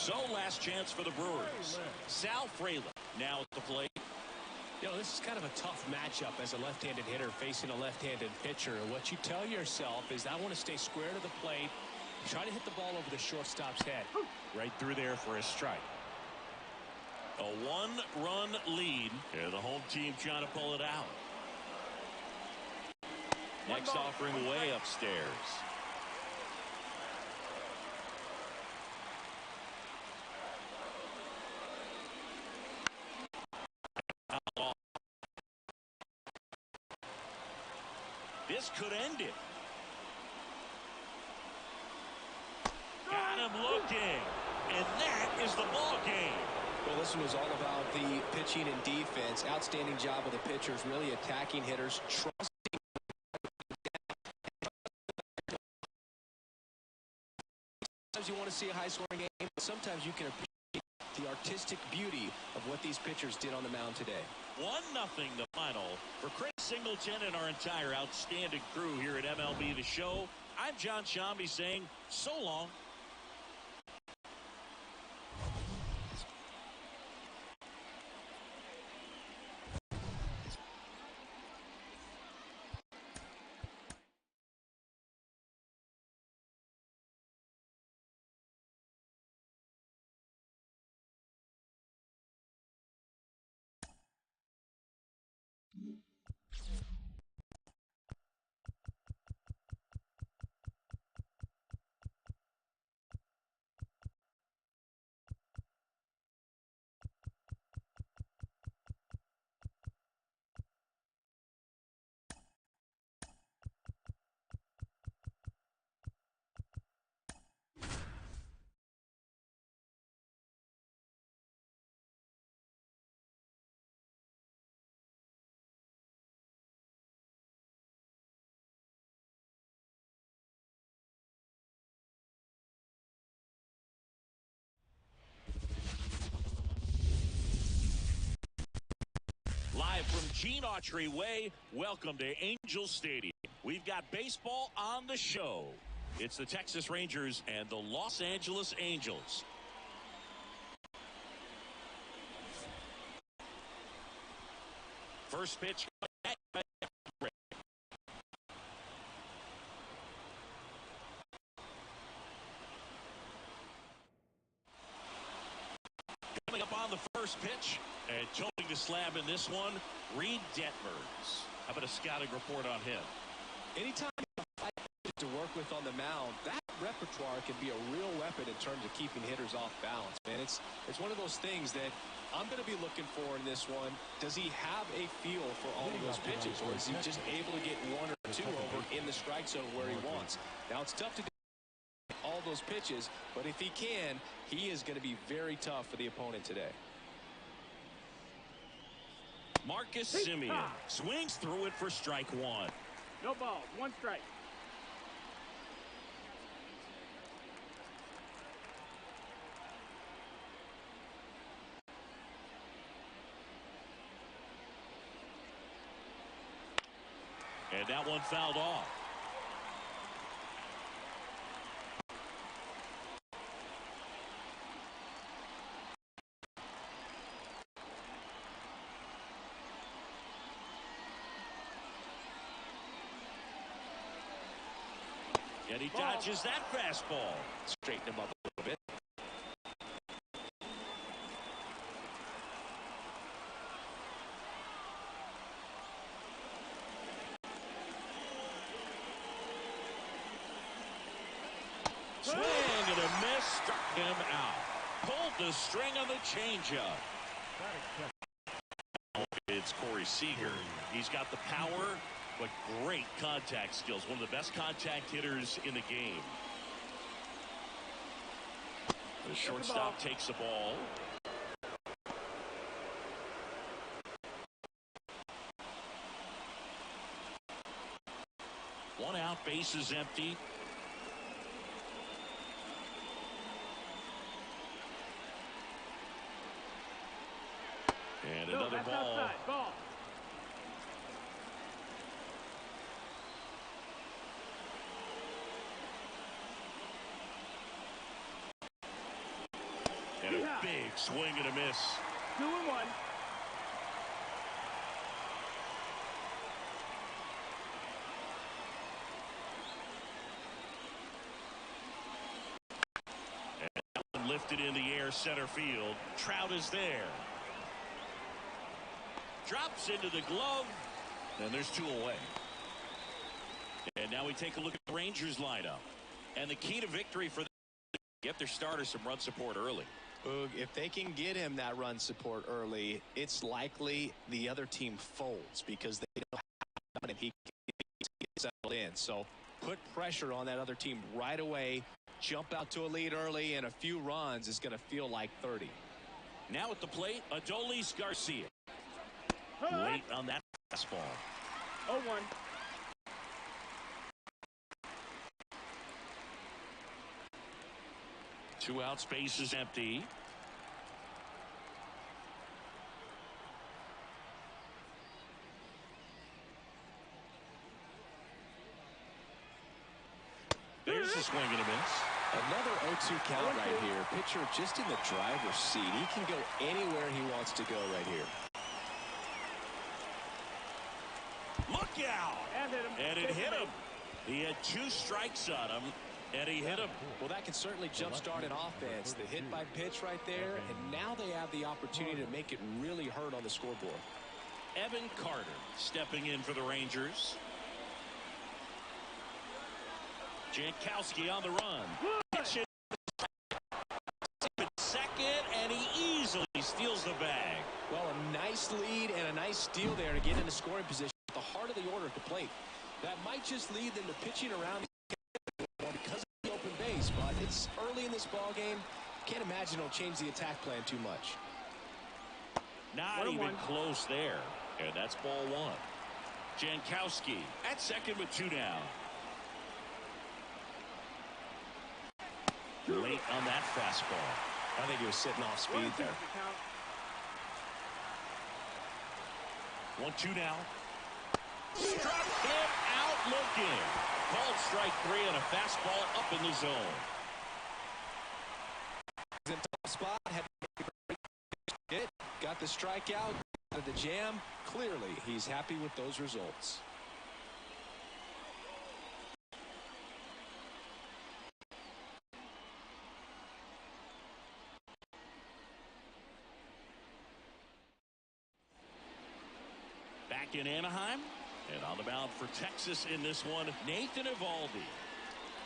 so last chance for the Brewers. Sal Frelick now at the plate. You know, this is kind of a tough matchup as a left-handed hitter facing a left-handed pitcher. What you tell yourself is, I want to stay square to the plate, try to hit the ball over the shortstop's head. Right through there for a strike. A 1-run lead. And the home team trying to pull it out. Next ball, offering one way strike. upstairs. This could end it. Got him looking. And that is the ball game. Well, this was all about the pitching and defense. Outstanding job of the pitchers, really attacking hitters, trusting. Sometimes you want to see a high-scoring game, but sometimes you can appreciate the artistic beauty of what these pitchers did on the mound today. 1-0 the final. For Chris Singleton and our entire outstanding crew here at MLB The Show, I'm John Shambi saying so long. Live from Gene Autry Way, welcome to Angel Stadium. We've got baseball on the show. It's the Texas Rangers and the Los Angeles Angels. First pitch. Coming up on the first pitch and toting the slab in this one, Reed Detmers. How about a scouting report on him? Anytime you have 5 pitches to work with on the mound, that repertoire can be a real weapon in terms of keeping hitters off balance, man. It's one of those things that I'm going to be looking for in this one. Does he have a feel for all of those pitches, or is he just able to get 1 or 2 over in the strike zone where he wants? Now, it's tough to do all those pitches, but if he can, he is going to be very tough for the opponent today. Marcus Semien swings through it for strike 1. No balls, 1 strike. And that one fouled off. And he dodges that fastball. Straighten him up a little bit. Swing and a miss, struck him out. Pulled the string on the changeup. It's Corey Seager. He's got the power, but great contact skills. One of the best contact hitters in the game. The shortstop takes the ball. One out, bases empty. And another ball. Outside. Ball. And a big swing and a miss. 2-1. And lifted in the air, center field. Trout is there. Drops into the glove, and there's 2 away. And now we take a look at the Rangers lineup. And the key to victory for them, get their starter some run support early. If they can get him that run support early, it's likely the other team folds because they don't have him. He can get settled in. So put pressure on that other team right away. Jump out to a lead early, and a few runs is going to feel like 30. Now at the plate, Adolis Garcia. Late on that fastball. 0-1. 2 out, space is empty. There's a swing and a miss. Another 0-2 count right here. Pitcher just in the driver's seat. He can go anywhere he wants to go right here. Look out! And hit him. And it hit him. He had 2 strikes on him, and he hit him. Well, that can certainly jumpstart an offense. The hit by pitch right there, and now they have the opportunity to make it really hurt on the scoreboard. Evan Carter stepping in for the Rangers. Jankowski on the run. Pitch it. Second, and he easily steals the bag. Well, a nice lead and a nice steal there to get into scoring position at the heart of the order at the plate. That might just lead them to pitching around because of the open base, but it's early in this ball game. Can't imagine it'll change the attack plan too much. Not even close there, and that's ball 1. Jankowski at second with 2 down. Late on that fastball. I think he was sitting off speed there. 1-2 now. Struck him out looking. Called strike 3 on a fastball up in the zone. He's in top spot. Got the strikeout. Got the jam. Clearly, he's happy with those results. Back in Anaheim, and on the mound for Texas in this one, Nathan Eovaldi.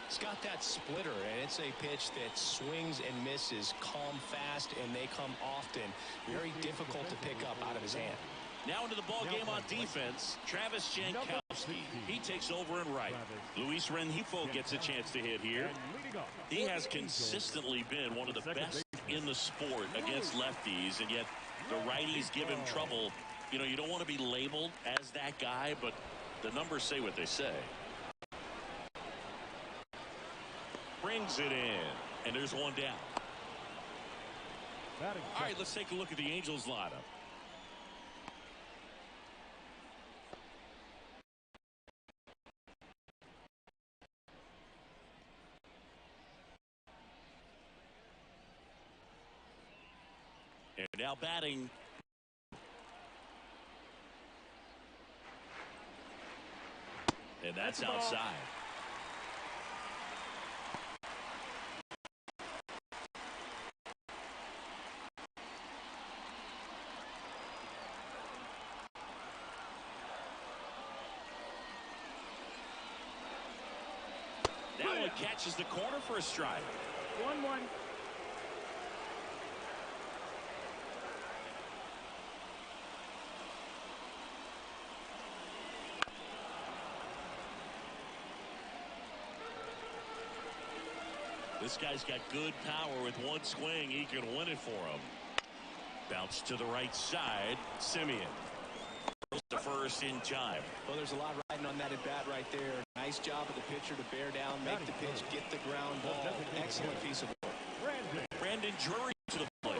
He's got that splitter, and it's a pitch that swings and misses, come fast, and they come often. Very difficult to pick up out of his hand. Now into the ball game on defense, Travis Jankowski. He takes over in right. Luis Rengifo gets a chance to hit here. He has consistently been one of the best in the sport against lefties, and yet the righties give him trouble. You know, you don't want to be labeled as that guy, but the numbers say what they say. Brings it in, and there's 1 down. All right, let's take a look at the Angels lineup. And now batting. And that's outside. That one catches the corner for a strike. 1-1. This guy's got good power. With 1 swing, he can win it for him. Bounce to the right side. Simeon goes to first in time. Well, there's a lot riding on that at bat right there. Nice job of the pitcher to bear down, make the pitch, get the ground ball. Excellent piece of work. Brandon Drury to the plate.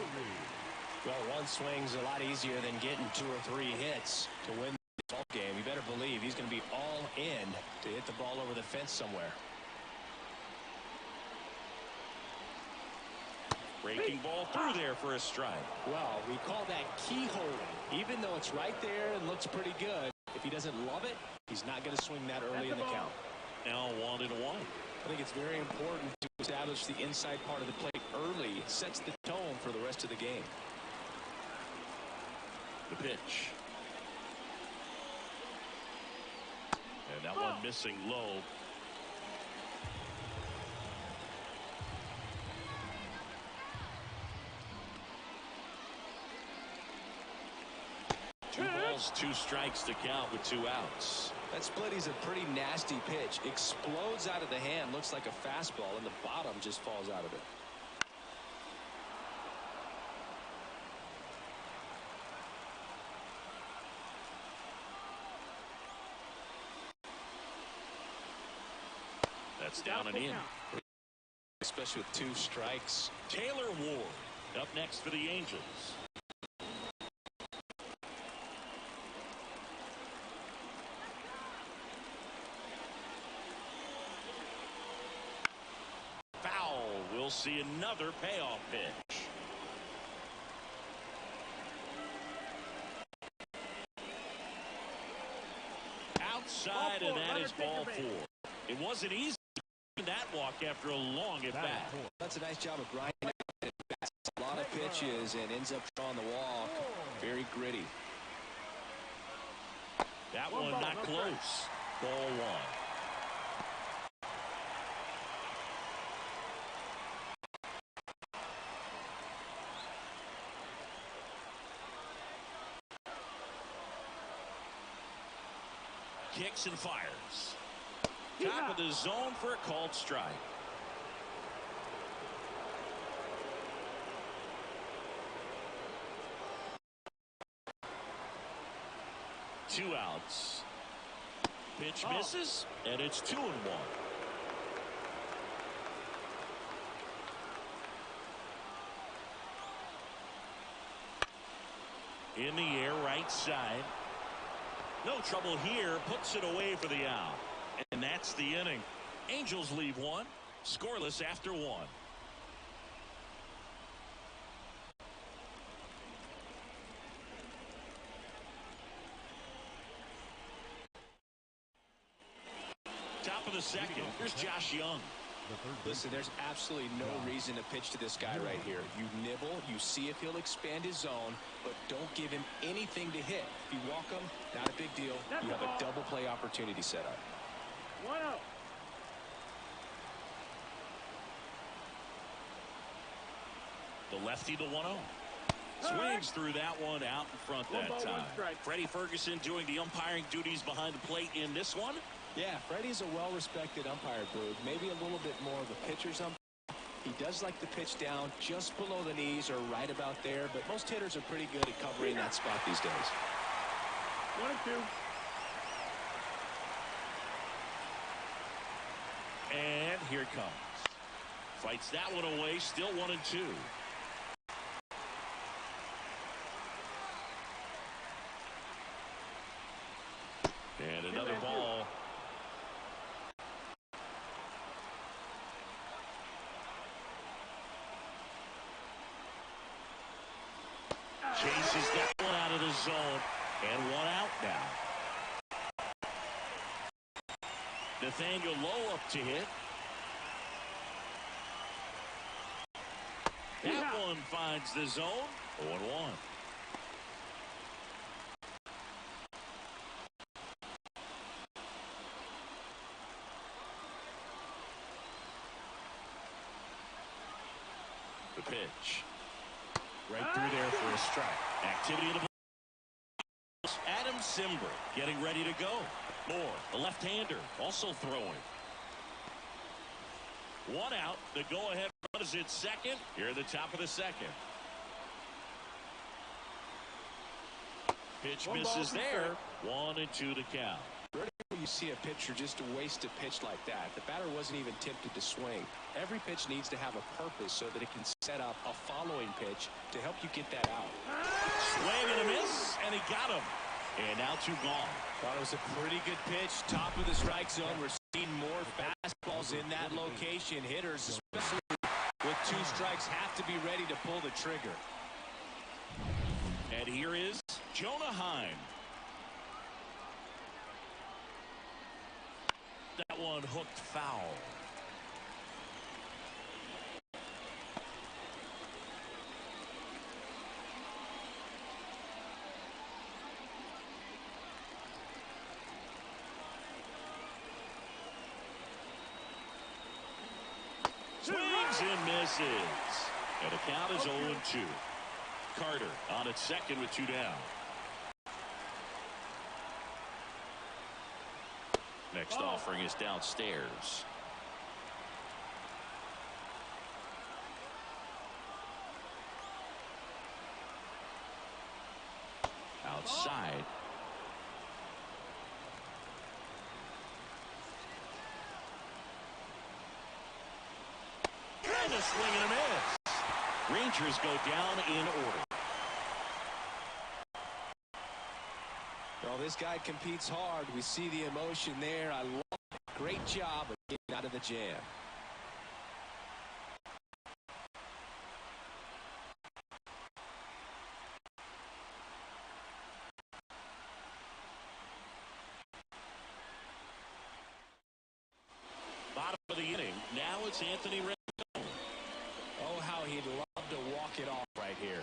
Well, 1 swing's a lot easier than getting 2 or 3 hits to win the ball game. You better believe he's going to be all in to hit the ball over the fence somewhere. Breaking ball through there for a strike. Well, we call that keyhole. Even though it's right there and looks pretty good, if he doesn't love it, he's not going to swing that early in the count. Now 1-1. I think it's very important to establish the inside part of the plate early. It sets the tone for the rest of the game. The pitch. And that one missing low. Two balls, 2 strikes to count with 2 outs. That split is a pretty nasty pitch. Explodes out of the hand. Looks like a fastball, and the bottom just falls out of it. That's down and in. Especially with 2 strikes. Taylor Ward up next for the Angels. Foul. We'll see another payoff pitch. Outside, and that is ball 4. It wasn't easy that walk after a long at bat. That's a nice job of grinding out a lot of pitches and ends up drawing the walk. Very gritty. That one not close. Ball 1. Kicks and fires. Top of the zone for a called strike. Two outs. Pitch misses, and it's 2-1. In the air, right side. No trouble here, puts it away for the out. And that's the inning. Angels leave 1, scoreless after 1. Top of the second, here's Josh Young. Listen, there's absolutely no reason to pitch to this guy right here. You nibble, you see if he'll expand his zone, but don't give him anything to hit. If you walk him, not a big deal. You have a double play opportunity set up. 1-0. The lefty, the 1-0. Swings through that one out in front that time. Freddie Ferguson doing the umpiring duties behind the plate in this one. Yeah, Freddie's a well-respected umpire, Boog. Maybe a little bit more of a pitcher's umpire. He does like to pitch down just below the knees or right about there, but most hitters are pretty good at covering that spot these days. 1-2. And here it comes. Fights that one away, still 1-2. And another ball. Chases that one out of the zone, and 1 out now. Nathaniel Lowe up to hit. That one finds the zone. 0-1. The pitch. Right through there for a strike. Activity in the ball. Adam Simber getting ready to go. Moore, the left-hander, also throwing. 1 out. The go-ahead run is at second. Here at the top of the second. Pitch misses there. 1-2 to count. You see a pitcher just waste a pitch like that. The batter wasn't even tempted to swing. Every pitch needs to have a purpose so that it can set up a following pitch to help you get that out. Swing and a miss, and he got him. And now 2 gone. Thought it was a pretty good pitch. Top of the strike zone. We're seeing more fastballs in that location. Hitters, especially with 2 strikes, have to be ready to pull the trigger. And here is Jonah Heim. That one hooked foul. Swings and misses. And the count is 0-2. Carter on at second with 2 down. Next offering is downstairs. Outside. And a swing and a miss. Rangers go down in order. Well, this guy competes hard. We see the emotion there. I love it. Great job of getting out of the jam. Bottom of the inning. Now it's Anthony Rendon. Oh, how he'd love to walk it off right here.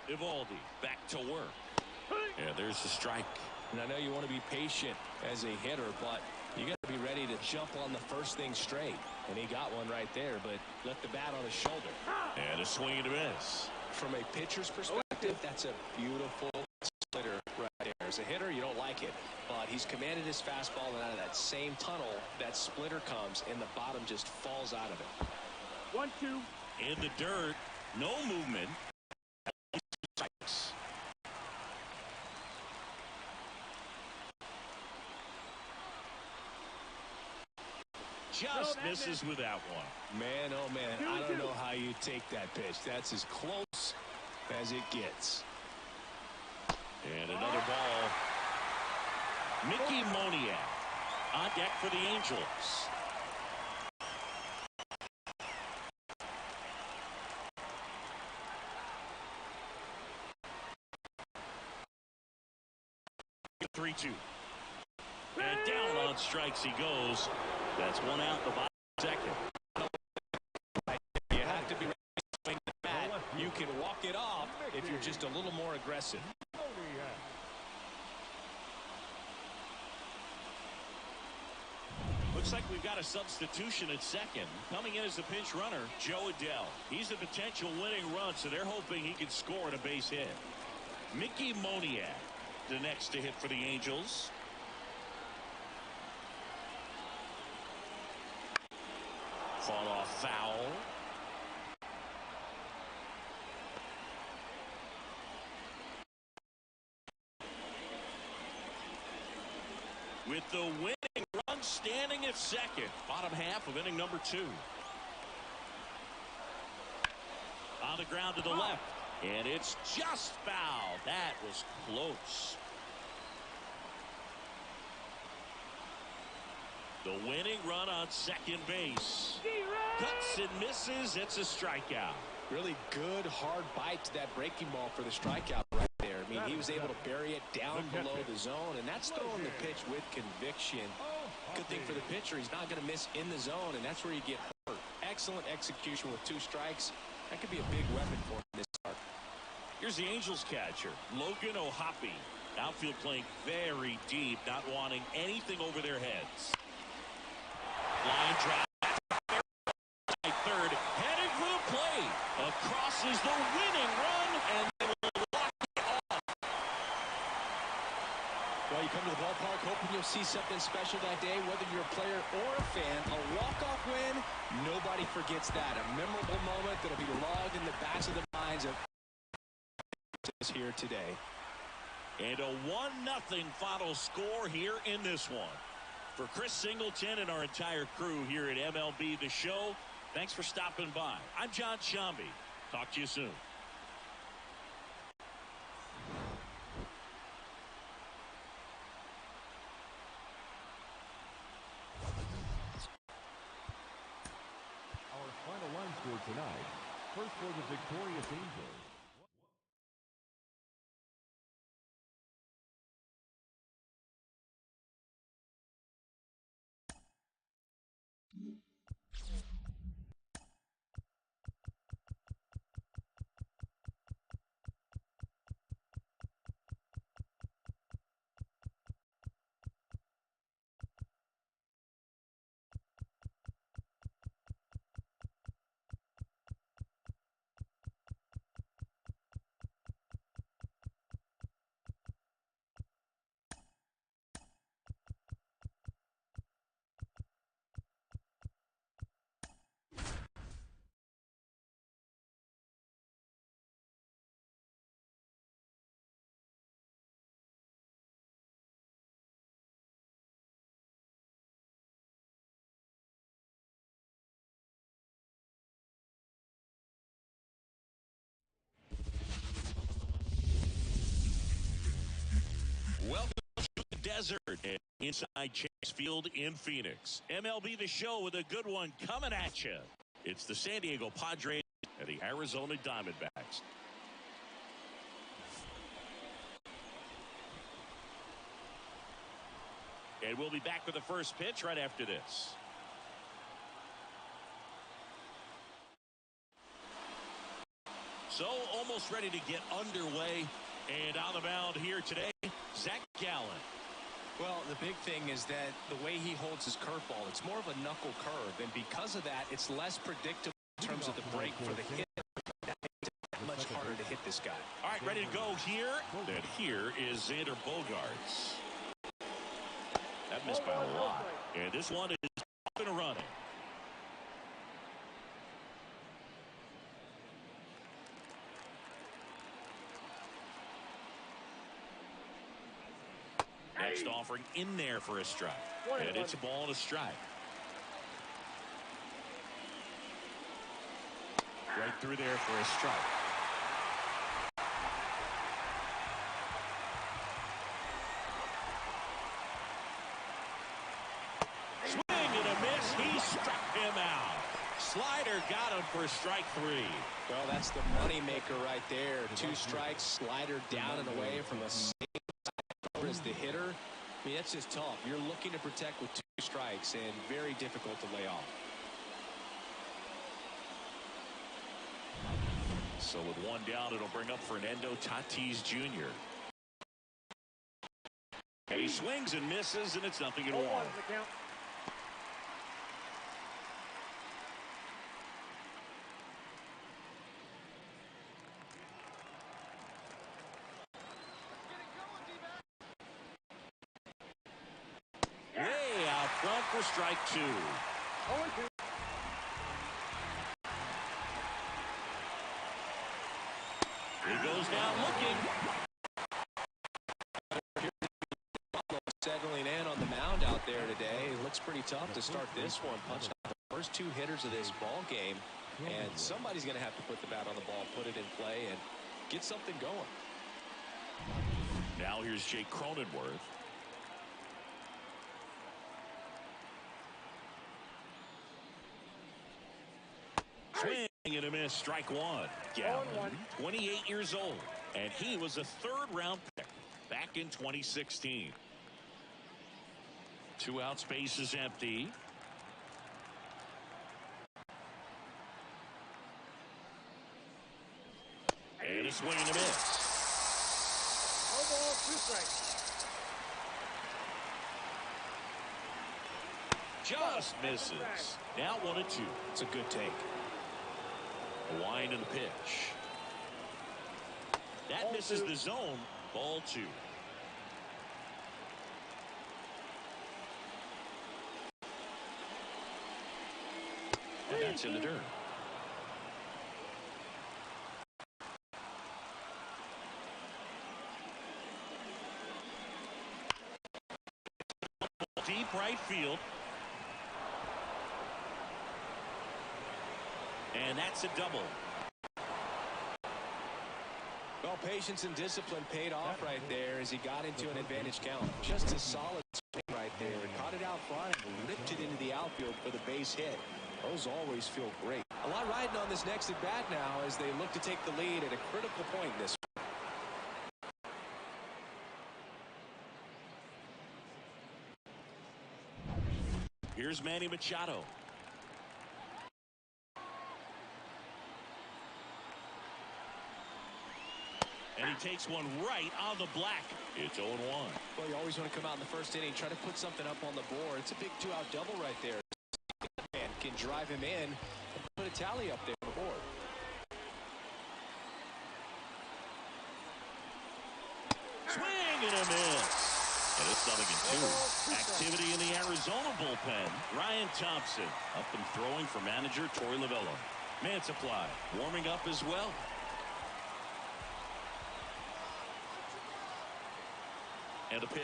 Evaldi back to work. And there's the strike. And I know you want to be patient as a hitter, but you got to be ready to jump on the first thing straight. And he got one right there, but left the bat on his shoulder. And a swing and a miss. From a pitcher's perspective, that's a beautiful splitter right there. As a hitter, you don't like it, but he's commanded his fastball, and out of that same tunnel, that splitter comes, and the bottom just falls out of it. 1-2. In the dirt. No movement. Strikes. Just misses with that one. Man, oh man, I don't know how you take that pitch. That's as close as it gets. And another ball. Mickey Moniak on deck for the Angels. Three-two. And down on strikes he goes. That's one out in the bottom second. You have to be ready to swing the bat. You can walk it off if you're just a little more aggressive. Looks like we've got a substitution at second. Coming in as the pinch runner, Joe Adell. He's a potential winning run, so they're hoping he can score on a base hit. Mickey Moniak, the next to hit for the Angels. Fought off foul. With the winning run standing at second. Bottom half of inning number 2. On the ground to the left. And it's just foul. That was close. The winning run on second base. Cuts and misses. It's a strikeout. Really good, hard bite to that breaking ball for the strikeout right there. I mean, he was able to bury it down below the zone, and that's throwing the pitch with conviction. Good thing for the pitcher, he's not going to miss in the zone, and that's where you get hurt. Excellent execution with 2 strikes. That could be a big weapon for him this start. Here's the Angels catcher, Logan O'Hoppe. Outfield playing very deep, not wanting anything over their heads. Line drive. Third, heading for the plate. Across is the winning run, and they will lock it off. Well, you come to the ballpark hoping you'll see something special that day, whether you're a player or a fan. A walk-off win, nobody forgets that. A memorable moment that'll be logged in the backs of the minds of here today. And a 1-0 final score here in this one. For Chris Singleton and our entire crew here at MLB The Show, thanks for stopping by. I'm John Shambi. Talk to you soon. Our final line score tonight. First for the victorious Angels. Welcome to the desert and inside Chase Field in Phoenix. MLB The Show with a good one coming at you. It's the San Diego Padres and the Arizona Diamondbacks. And we'll be back with the first pitch right after this. So almost ready to get underway. And on the mound here today, Zach Gallen. Well, the big thing is that the way he holds his curveball, it's more of a knuckle curve. And because of that, it's less predictable in terms of the break for the hit. That makes it much harder to hit this guy. All right, ready to go here. And here is Xander Bogaerts. That missed by a lot. And this one is off and running. Next offering in there for a strike. And it's a ball and a strike. Right through there for a strike. Swing and a miss. He struck him out. Slider got him for strike 3. Well, that's the moneymaker right there. 2 strikes, slider down and away from a as the hitter. I mean, that's just tough. You're looking to protect with 2 strikes and very difficult to lay off. So with 1 down, it'll bring up Fernando Tatis Jr. He swings and misses, and it's 0-1. Way out front for strike 2. He goes down looking. Settling in on the mound out there today. It looks pretty tough to start this one. Punched out the first 2 hitters of this ball game. And somebody's going to have to put the bat on the ball, put it in play, and get something going. Now here's Jake Cronenworth. Swing and a miss, strike 1. Gallen, 28 years old, and he was a 3rd-round pick back in 2016. 2 out, space is empty. And a swing and a miss. No ball, 2 strikes. Just misses. Now 1-2. It's a good take. The wind and the pitch. That misses the zone. Ball 2. And that's in the dirt. Deep right field. And that's a double. Well, patience and discipline paid off right there as he got into an advantage count. Just a solid swing right there. Caught it out front and ripped it into the outfield for the base hit. Those always feel great. A lot riding on this next at bat now as they look to take the lead at a critical point in this. Here's Manny Machado. And he takes one right on the black. It's 0-1. Well, you always want to come out in the first inning, try to put something up on the board. It's a big 2-out double right there. And can drive him in and put a tally up there on the board. Swing and a miss. And it's 0-2. Activity in the Arizona bullpen. Ryan Thompson up and throwing for manager Torey Lovullo. Man Supply warming up as well. And a pitch.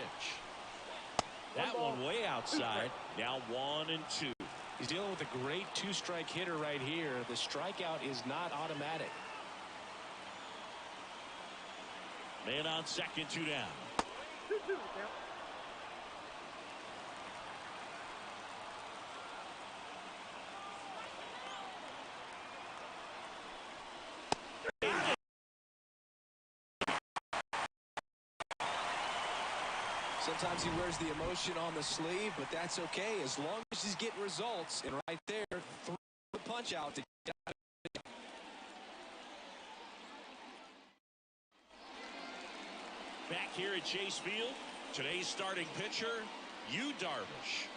That one way outside. Now 1-2. He's dealing with a great 2-strike hitter right here. The strikeout is not automatic. Man on second, 2 down. Sometimes he wears the emotion on the sleeve, but that's okay as long as he's getting results. And right there, threw the punch out to Back here at Chase Field, today's starting pitcher, Yu Darvish.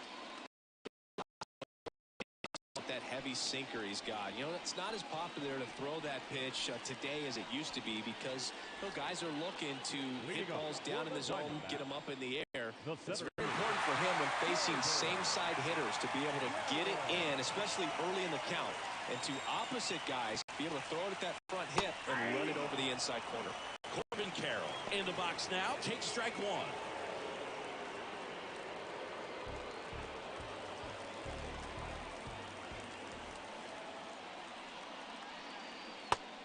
that heavy sinker he's got. You know, it's not as popular to throw that pitch today as it used to be because guys are looking to hit balls down in the zone, get them up in the air. It's very important for him when facing same-side hitters to be able to get it in, especially early in the count. And to opposite guys, be able to throw it at that front hip and run it over the inside corner. Corbin Carroll in the box now. Takes strike one.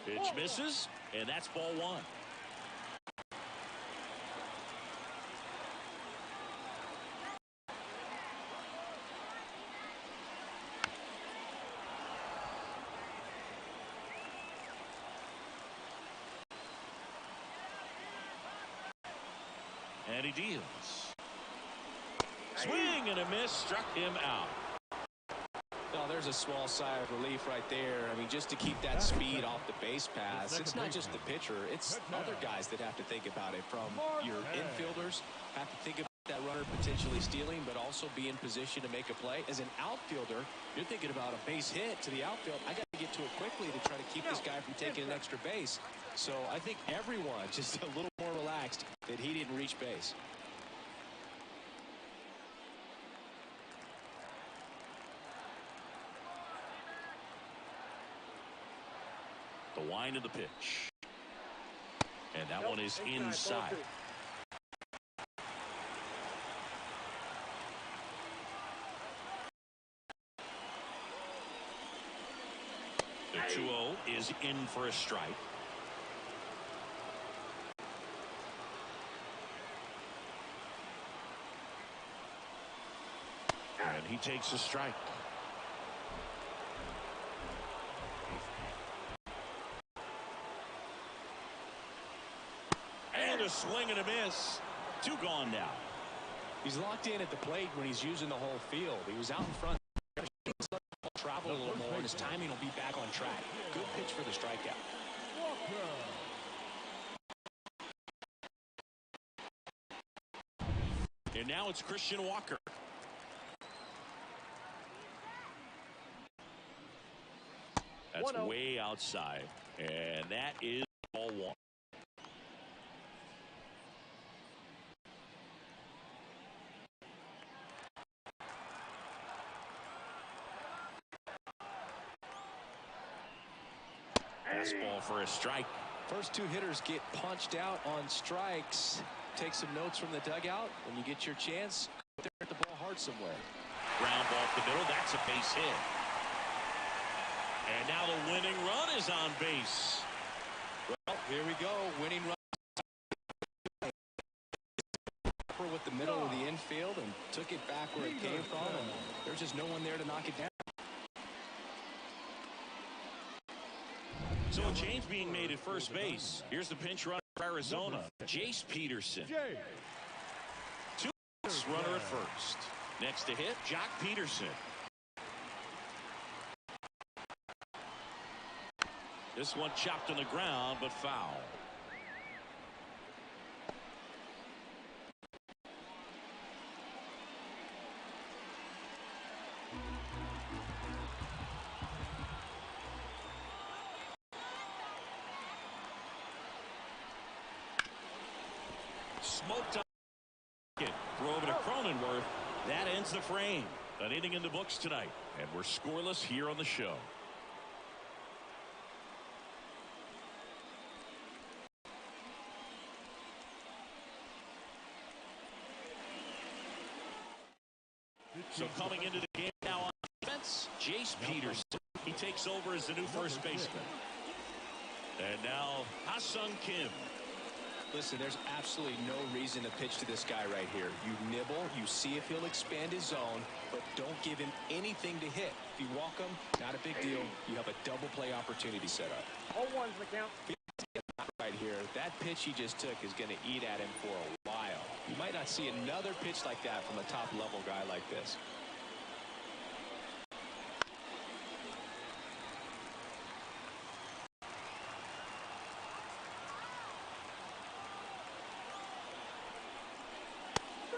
Pitch misses, and that's ball one. And he deals. Swing and a miss, struck him out. Oh, there's a small sigh of relief right there. I mean, just to keep that speed off the base paths. It's not just the pitcher. It's other guys that have to think about it. From your infielders, have to think about that runner potentially stealing, but also be in position to make a play. As an outfielder, you're thinking about a base hit to the outfield. I got to get to it quickly to try to keep this guy from taking an extra base. So I think everyone just a little more relaxed that he didn't reach base. The wind of the pitch. And that one is inside. The 2-0 is in for a strike. And he takes a strike. And a swing and a miss. Two gone now. He's locked in at the plate when he's using the whole field. He was out in front. Travel a little more, and his timing will be back on track. Good pitch for the strikeout. And now it's Christian Walker. That's way outside, and that is ball one. Fastball for a strike. First two hitters get punched out on strikes. Take some notes from the dugout. When you get your chance, go there at the ball hard somewhere. Ground ball up the middle. That's a base hit. And now the winning run is on base. Well, here we go. Winning run. With the middle of the infield and took it back where it came from. And there's just no one there to knock it down. So a change being made at first base. Here's the pinch runner for Arizona, Jace Peterson. Two runner at first. Next to hit, Jock Peterson. This one chopped on the ground, but foul. Smoked up. Throw over to Cronenworth. That ends the frame. An inning in the books tonight, and we're scoreless here on the show. So coming into the game now on defense, Jace Peterson. He takes over as the new first baseman. And now Ha-Sung Kim. Listen, there's absolutely no reason to pitch to this guy right here. You nibble, you see if he'll expand his zone, but don't give him anything to hit. If you walk him, not a big deal. You have a double play opportunity set up. 0-1's the count. Right here, that pitch he just took is going to eat at him for a while. You You might not see another pitch like that from a top-level guy like this.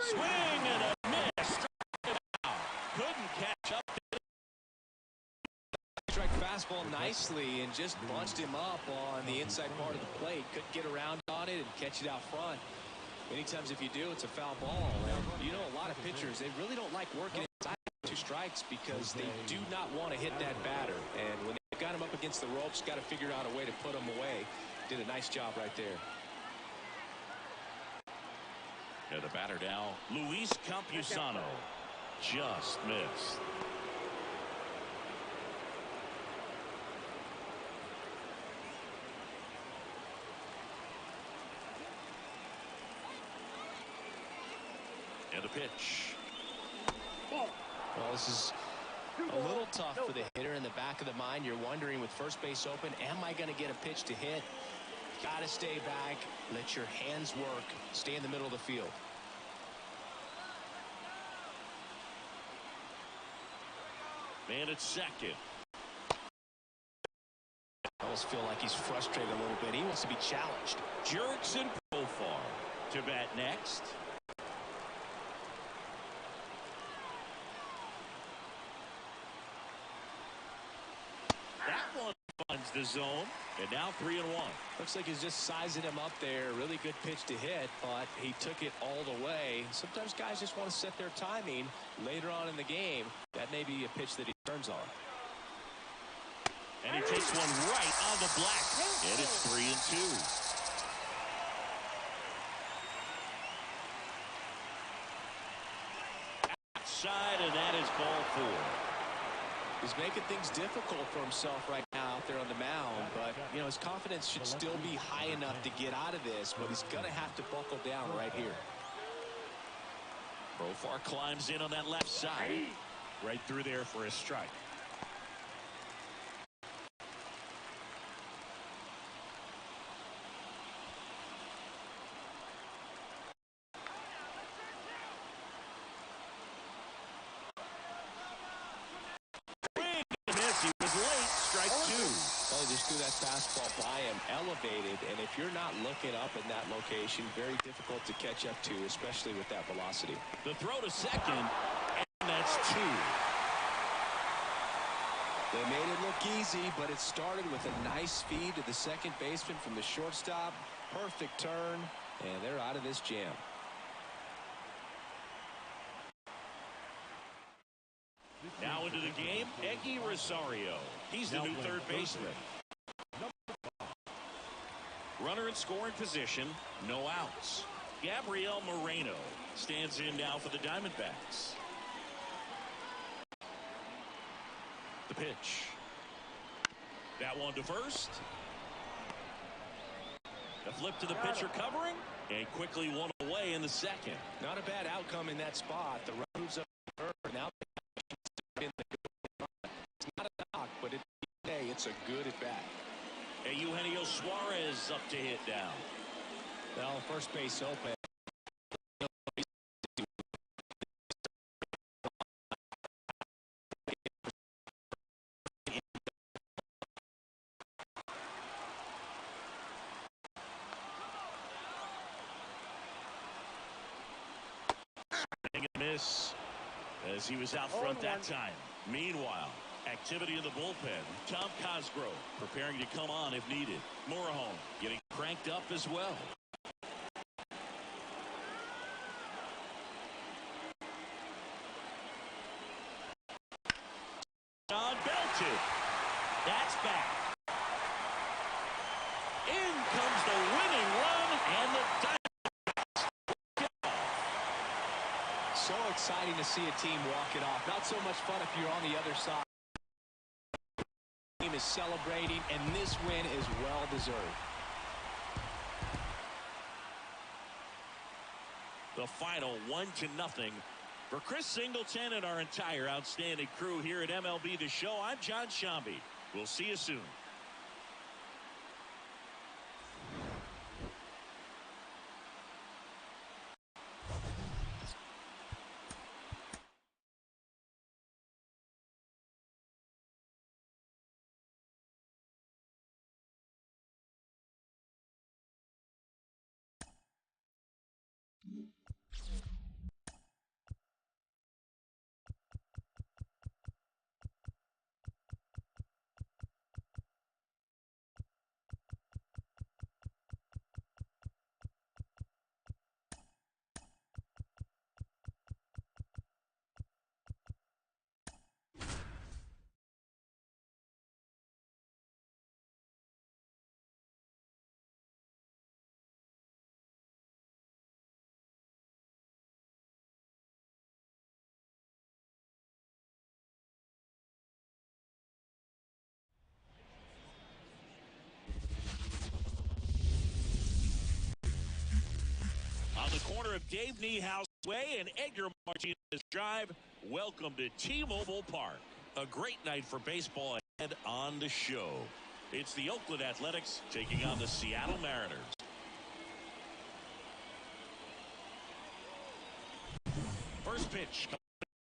Swing and a miss. Couldn't catch up. Strike fastball nicely and just bunched him up on the inside part of the plate. Couldn't get around on it and catch it out front. Many times if you do, it's a foul ball. And you know, a lot of pitchers, they really don't like working inside 2 strikes because they do not want to hit that batter. And when they've got him up against the ropes, got to figure out a way to put him away. Did a nice job right there. And the batter now, Luis Campusano. Just missed. And a pitch. Well, this is a little tough for the hitter. In the back of the mind, you're wondering with first base open, am I going to get a pitch to hit? Got to stay back, let your hands work, stay in the middle of the field. Man at second. I almost feel like he's frustrated a little bit. He wants to be challenged. Jurickson Profar to bat next. That one finds the zone, and now 3-1. Looks like he's just sizing him up there. Really good pitch to hit, but he took it all the way. Sometimes guys just want to set their timing later on in the game. That may be a pitch that he turns on. And he takes one right on the black. And it's 3-2. Outside, and that is ball 4. He's making things difficult for himself right now out there on the mound, but you know, his confidence should still be high enough to get out of this, but he's gonna have to buckle down right here. Profar climbs in on that left side. Right through there for a strike. He was late. Strike 2. Well, he just threw that fastball by him, elevated, and if you're not looking up in that location, very difficult to catch up to, especially with that velocity. The throw to second, and that's 2. They made it look easy, but it started with a nice feed to the second baseman from the shortstop. Perfect turn, and they're out of this jam. Now into the game, Eggy Rosario. He's the new third baseman. Runner in scoring position, no outs. Gabriel Moreno stands in now for the Diamondbacks. The pitch. That one to first. The flip to the pitcher covering, and quickly one away in the second. Not a bad outcome in that spot. The run moves up to third. Now it's not a knock, but it's a good at bat. And Eugenio Suarez up to hit down. Well, first base open. Miss as he was out front that time. Meanwhile, activity in the bullpen. Tom Cosgrove preparing to come on if needed. Morejon getting cranked up as well. John belted. That's back. In comes the winning run, and the so exciting to see a team walk it off. Not so much fun if you're on the other side. The team is celebrating, and this win is well deserved. The final 1-0 for Chris Singleton and our entire outstanding crew here at MLB The Show. I'm John Shambi. We'll see you soon. On the corner of Dave Niehaus Way and Edgar Martinez Drive, welcome to T-Mobile Park. A great night for baseball ahead on the show. It's the Oakland Athletics taking on the Seattle Mariners. First pitch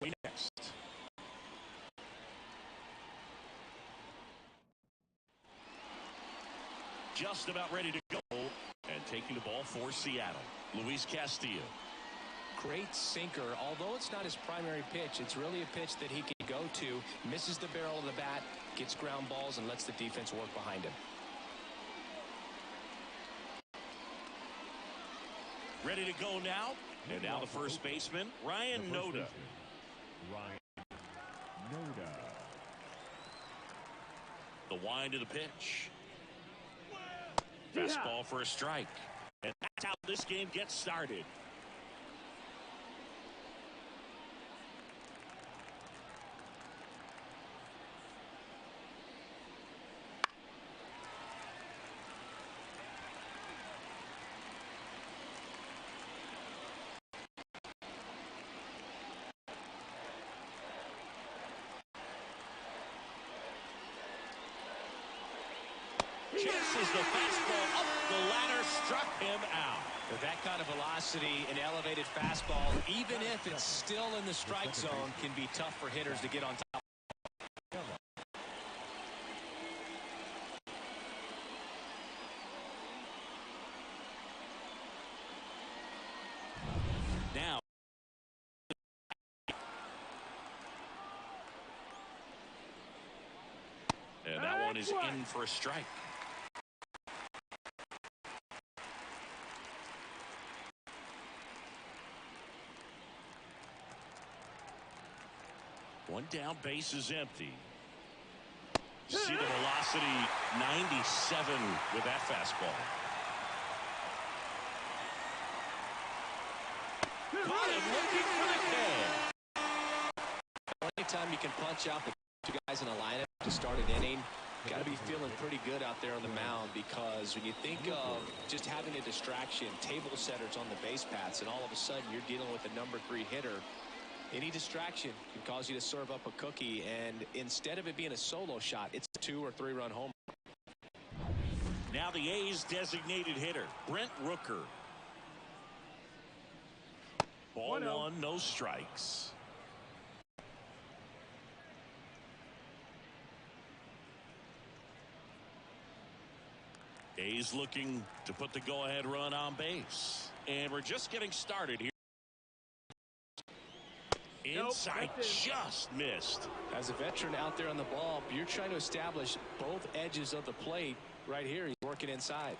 coming next. Just about ready to go and taking the ball for Seattle, Luis Castillo. Great sinker. Although it's not his primary pitch, it's really a pitch that he can go to. Misses the barrel of the bat, gets ground balls, and lets the defense work behind him. Ready to go now. And now the first baseman, Ryan Noda. Ryan Noda. The wind of the pitch. Fastball for a strike. And that's how this game gets started. Chases the fastball up the ladder, struck him out. With that kind of velocity, an elevated fastball, even if it's still in the strike zone, can be tough for hitters to get on top. Now, and that one is in for a strike. One down, base is empty. You see the velocity, 97 with that fastball. Caught him looking for the can. Anytime you can punch out the two guys in a lineup to start an inning, got to be feeling pretty good out there on the mound, because when you think of just having a distraction, table setters on the base paths, and all of a sudden you're dealing with a number 3 hitter, any distraction can cause you to serve up a cookie, and instead of it being a solo shot, it's a 2 or 3 run home. Now the A's designated hitter, Brent Rooker. Ball 1, no strikes. A's looking to put the go-ahead run on base. And we're just getting started here. Inside, just missed. As a veteran out there on the ball, you're trying to establish both edges of the plate. Right here, he's working inside.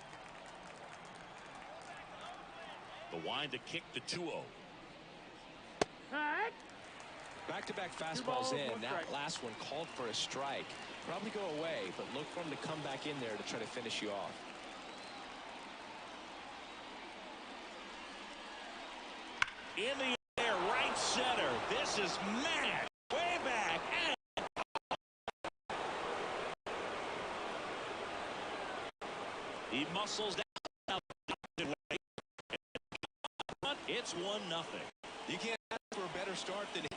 The wind to kick the 2-0. Back-to-back fastballs in. That last one called for a strike. Probably go away, but look for him to come back in there to try to finish you off. In the air, right center. This is mad. Way back. He muscles down. It's 1-0. You can't ask for a better start than give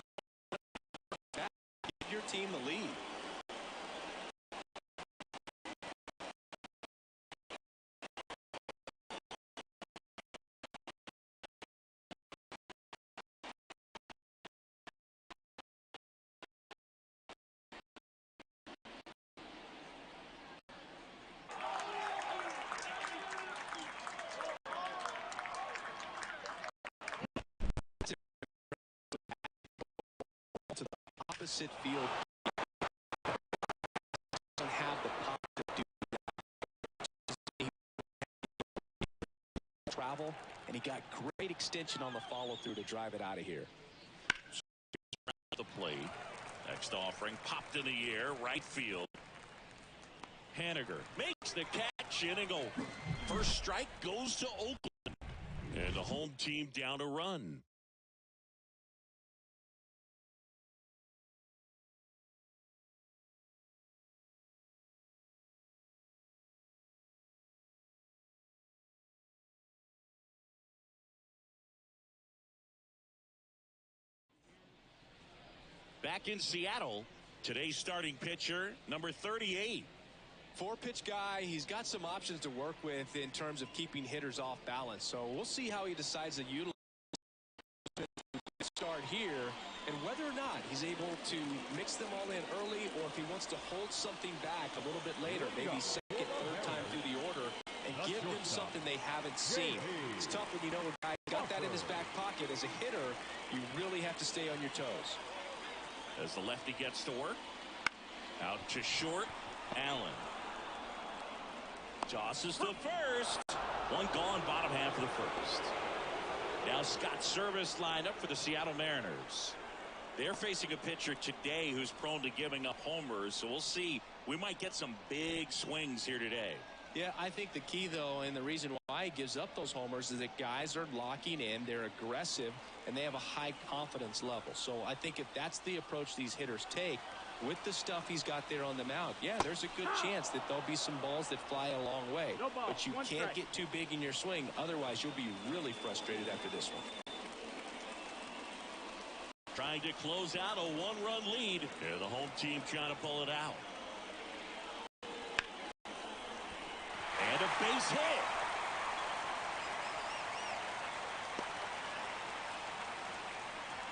your team the lead. To the opposite field, doesn't have the pop to do that. Travel, and he got great extension on the follow through to drive it out of here. The plate. Next offering popped in the air, right field. Haniger makes the catch, inning over. First strike goes to Oakland, and the home team down a run. Back in Seattle, today's starting pitcher, number 38. Four-pitch guy, he's got some options to work with in terms of keeping hitters off balance. So we'll see how he decides to utilize start here and whether or not he's able to mix them all in early or if he wants to hold something back a little bit later, maybe second, third time through the order and give them something they haven't seen. It's tough when you know a guy got that in his back pocket. As a hitter, you really have to stay on your toes. As the lefty gets to work, out to short, Allen. Tosses to first. One gone, bottom half of the first. Now Scott Service lined up for the Seattle Mariners. They're facing a pitcher today who's prone to giving up homers, so we'll see. We might get some big swings here today. Yeah, I think the key, though, and the reason why he gives up those homers is that guys are locking in, they're aggressive, and they have a high confidence level. So I think if that's the approach these hitters take, with the stuff he's got there on the mound, yeah, there's a good chance that there'll be some balls that fly a long way. No ball, but you can't strike. get too big in your swing. Otherwise, you'll be really frustrated after this one. Trying to close out a one-run lead. Yeah, the home team trying to pull it out. And a base hit.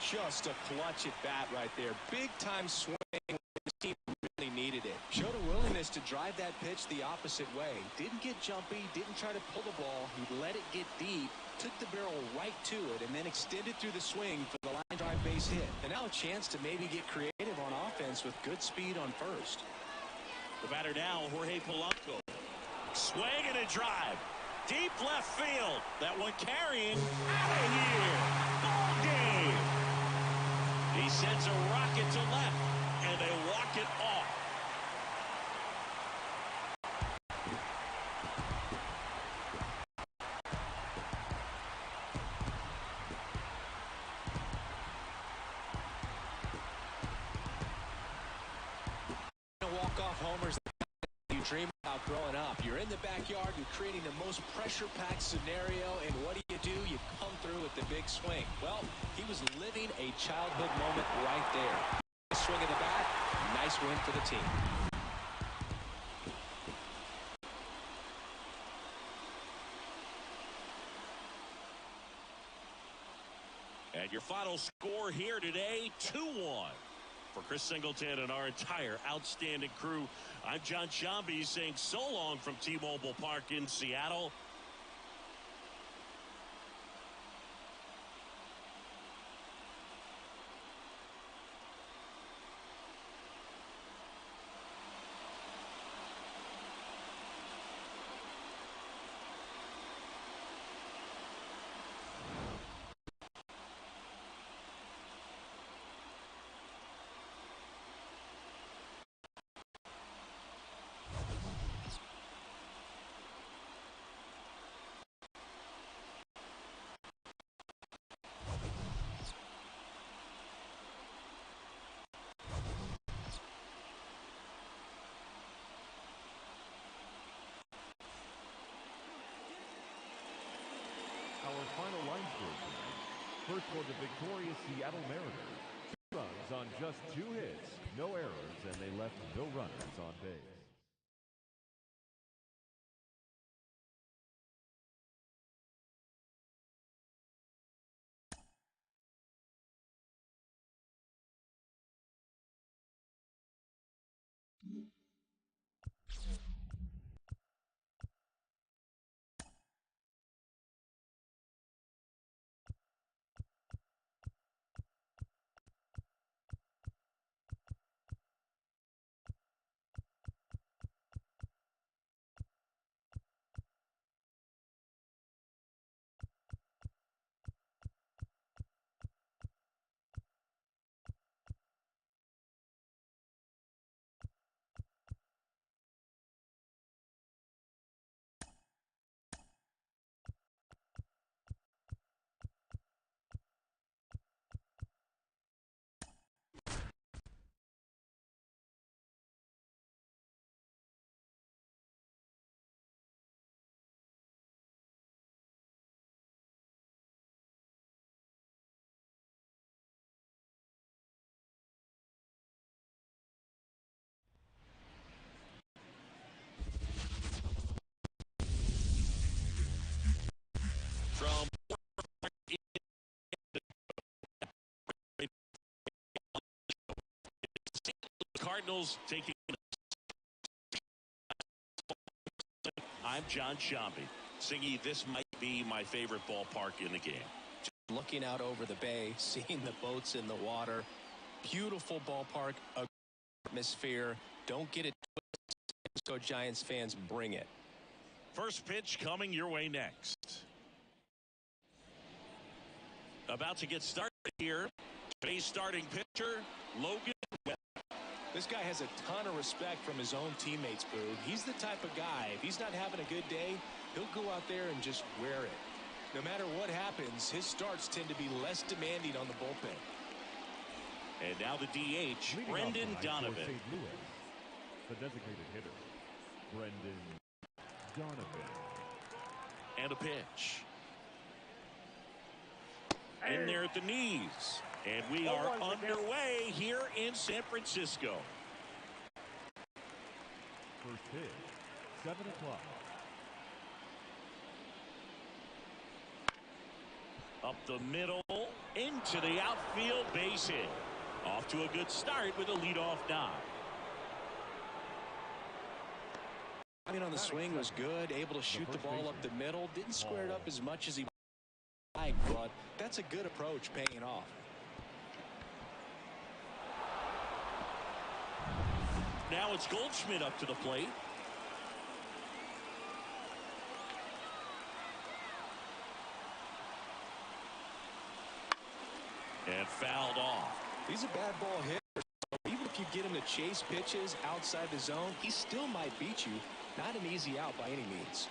Just a clutch at bat right there. Big time swing. The team really needed it. Showed a willingness to drive that pitch the opposite way. Didn't get jumpy, didn't try to pull the ball. He let it get deep, took the barrel right to it, and then extended through the swing for the line drive base hit. And now a chance to maybe get creative on offense with good speed on first. The batter now, Jorge Polanco. Swing and a drive. Deep left field. That one carrying out of here. Ball game. He sends a rocket to left, and they walk it off. Walk-off homers you dream about growing up. You're in the backyard, you're creating the most pressure-packed scenario, and what do? You come through with the big swing. Well, he was living a childhood moment right there. Swing of the bat, nice win for the team. And your final score here today, 2-1. For Chris Singleton and our entire outstanding crew, I'm John Shambi saying so long from T-Mobile Park in Seattle. Our final line score tonight. First for the victorious Seattle Mariners. 2 runs on just 2 hits, no errors, and they left no runners on base. Cardinals taking. I'm John Shambi. Singy, this might be my favorite ballpark in the game. Looking out over the bay, seeing the boats in the water. Beautiful ballpark, a atmosphere. Don't get it. Go Giants fans, bring it. First pitch coming your way next. About to get started here. Today's starting pitcher, Logan. This guy has a ton of respect from his own teammates, Boog. He's the type of guy, if he's not having a good day, he'll go out there and just wear it. No matter what happens, his starts tend to be less demanding on the bullpen. And now the DH, Leading Brendan off Donovan. for St. Louis, the designated hitter, Brendan Donovan. And a pitch. In there at the knees. And we are underway here in San Francisco. First pitch, 7 o'clock. Up the middle, into the outfield, base hit. Off to a good start with a leadoff knock. Timing on the swing was good, able to shoot the ball up the middle. Didn't square it up as much as he liked, but that's a good approach, paying off. Now it's Goldschmidt up to the plate. And fouled off. He's a bad ball hitter. So even if you get him to chase pitches outside the zone, he still might beat you. Not an easy out by any means.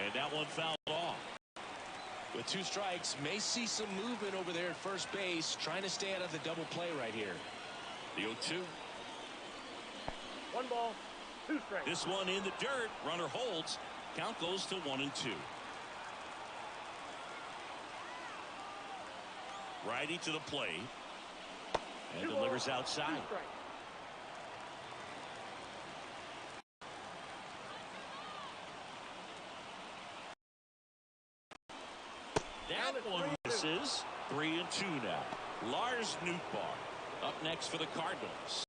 And that one fouled off. With 2 strikes, may see some movement over there at first base, trying to stay out of the double play right here. The 0-2. 1 ball, 2 strikes. This one in the dirt. Runner holds. Count goes to 1-2. Righty to the plate. And delivers outside. 2 strikes. That one misses. 3-2 now. Lars Nootbaar up next for the Cardinals.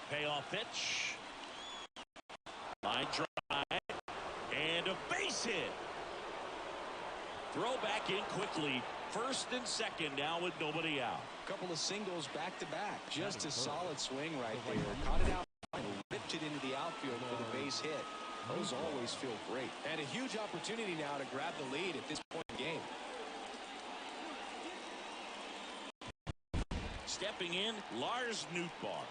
Payoff pitch. Line drive. And a base hit. Throw back in quickly. First and second now with nobody out. Couple of singles back to back. Just a solid swing right there. Caught it out and ripped it into the outfield for the base hit. Those always feel great. And a huge opportunity now to grab the lead at this point in the game. Stepping in, Lars Nootbaar.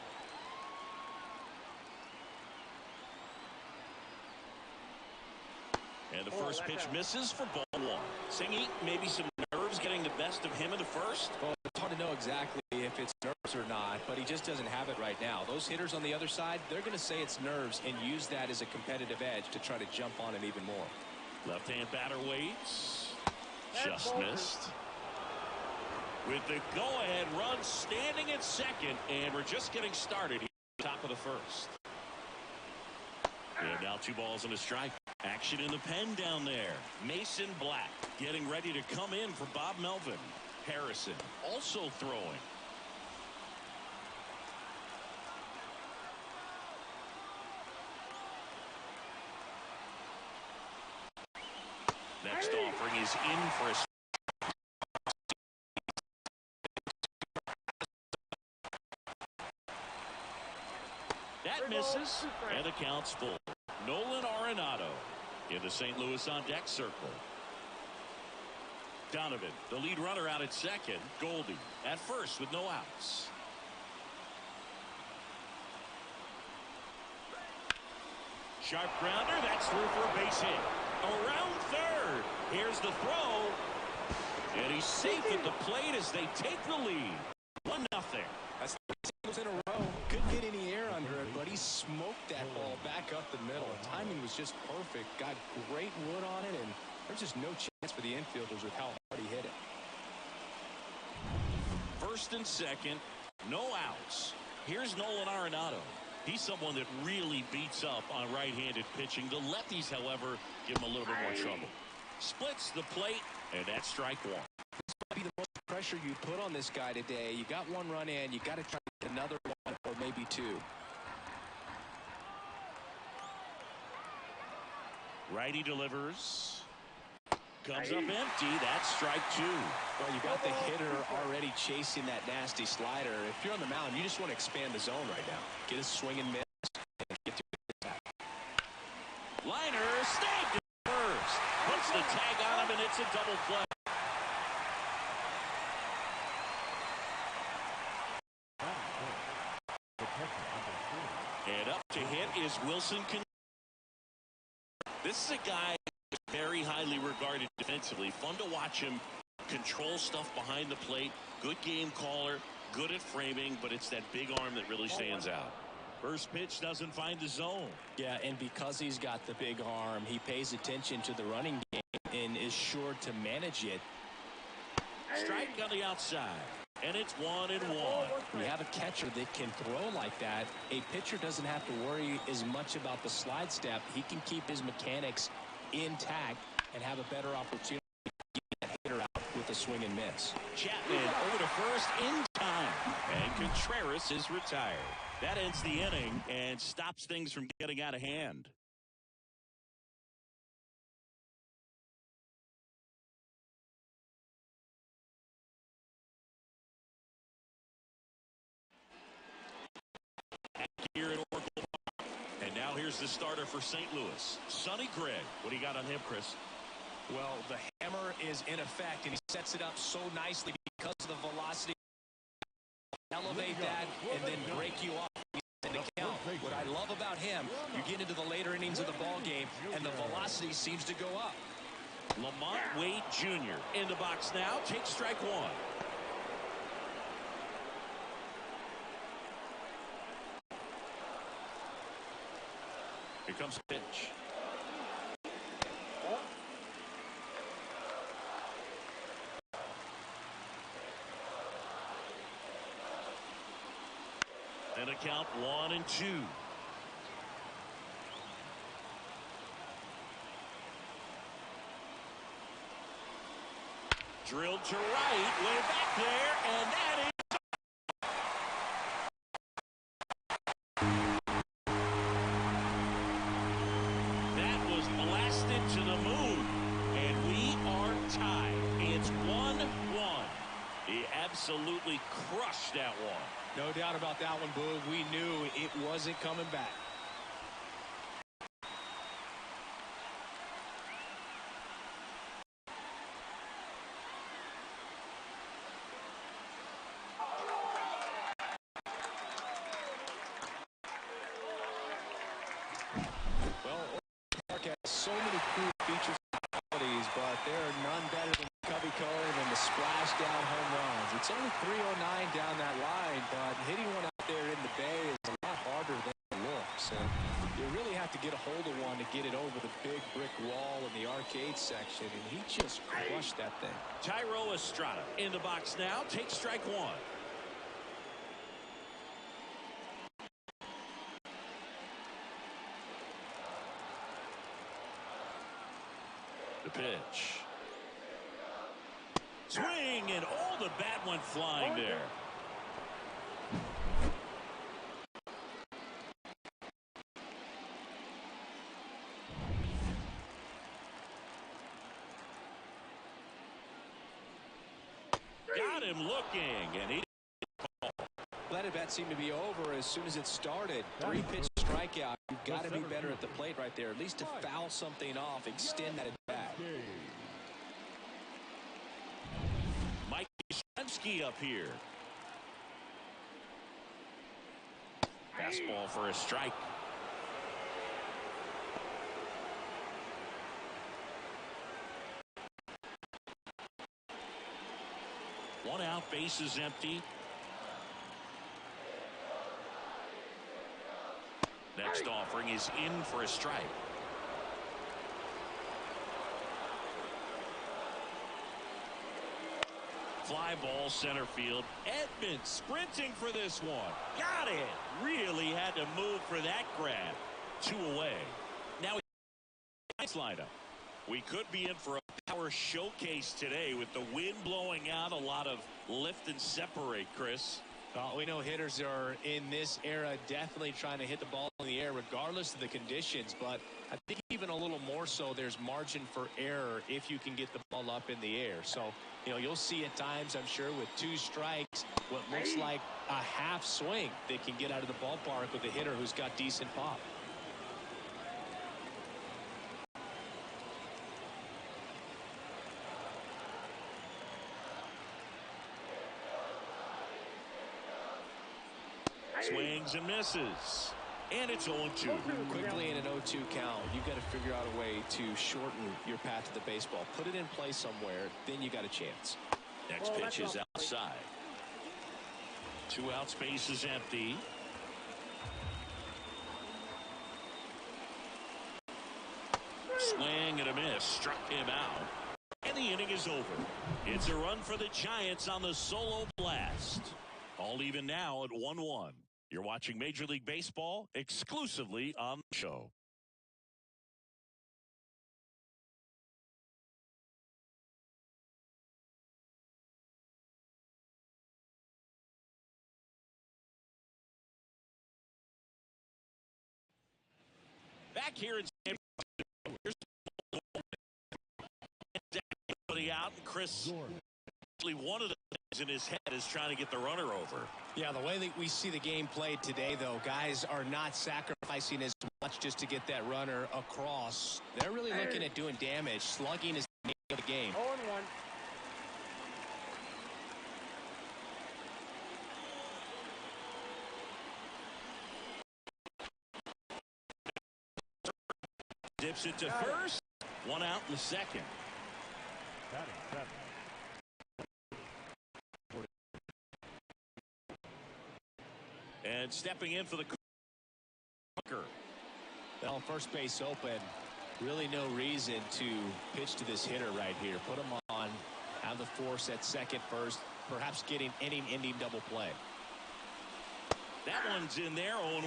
And the first pitch misses for ball 1. Singy, maybe some nerves getting the best of him in the first. Well, it's hard to know exactly if it's nerves or not, but he just doesn't have it right now. Those hitters on the other side, they're going to say it's nerves and use that as a competitive edge to try to jump on it even more. Left-hand batter waits. Just missed. With the go-ahead run standing at second, and we're just getting started here at the top of the first. And now 2 balls and a strike. Action in the pen down there. Mason Black getting ready to come in for Bob Melvin. Harrison also throwing. Next offering is in for a that misses, and the count's full. Nolan Arenado in the St. Louis on deck circle. Donovan, the lead runner, out at second. Goldie at first with no outs. Sharp grounder, that's through for a base hit. Around third. Here's the throw. And he's safe at the plate as they take the lead. 1-0. That's 3 singles in a row. Couldn't get any air under it, but he smoked that ball back up the middle. Timing was just perfect. Got great wood on it, and there's just no chance for the infielders with how hard he hit it. First and second. No outs. Here's Nolan Arenado. He's someone that really beats up on right-handed pitching. The lefties, however, give him a little bit more trouble. Splits the plate, and that's strike one. This might be the most pressure you put on this guy today. You got one run in. You got to try to get another one or maybe two. Righty delivers. Comes up empty. That's strike two. Well, you got the hitter already chasing that nasty slider. If you're on the mound, you just want to expand the zone right now. Get a swing and miss. And get to the attack. Liner snagged at first. Puts the tag on him, and it's a double play. And up to hit is Wilson. This is a guy very highly regarded defensively. Fun to watch him control stuff behind the plate. Good game caller, good at framing, but it's that big arm that really stands out. First pitch doesn't find the zone. Yeah, and because he's got the big arm, he pays attention to the running game and is sure to manage it. Strike on the outside, and it's 1-1. When you have a catcher that can throw like that, a pitcher doesn't have to worry as much about the slide step. He can keep his mechanics intact and have a better opportunity to get that hitter out with a swing and miss. Chapman over to first in time, and Contreras is retired. That ends the inning and stops things from getting out of hand. Here at Oracle Park. And now here's the starter for St. Louis, Sonny Gregg. What do you got on him, Chris? Well, the hammer is in effect, and he sets it up so nicely because of the velocity. Elevate that and then break you off in the count. What I love about him, you get into the later innings of the ball game, and the velocity seems to go up. Lamont Wade Jr. in the box now. Takes strike one. Here comes the pitch. And a count 1-2. Drilled to right, way back there, and that is. That was blasted to the moon, and we are tied. It's 1-1. He absolutely crushed that one. No doubt about that one, Boog. We knew it wasn't coming back. Well, Park has so many cool features and qualities, but there are none better than Cubby Cove and the splash down home runs. It's only 309 down that line, but hitting one out there in the bay is a lot harder than it looks. And you really have to get a hold of one to get it over the big brick wall in the arcade section, and he just crushed that thing. Tyro Estrada in the box now. Takes strike one. The pitch. Swing, and all the bat went flying there. Got him looking, and he. That at bat seemed to be over as soon as it started. 3-pitch strikeout. You've got to be better at the plate right there, at least to foul something off, extend that at bat. Mike Yastrzemski up here. Fastball for a strike. One out, base is empty. Next offering is in for a strike. Fly ball center field. Edman sprinting for this one. Got it. Really had to move for that grab. 2 away. Now nice lineup. We could be in for a power showcase today with the wind blowing out. A lot of lift and separate, Chris. We know hitters are in this era definitely trying to hit the ball in the air regardless of the conditions, but I think even a little more so there's margin for error if you can get the ball up in the air. So, you'll see at times, I'm sure, with 2 strikes, what looks like a half swing that can get out of the ballpark with a hitter who's got decent pop. Swings and misses. And it's 0-2. Quickly in an 0-2 count, you've got to figure out a way to shorten your path to the baseball. Put it in play somewhere, then you got a chance. Next pitch is outside. 2 out, space is empty. Swing and a miss. Struck him out. And the inning is over. It's a run for the Giants on the solo blast. All even now at 1-1. You're watching Major League Baseball exclusively on the show. Back here in San Francisco, here's out, and Chris, one of the things in his head is trying to get the runner over. Yeah, the way that we see the game played today, though, guys are not sacrificing as much just to get that runner across. They're really looking at doing damage. Slugging is the name of the game. 0-1. Dips it to first. 1 out in the second. Batting 7. And stepping in for the Cooker. Well, first base open. Really no reason to pitch to this hitter right here. Put him on. Have the force at second, first. Perhaps getting inning-ending double play. That one's in there, 0-1.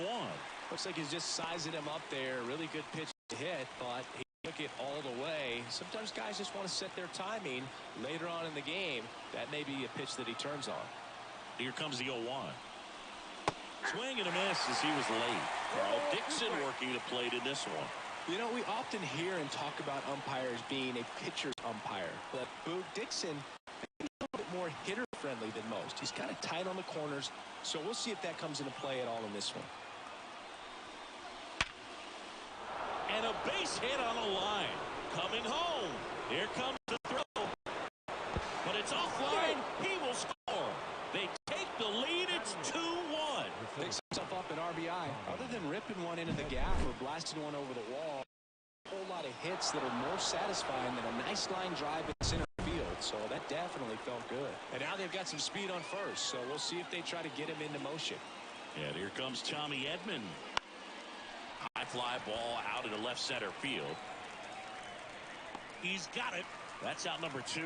Looks like he's just sizing him up there. Really good pitch to hit, but he took it all the way. Sometimes guys just want to set their timing later on in the game. That may be a pitch that he turns on. Here comes the 0-1. Swing and a miss as he was late. Carl Dixon working the plate in this one. We often hear and talk about umpires being a pitcher's umpire, but Boog Dixon is a little bit more hitter-friendly than most. He's kind of tight on the corners, so we'll see if that comes into play at all in this one. And a base hit on the line. Coming home. Here comes the throw. But it's offline. He will score. They take the lead. It's 2-1. Picks himself up an RBI. Other than ripping one into the gap or blasting one over the wall, a whole lot of hits that are more satisfying than a nice line drive in center field. So that definitely felt good. And now they've got some speed on first, so we'll see if they try to get him into motion. And here comes Tommy Edman. High fly ball out into left center field. He's got it. That's out number 2.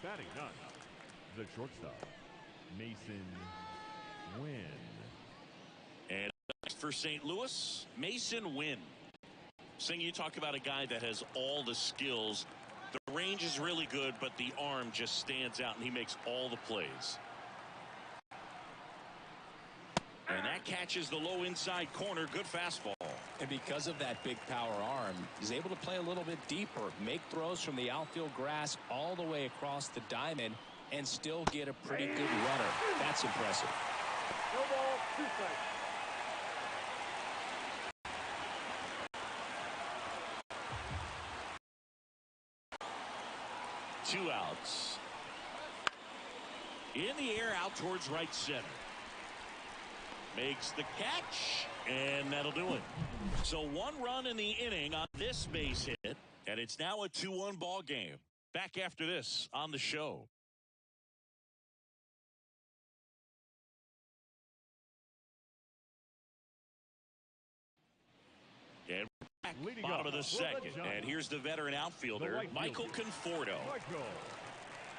Batting 9. The shortstop, Mason Wynn. And for St. Louis, Mason Wynn. Sing, you talk about a guy that has all the skills. The range is really good, but the arm just stands out, and he makes all the plays. And that catches the low inside corner. Good fastball. And because of that big power arm, he's able to play a little bit deeper, make throws from the outfield grass all the way across the diamond, and still get a pretty good runner. That's impressive. No ball, 2 strikes. Two outs. In the air, out towards right center. Makes the catch, and that'll do it. So 1 run in the inning on this base hit, and it's now a 2-1 ball game. Back after this on the show. And Leading Bottom up of the for the second. Giants, And here's the veteran outfielder, right Michael fielder, Conforto. Michael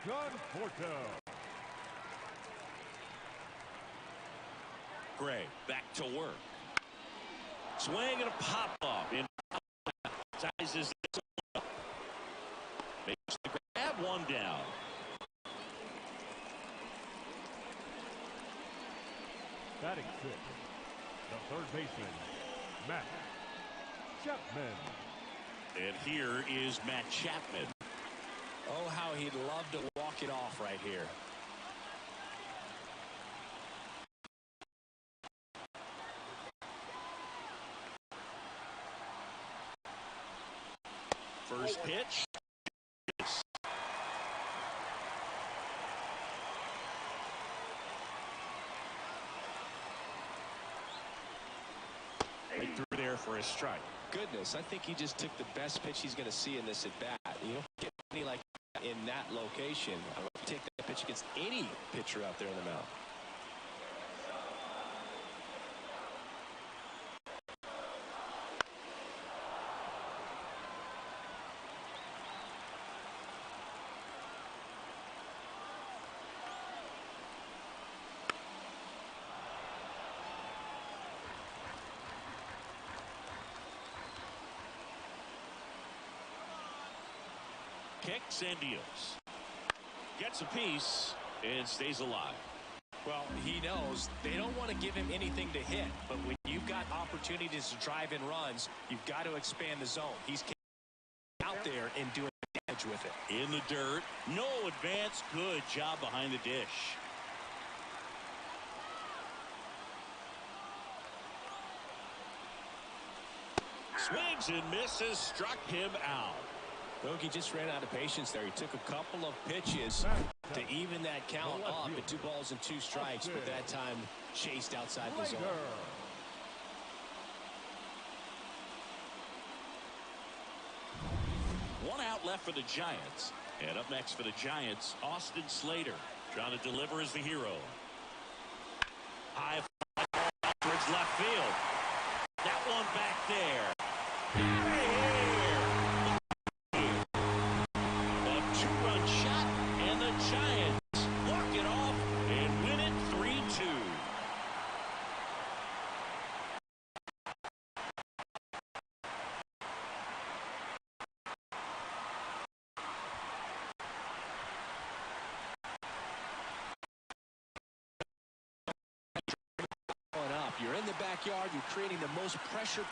Conforto. Gray back to work. Swing and a pop off. In sizes makes the grab, one down. Batting sixth, the third baseman, Matt Chapman. And here is Matt Chapman. Oh, how he'd love to walk it off right here. First pitch. Right through there for a strike. Goodness, I think he just took the best pitch he's going to see in this at bat. You don't get any like that in that location. I would take that pitch against any pitcher out there in the mound. Kicks and deals. Gets a piece and stays alive. Well, he knows they don't want to give him anything to hit, but when you've got opportunities to drive in runs, you've got to expand the zone. He's out there and doing damage with it. In the dirt. No advance. Good job behind the dish. Swings and misses. Struck him out. Bogey just ran out of patience there. He took a couple of pitches to even that count up at 2 balls and 2 strikes, but that time chased outside the zone. One out left for the Giants. And up next for the Giants, Austin Slater. Trying to deliver as the hero. High fly ball towards left field. That one back there. A 2-run shot, and the Giants walk it off and win it 3-2. Up. You're in the backyard. You're creating the most pressure.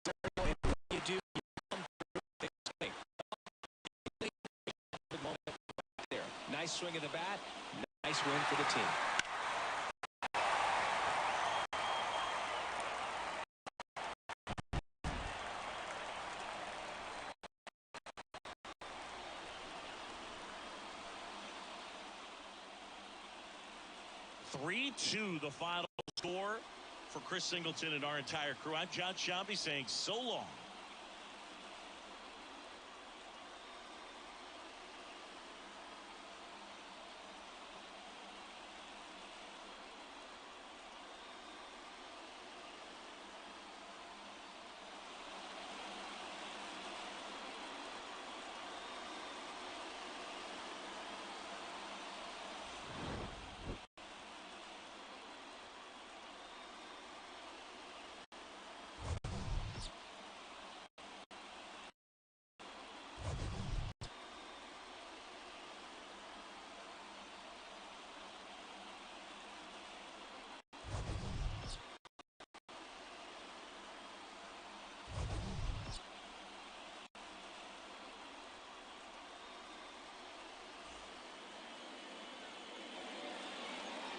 And what you do, you come through the swing. There. Nice swing of the bat. Nice win for the team. (3-2) the final score. For Chris Singleton and our entire crew, I'm John Shambi saying so long.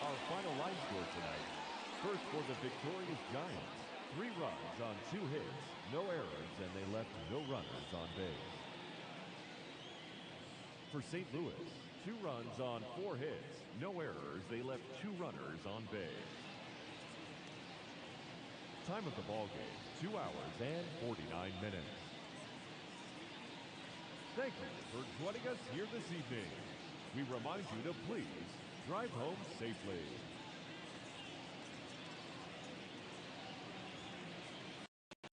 Our final line score tonight. First for the victorious Giants. 3 runs on 2 hits, no errors, and they left no runners on base. For St. Louis, 2 runs on 4 hits, no errors, they left 2 runners on base. Time of the ball game, 2 hours and 49 minutes. Thank you for joining us here this evening. We remind you to please drive home safely.